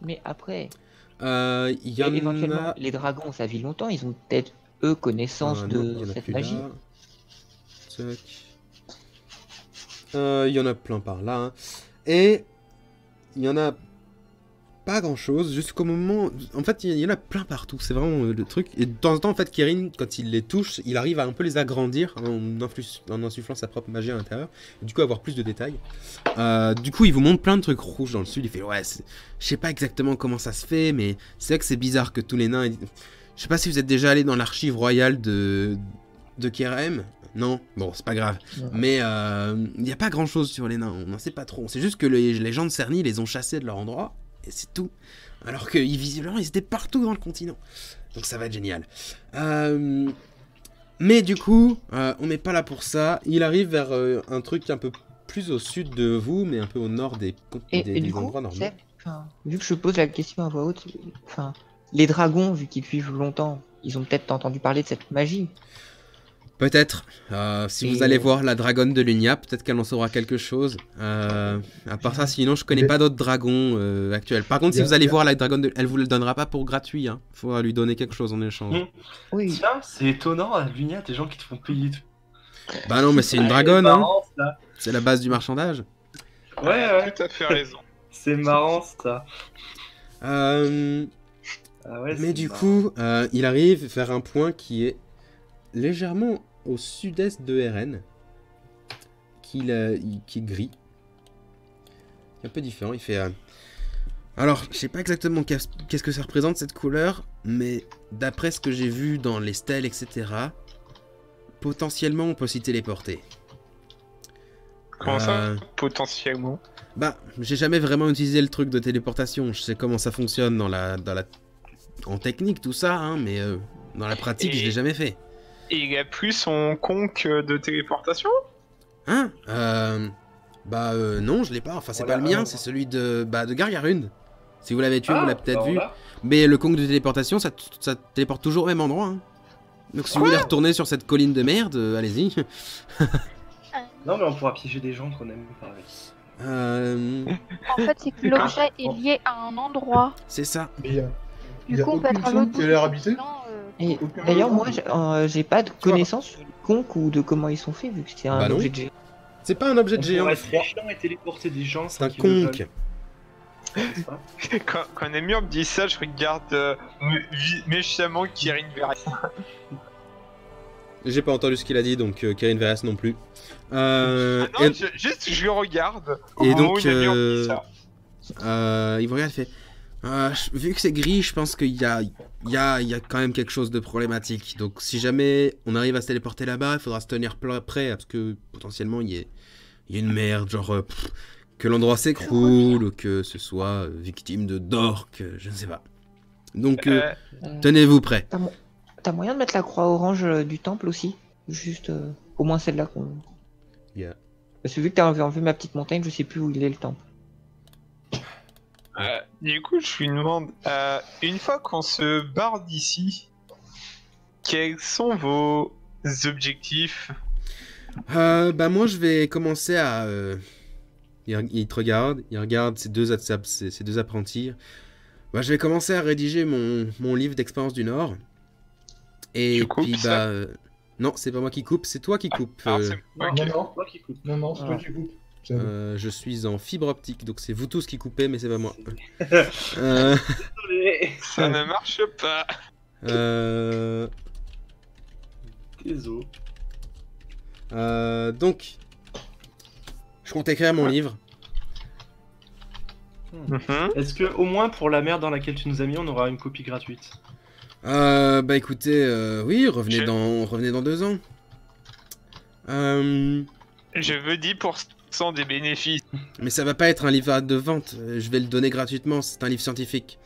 Mais après, Il y en éventuellement, a... les dragons ça vit longtemps, ils ont peut-être eux connaissance Ah, non, il y de en a cette plus magie. là. Tac. Il y en a plein par là. Hein. Et il y en a pas grand chose jusqu'au moment. En fait, il y en a plein partout. C'est vraiment le truc. Et de temps en temps, en fait, Kirin, quand il les touche, il arrive à un peu les agrandir en insufflant sa propre magie à l'intérieur. Du coup, avoir plus de détails. Du coup, il vous montre plein de trucs rouges dans le sud. Il fait ouais, je sais pas exactement comment ça se fait, mais c'est vrai que c'est bizarre que tous les nains. Je sais pas si vous êtes déjà allé dans l'archive royale de Kerem. Non, bon, c'est pas grave. Ouais. Mais il n'y a pas grand chose sur les nains, on n'en sait pas trop. C'est juste que les gens de Cerny les ont chassés de leur endroit, et c'est tout. Alors que visiblement, ils étaient partout dans le continent. Donc ça va être génial. Mais du coup, on n'est pas là pour ça. Il arrive vers un truc un peu plus au sud de vous, mais un peu au nord des Et du coup, endroits normaux. Seb, vu que je pose la question à voix haute, les dragons, vu qu'ils vivent longtemps, ils ont peut-être entendu parler de cette magie. Peut-être. Si vous Et- allez voir la dragonne de Lunia, peut-être qu'elle en saura quelque chose. À part ça, sinon, je connais pas d'autres dragons actuels. Par contre, si vous allez voir la dragonne, elle vous le donnera pas pour gratuit. Hein. Faut lui donner quelque chose en échange. Oui. Tiens, c'est étonnant, à Lunia, des gens qui te font payer tout. Bah non, mais c'est une Ah, dragonne, c'est hein. marrant, ça. C'est la base du marchandage. Ouais. Tout à fait raison. C'est marrant, ça. Euh, Ah ouais, mais c'est du marrant. coup, il arrive vers un point qui est légèrement au sud-est de RN, qui est gris. C'est un peu différent. Il fait. Alors, je sais pas exactement qu'est-ce que ça représente cette couleur, mais d'après ce que j'ai vu dans les stèles, etc., potentiellement on peut s'y téléporter. Comment ça, potentiellement? Bah, j'ai jamais vraiment utilisé le truc de téléportation. Je sais comment ça fonctionne en technique, tout ça, hein, mais dans la pratique, je l'ai jamais fait. Et il a plus son conque de téléportation? Hein non, je l'ai pas. Enfin, c'est Voilà, pas le mien, alors. c'est celui de Gargarund. Si vous l'avez tué, vous l'avez peut-être bah vu. voilà. Mais le conque de téléportation, ça téléporte toujours au même endroit. Hein. Donc si vous voulez retourner sur cette colline de merde, allez-y. Non, mais on pourra piéger des gens qu'on aime pareil. En fait, c'est que l'objet est lié à un endroit. C'est ça. Mais il y a Du coup, on peut aucune être à zone l'autre qui a bout l'air du habitée. continent, Et Aucun d'ailleurs, raison. moi, j'ai pas de connaissance sur les conques ou de comment ils sont faits, vu que c'est un Bah non. objet de géant. C'est pas un objet On de géant. pourrait être chiant et téléporter des gens. C'est un sans qu'ils le conque. veulent. C'est ça. Quand Namur me dit ça, je regarde méchamment Kirin Veras. J'ai pas entendu ce qu'il a dit, donc Kirin Veras non plus. Non, juste je le regarde. au et moment donc, où Namur me dit ça. il vous regarde et fait... vu que c'est gris, je pense qu'il y a quand même quelque chose de problématique. Donc si jamais on arrive à se téléporter là-bas, il faudra se tenir prêt, parce que potentiellement il y a une merde, genre que l'endroit s'écroule, ou que ce soit victime de d'orques, je ne sais pas. Donc tenez-vous prêts. T'as moyen de mettre la croix orange du temple aussi? Juste, au moins celle-là qu'on... Yeah. Parce que vu que t'as enlevé ma petite montagne, je sais plus où il est le temple. Du coup, je lui demande, une fois qu'on se barre d'ici, quels sont vos objectifs? Bah moi je vais commencer à... il te regarde, il regarde ces deux apprentis. Bah, je vais commencer à rédiger mon livre d'expérience du Nord. Et Tu coupes puis ça bah... non, c'est pas moi qui coupe, c'est toi qui coupe. Ah, c'est... Non, ok. Non, Toi qui coupes. non, c'est toi Ah. qui coupes. C'est à vous. Je suis en fibre optique, donc c'est vous tous qui coupez, mais c'est pas moi. Désolé. Ça ne marche pas. Désolé. Donc, je compte écrire mon livre. Mhm. Est-ce que au moins pour la mer dans laquelle tu nous as mis, on aura une copie gratuite? Bah écoutez, oui, revenez Je- dans 2 ans. Je veux 10% des bénéfices. Mais ça va pas être un livre de vente, je vais le donner gratuitement, c'est un livre scientifique.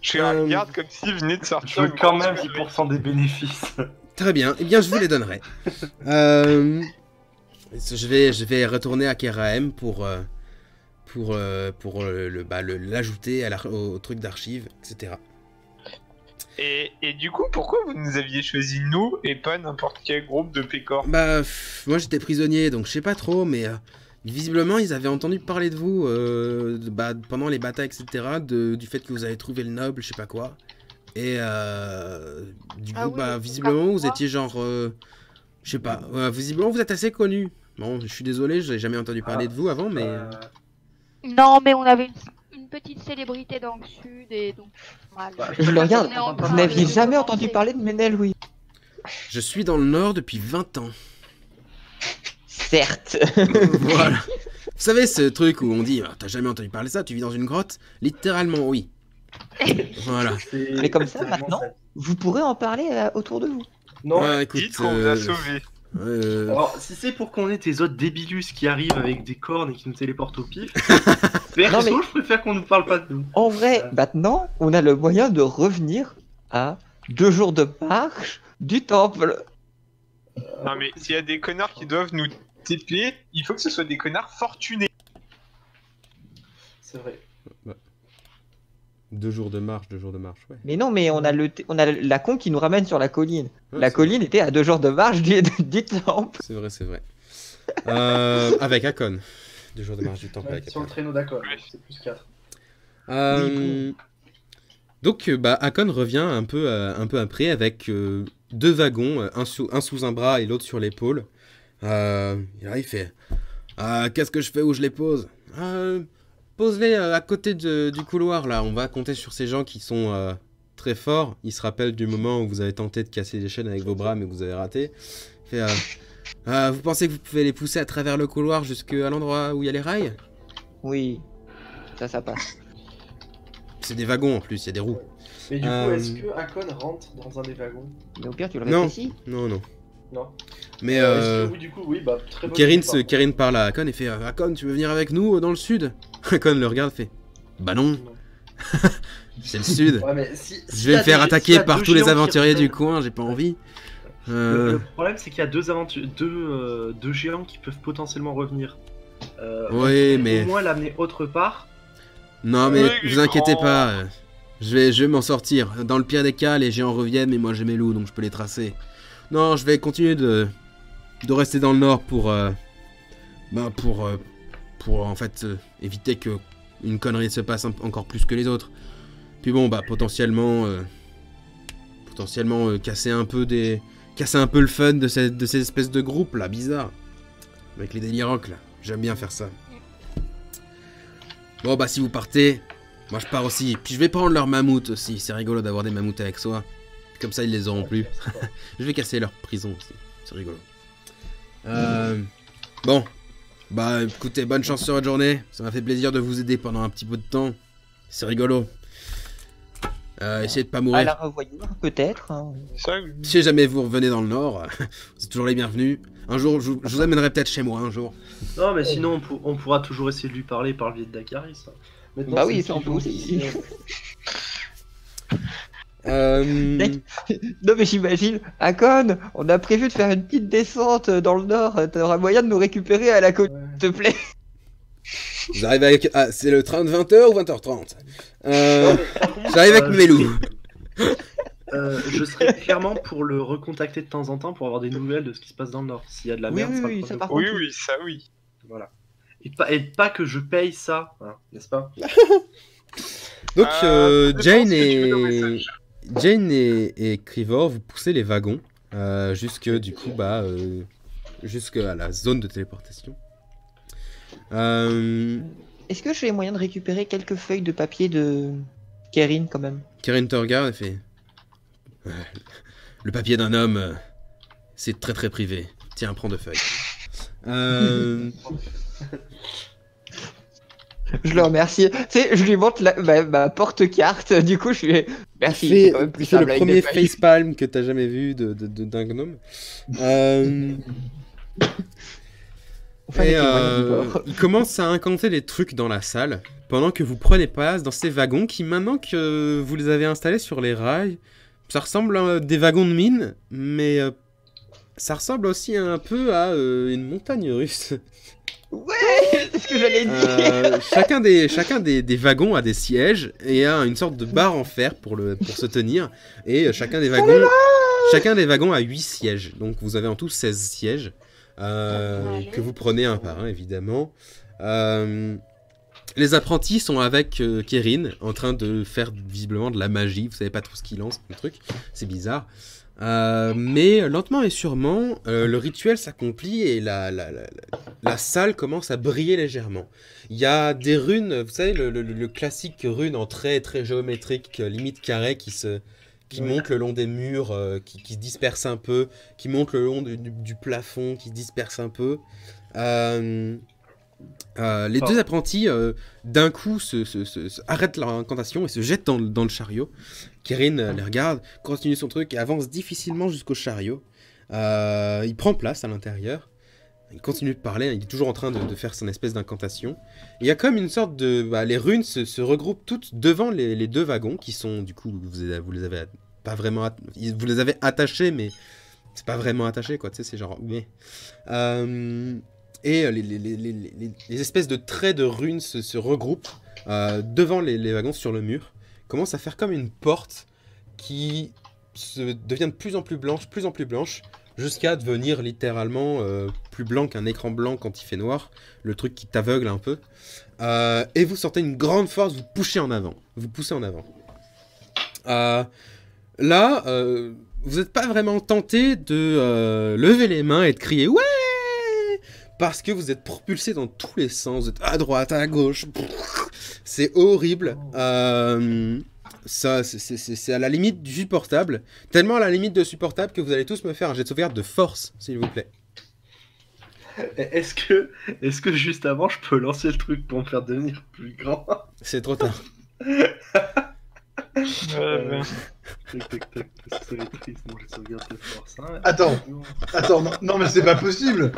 Je regarde comme s'il venait de Je sortir. veux quand même 10% des bénéfices. Très bien, eh bien je vous les donnerai. Je vais retourner à Keraem pour l'ajouter au truc d'archives, etc. Et du coup, pourquoi vous nous aviez choisi nous et pas n'importe quel groupe de pécor? Bah, moi j'étais prisonnier, donc je sais pas trop, mais visiblement ils avaient entendu parler de vous pendant les batailles, etc. Du fait que vous avez trouvé le noble, je sais pas quoi. Et du coup, Ah oui, le visiblement vous Carquois. étiez genre... je sais pas, visiblement vous êtes assez connu. Bon, je suis désolé, j'ai jamais entendu parler de vous avant, mais... Non, mais on avait une petite célébrité dans le sud et donc. Voilà. Bah, Je le regarde, On est en vous train n'aviez de jamais commencer. entendu parler de Ménel, oui. Je suis dans le Nord depuis 20 ans. Certes. Voilà. Vous savez ce truc où on dit t'as jamais entendu parler de ça, tu vis dans une grotte? Littéralement, oui. Voilà. Mais comme ça, maintenant, vous pourrez en parler autour de vous. Non. Ouais, écoute, Dites qu'on vous a sauvés. Alors, si c'est pour qu'on ait tes autres débilus qui arrivent avec des cornes et qui nous téléportent au pif, perso, Non, mais- je préfère qu'on nous parle pas de nous. En vrai, maintenant, on a le moyen de revenir à 2 jours de marche du temple. Non, mais s'il y a des connards qui doivent nous TP, il faut que ce soit des connards fortunés. C'est vrai. 2 jours de marche, ouais. Mais non, mais on a la con qui nous ramène sur la colline. Ouais, La c'est colline était à 2 jours de marche du temple. C'est vrai. Avec Akon. 2 jours de marche du temple Ouais, avec sur Akon. le traîneau d'accord, c'est plus 4. Donc, Akon revient un peu après avec 2 wagons, un sous un bras et l'autre sur l'épaule. Et là, il fait qu'est-ce que je fais, où je les pose? Pose-les à côté du couloir, là. On va compter sur ces gens qui sont très forts. Ils se rappellent du moment où vous avez tenté de casser les chaînes avec vos bras, mais que vous avez raté. Il fait vous pensez que vous pouvez les pousser à travers le couloir jusqu'à l'endroit où il y a les rails? Oui, ça passe. C'est des wagons en plus, il y a des roues. Mais du coup, est-ce que Akon rentre dans un des wagons? Mais au pire, tu le Non. rétrécis. Non. Non. Mais Est-ce que oui, du coup, oui, bah très bonne Kerin idée, par Kerin parle à Akon et fait Akon, tu veux venir avec nous dans le sud? Akon le regarde et fait bah non, contre. c'est le sud. Ouais, mais Je vais me faire attaquer par tous les aventuriers du coin, j'ai pas envie. Le problème, c'est qu'il y a deux géants qui peuvent potentiellement revenir. Oui, on peut mais au moins l'amener autre part. non, mais Oui, vous inquiétez grand. pas. Je vais m'en sortir. Dans le pire des cas, les géants reviennent, mais moi j'ai mes loups, donc je peux les tracer. Non, je vais continuer de rester dans le nord pour en fait éviter que une connerie se passe encore plus que les autres. Puis bon, bah potentiellement casser un peu le fun de ces espèces de groupes là, bizarres. Avec les délires rock là. J'aime bien faire ça. Bon bah si vous partez, moi je pars aussi. Puis je vais prendre leur mammouth aussi. C'est rigolo d'avoir des mammouths avec soi. Comme ça ils les auront plus. Je vais casser leur prison aussi. C'est rigolo. Bon. Bah écoutez, bonne chance sur votre journée. Ça m'a fait plaisir de vous aider pendant un petit peu de temps. C'est rigolo. Essayez de pas À mourir. la revoyure, peut-être. Hein. Ça, Si jamais vous revenez dans le nord, vous êtes toujours les bienvenus. Un jour, je vous amènerai peut-être chez moi un jour. Non, mais sinon, on pourra toujours essayer de lui parler par le biais de Dakaris. Hein. Maintenant, Bah c'est oui, le ça on peut aussi. Non mais j'imagine, Akon, on a prévu de faire une petite descente dans le nord. T'auras moyen de nous récupérer à la côte, Ouais. s'il te plaît. Vous arrivez avec... Ah, c'est le train de 20h ou 20h30 Non, mais par contre, J'arrive avec mes loups. je serais clairement pour le recontacter de temps en temps pour avoir des nouvelles de ce qui se passe dans le Nord. S'il y a de la Oui, merde, oui, ça oui, le ça prend par de- oui, contre. oui, ça oui. Voilà. Et pas que je paye ça, hein, n'est-ce pas? Donc, Ça dépend Jane ce que tu veux dans le et... message. Jane et Crivor, vous poussez les wagons jusque, du coup, jusque à la zone de téléportation. Est-ce que j'ai moyen de récupérer quelques feuilles de papier de Kerin quand même? Karen te regarde et fait... Le papier d'un homme, c'est très très privé. Tiens, prends 2 feuilles. Je le remercie. Tu sais, je lui montre ma porte-carte. Du coup, je suis. Merci. Il fait, c'est quand même plus il fait le simple avec premier des feuilles. facepalm que t'as jamais vu d'un gnome. Enfin, Et les témoignages du bord. il commence à incanter des trucs dans la salle pendant que vous prenez place dans ces wagons qui, maintenant que vous les avez installés sur les rails, ça ressemble à des wagons de mine, mais ça ressemble aussi un peu à une montagne russe. Ouais, c'est ce que j'allais dire. Chacun des wagons a des sièges et a une sorte de barre en fer pour se tenir. Et chacun des wagons a 8 sièges. Donc vous avez en tout 16 sièges que vous prenez un par un, évidemment. Les apprentis sont avec Kerin en train de faire visiblement de la magie. Vous savez pas trop ce qu'ils lancent comme truc. C'est bizarre. Mais lentement et sûrement, le rituel s'accomplit et la salle commence à briller légèrement. Il y a des runes, vous savez, le classique rune en très très géométrique, limite carré, qui monte le long des murs, qui se disperse un peu, qui monte le long du plafond, qui se disperse un peu. Les deux apprentis, d'un coup, arrêtent leur incantation et se jettent dans le chariot. Kerin les regarde, continue son truc et avance difficilement jusqu'au chariot. Il prend place à l'intérieur. Il continue de parler, il est toujours en train de faire son espèce d'incantation. Il y a comme une sorte de... les runes se regroupent toutes devant les 2 wagons qui sont, du coup, vous les avez pas vraiment... Vous les avez attachés, mais c'est pas vraiment attaché, quoi, tu sais, c'est genre... Mais... Et les espèces de traits de runes se regroupent devant les wagons sur le mur, commence à faire comme une porte qui devient de plus en plus blanche, jusqu'à devenir littéralement plus blanc qu'un écran blanc quand il fait noir, le truc qui t'aveugle un peu. Et vous sentez une grande force vous poussez en avant. Là, vous n'êtes pas vraiment tenté de lever les mains et de crier « Ouais !» parce que vous êtes propulsé dans tous les sens, vous êtes à droite, à gauche, c'est horrible. Ça, c'est à la limite du supportable, tellement à la limite de supportable que vous allez tous me faire un jet de sauvegarde de force, s'il vous plaît. Est-ce que juste avant, je peux lancer le truc pour me faire devenir plus grand? C'est trop tard. Tac, ça va être triste, moi je sauvegarde de force. Hein. Attends, non mais c'est pas possible.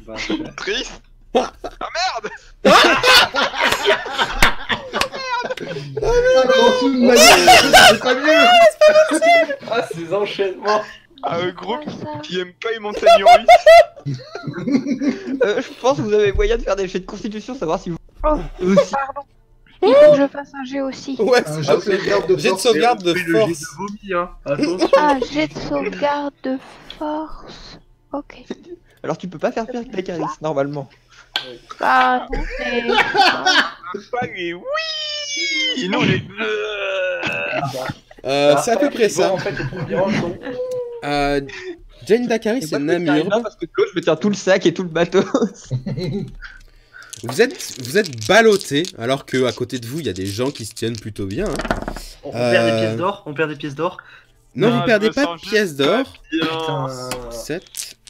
Bah, Triste. Ah merde. C'est pas mieux. Ah, ces enchaînements. Un groupe Ah, ça. qui aime pas les montagnes russes. Je pense que vous avez moyen de faire des jets de constitution, savoir si vous... Oh, Aussi. pardon. Il faut que je fasse un jet aussi. Ouais, Un jet de sauvegarde de jet de force. sauvegarde de Fais le jet force. de vomi, hein. Attention. Ah, jet de sauvegarde de force. Ok. Alors tu peux pas faire pire que Dakaris, normalement. Bah non, mais... Pas les oui. Non les. C'est à peu près ça. En fait, le premier rang, non. Jane Dakaris et Namur, Parce que de l'autre, je me tiens tout le sac et tout le bateau. vous êtes ballottés, alors que à côté de vous, il y a des gens qui se tiennent plutôt bien. Hein. On perd des pièces d'or. On perd des pièces d'or. Non, Ah, vous perdez je me pas sens de pièces juste d'or. Putain. 7,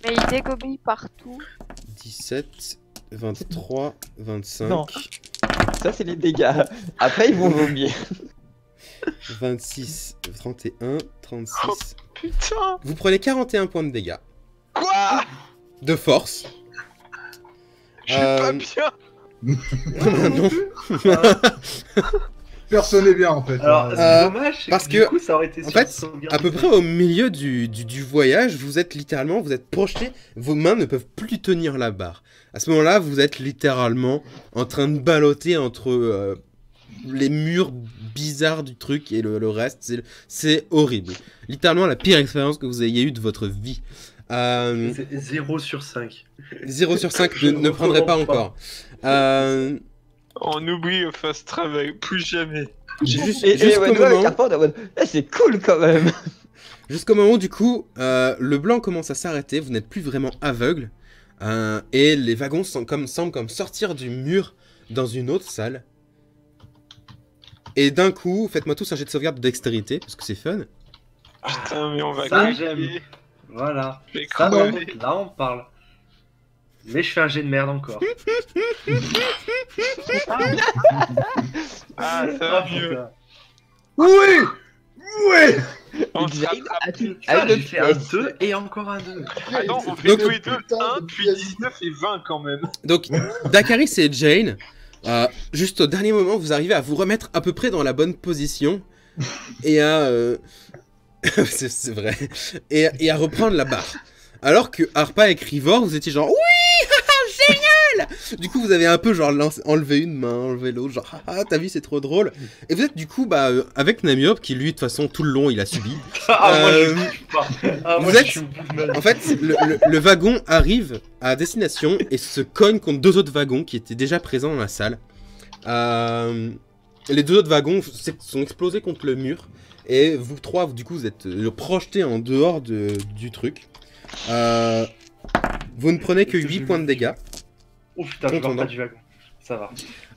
Mais il dégobille partout. 17, 23, 25, Non. Ça, c'est les dégâts. Après, ils vont vomir. 26, 31, 36. Putain. Vous prenez 41 points de dégâts. Quoi? De force. Je suis pas bien. Non. Personne n'est bien en fait. Alors, c'est dommage. parce du que, coup, ça aurait été En sur fait, sauvegarde. à peu près au milieu du voyage, vous êtes projeté, vos mains ne peuvent plus tenir la barre. À ce moment-là, vous êtes littéralement en train de balloter entre les murs bizarres du truc et le reste. C'est horrible. Littéralement la pire expérience que vous ayez eue de votre vie. C'est 0 sur 5. 0 sur 5 Je ne prendrai pas recommande pas. encore. On oublie le fast travel, plus jamais. Et ouais, nous, avec Arpand, on est en mode, eh, c'est cool quand même. Jusqu'au moment où, du coup, le blanc commence à s'arrêter, vous n'êtes plus vraiment aveugle, et les wagons semblent comme sortir du mur dans une autre salle. Et d'un coup, faites-moi tous un jet de sauvegarde de dextérité, parce que c'est fun. Putain, mais on va Ça, crever. j'aime. Voilà. Je vais Ça, crever. là, on parle. Mais je fais un jet de merde encore. Ah, ça va mieux. putain. Oui. On se Jane, rattrape. as-tu Putain, une j'ai fait un pièce 2 et encore un 2. Attends, on fait Donc- tous les deux Putain 1, de puis pièce. 19 et 20 quand même. Donc, Dakaris et Jane, juste au dernier moment, vous arrivez à vous remettre à peu près dans la bonne position, et à... c'est vrai. Et à reprendre la barre. Alors que Harpa et Crivor, vous étiez genre oui, haha, génial. Du coup, vous avez un peu genre enlevé une main, enlevé l'autre, genre ah t'as vu c'est trop drôle. Et vous êtes du coup avec Namiop qui lui de toute façon tout le long il a subi. Moi, Euh, je kiffe pas. Ah, vous moi, êtes- je suis au bout de ma vie. En fait, le wagon arrive à destination et se cogne contre deux autres wagons qui étaient déjà présents dans la salle. Les deux autres wagons sont explosés contre le mur et vous trois, du coup, vous êtes projetés en dehors du truc. Vous ne prenez que 8 points de dégâts. Oh putain, je meurs contondant. pas du wagon. Ça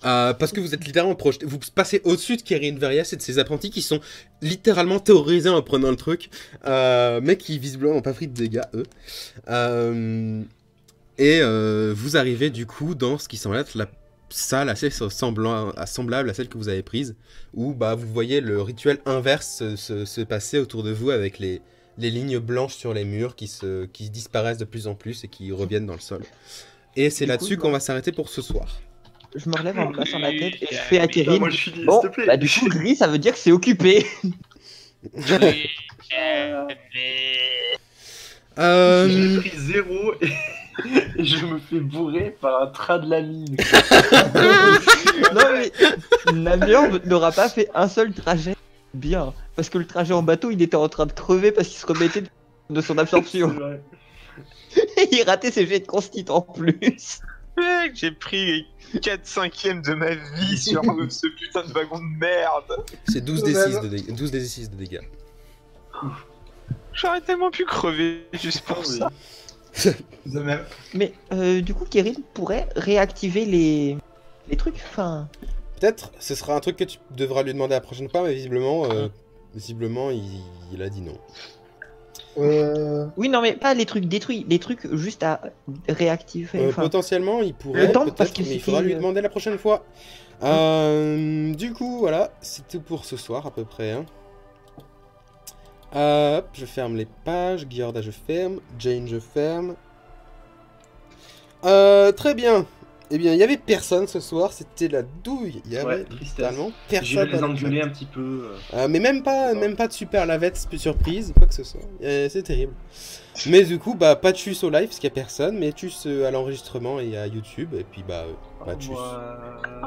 va. Parce que vous êtes littéralement projetés. Vous passez au-dessus de Kerin Verias et de ses apprentis qui sont littéralement terrorisés en prenant le truc. Mais qui visiblement n'ont pas pris de dégâts, eux. Vous arrivez du coup dans ce qui semble être la salle assez semblable à celle que vous avez prise. Où vous voyez le rituel inverse se passer autour de vous avec les lignes blanches sur les murs qui disparaissent de plus en plus et qui reviennent dans le sol. Et c'est Du coup, là-dessus qu'on va s'arrêter pour ce soir. Je me relève en me massant la tête et je fais à Putain, Kérim. moi, je suis dit, Bon, s'il te plaît. bah du coup, gris, ça veut dire que c'est occupé. J'ai pris 0 et et je me fais bourrer par un train de la mine. Non mais Navior n'aura pas fait un seul trajet bien. Parce que le trajet en bateau, il était en train de crever parce qu'il se remettait de son C'est absorption. vrai. Et il ratait ses jets de constit en plus. Mec, j'ai pris les 4/5 de ma vie sur ce putain de wagon de merde. C'est 12 des 6 de dégâts. 12 des 6 de dégâts. J'aurais tellement pu crever juste pour Oui. ça. De même. Mais du coup, Kérin pourrait réactiver les trucs. Enfin, Peut-être, ce sera un truc que tu devras lui demander la prochaine fois, mais visiblement, il a dit non. oui, non, mais pas les trucs détruits, les trucs juste à réactiver. Enfin, Potentiellement, il pourrait, le temps, parce peut-être, que mais il c'était, faudra lui demander la prochaine fois. Du coup, voilà, c'est tout pour ce soir à peu près. Hein. Hop, je ferme les pages. Giorda, je ferme. Jane, je ferme. Très bien. Eh bien, il y avait personne ce soir. C'était la douille. Il y avait Ouais, tristesse. littéralement J'ai personne. les dans le engueuler chat. un petit peu. Mais même pas de super lavette surprise, quoi que ce soit. C'est terrible. Mais du coup, bah, pas de chus au live parce qu'il y a personne, mais chus à l'enregistrement et à YouTube. Et puis, bah, pas de chus. Au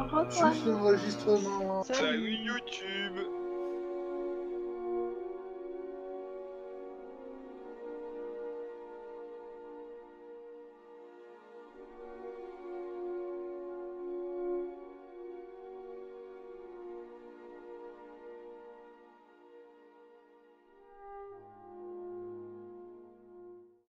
revoir. Juste l'enregistrement. Salut YouTube.